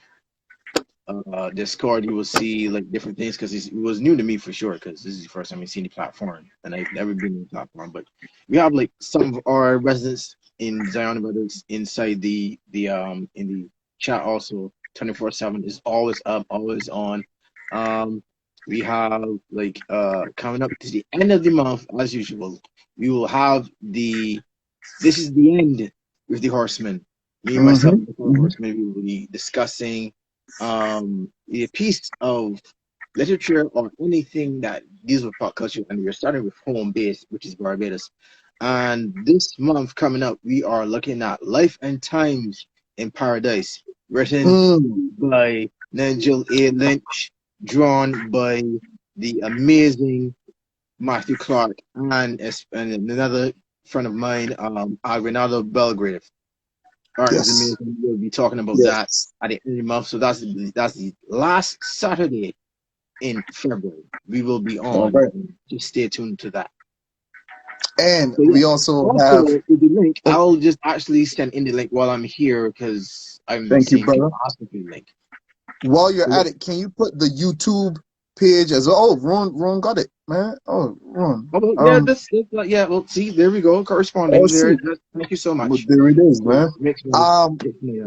Discord, you will see like different things, because it was new to me for sure, because this is the first time I've seen the platform and I've never been in the platform. But we have like some of our residents in Xion Brothers inside the in the chat also. 24/7 is always up, always on. We have like coming up to the end of the month, as usual, we will have this is the end with the Horsemen. Me and myself, the Horsemen, we will be discussing a piece of literature or anything that deals with pop culture, and we're starting with home base, which is Barbados. And this month coming up, we are looking at Life and Times in Paradise, written by Nigel A. Lynch, drawn by the amazing Matthew Clark and another friend of mine, Aguinaldo Belgrave. Art is amazing. We'll be talking about that at the end of the month. So that's the last Saturday in February. We will be on. Just stay tuned to that. And so, we also have the link. I'll just actually send in the link while I'm here, because I'm thank you, brother. The link. While you're at it, can you put the YouTube page as well. Oh, Ron got it, man. Oh, Ron. Oh, yeah, yeah. Well, see, there we go. Corresponding Oh, there. see. Thank you so Well, much. there it is, man. Makes me, Um, makes me,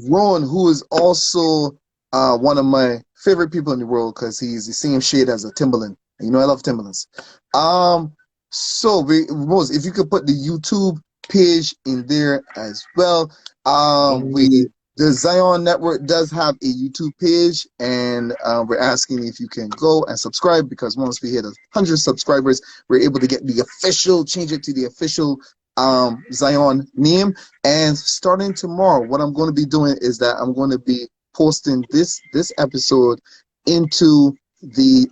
Ron, who is also one of my favorite people in the world because he's the same shade as a Timberland. You know, I love Timberlands. So Rose, if you could put the YouTube page in there as well. The Xion Network does have a YouTube page, and we're asking if you can go and subscribe because once we hit 100 subscribers, we're able to get the official, change it to the official Xion name. And starting tomorrow, what I'm going to be doing is that I'm going to be posting this episode into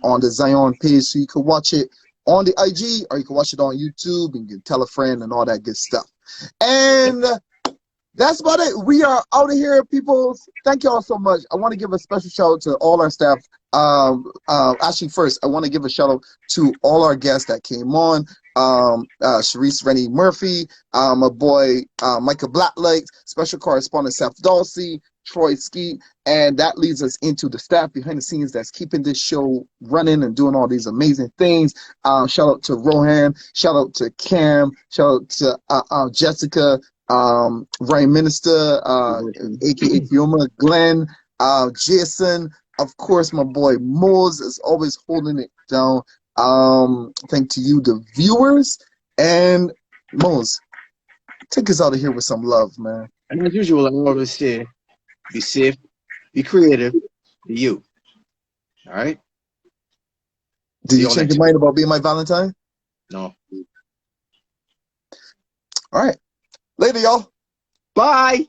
on the Xion page, so you can watch it on the IG or you can watch it on YouTube and you can tell a friend and all that good stuff. And that's about it. We are out of here, people. Thank you all so much. I want to give a special shout out to all our staff. Actually, first, I want to give a shout out to all our guests that came on. Cerece Rennie Murphy, my boy Micah Blacklight, special correspondent Seth Dulcie, Troy Skeet, and that leads us into the staff behind the scenes that's keeping this show running and doing all these amazing things. Shout out to Rohan, shout out to Cam, shout out to Jessica, Ryan Minister, aka Fioma, Glenn, Jason, of course, my boy Mose is always holding it down. Thank to you, the viewers, and Mose, take us out of here with some love, man. and as usual, I always say, be safe, be creative, be you. All right? Did you change your mind about being my Valentine? No. All right. Later, y'all. Bye.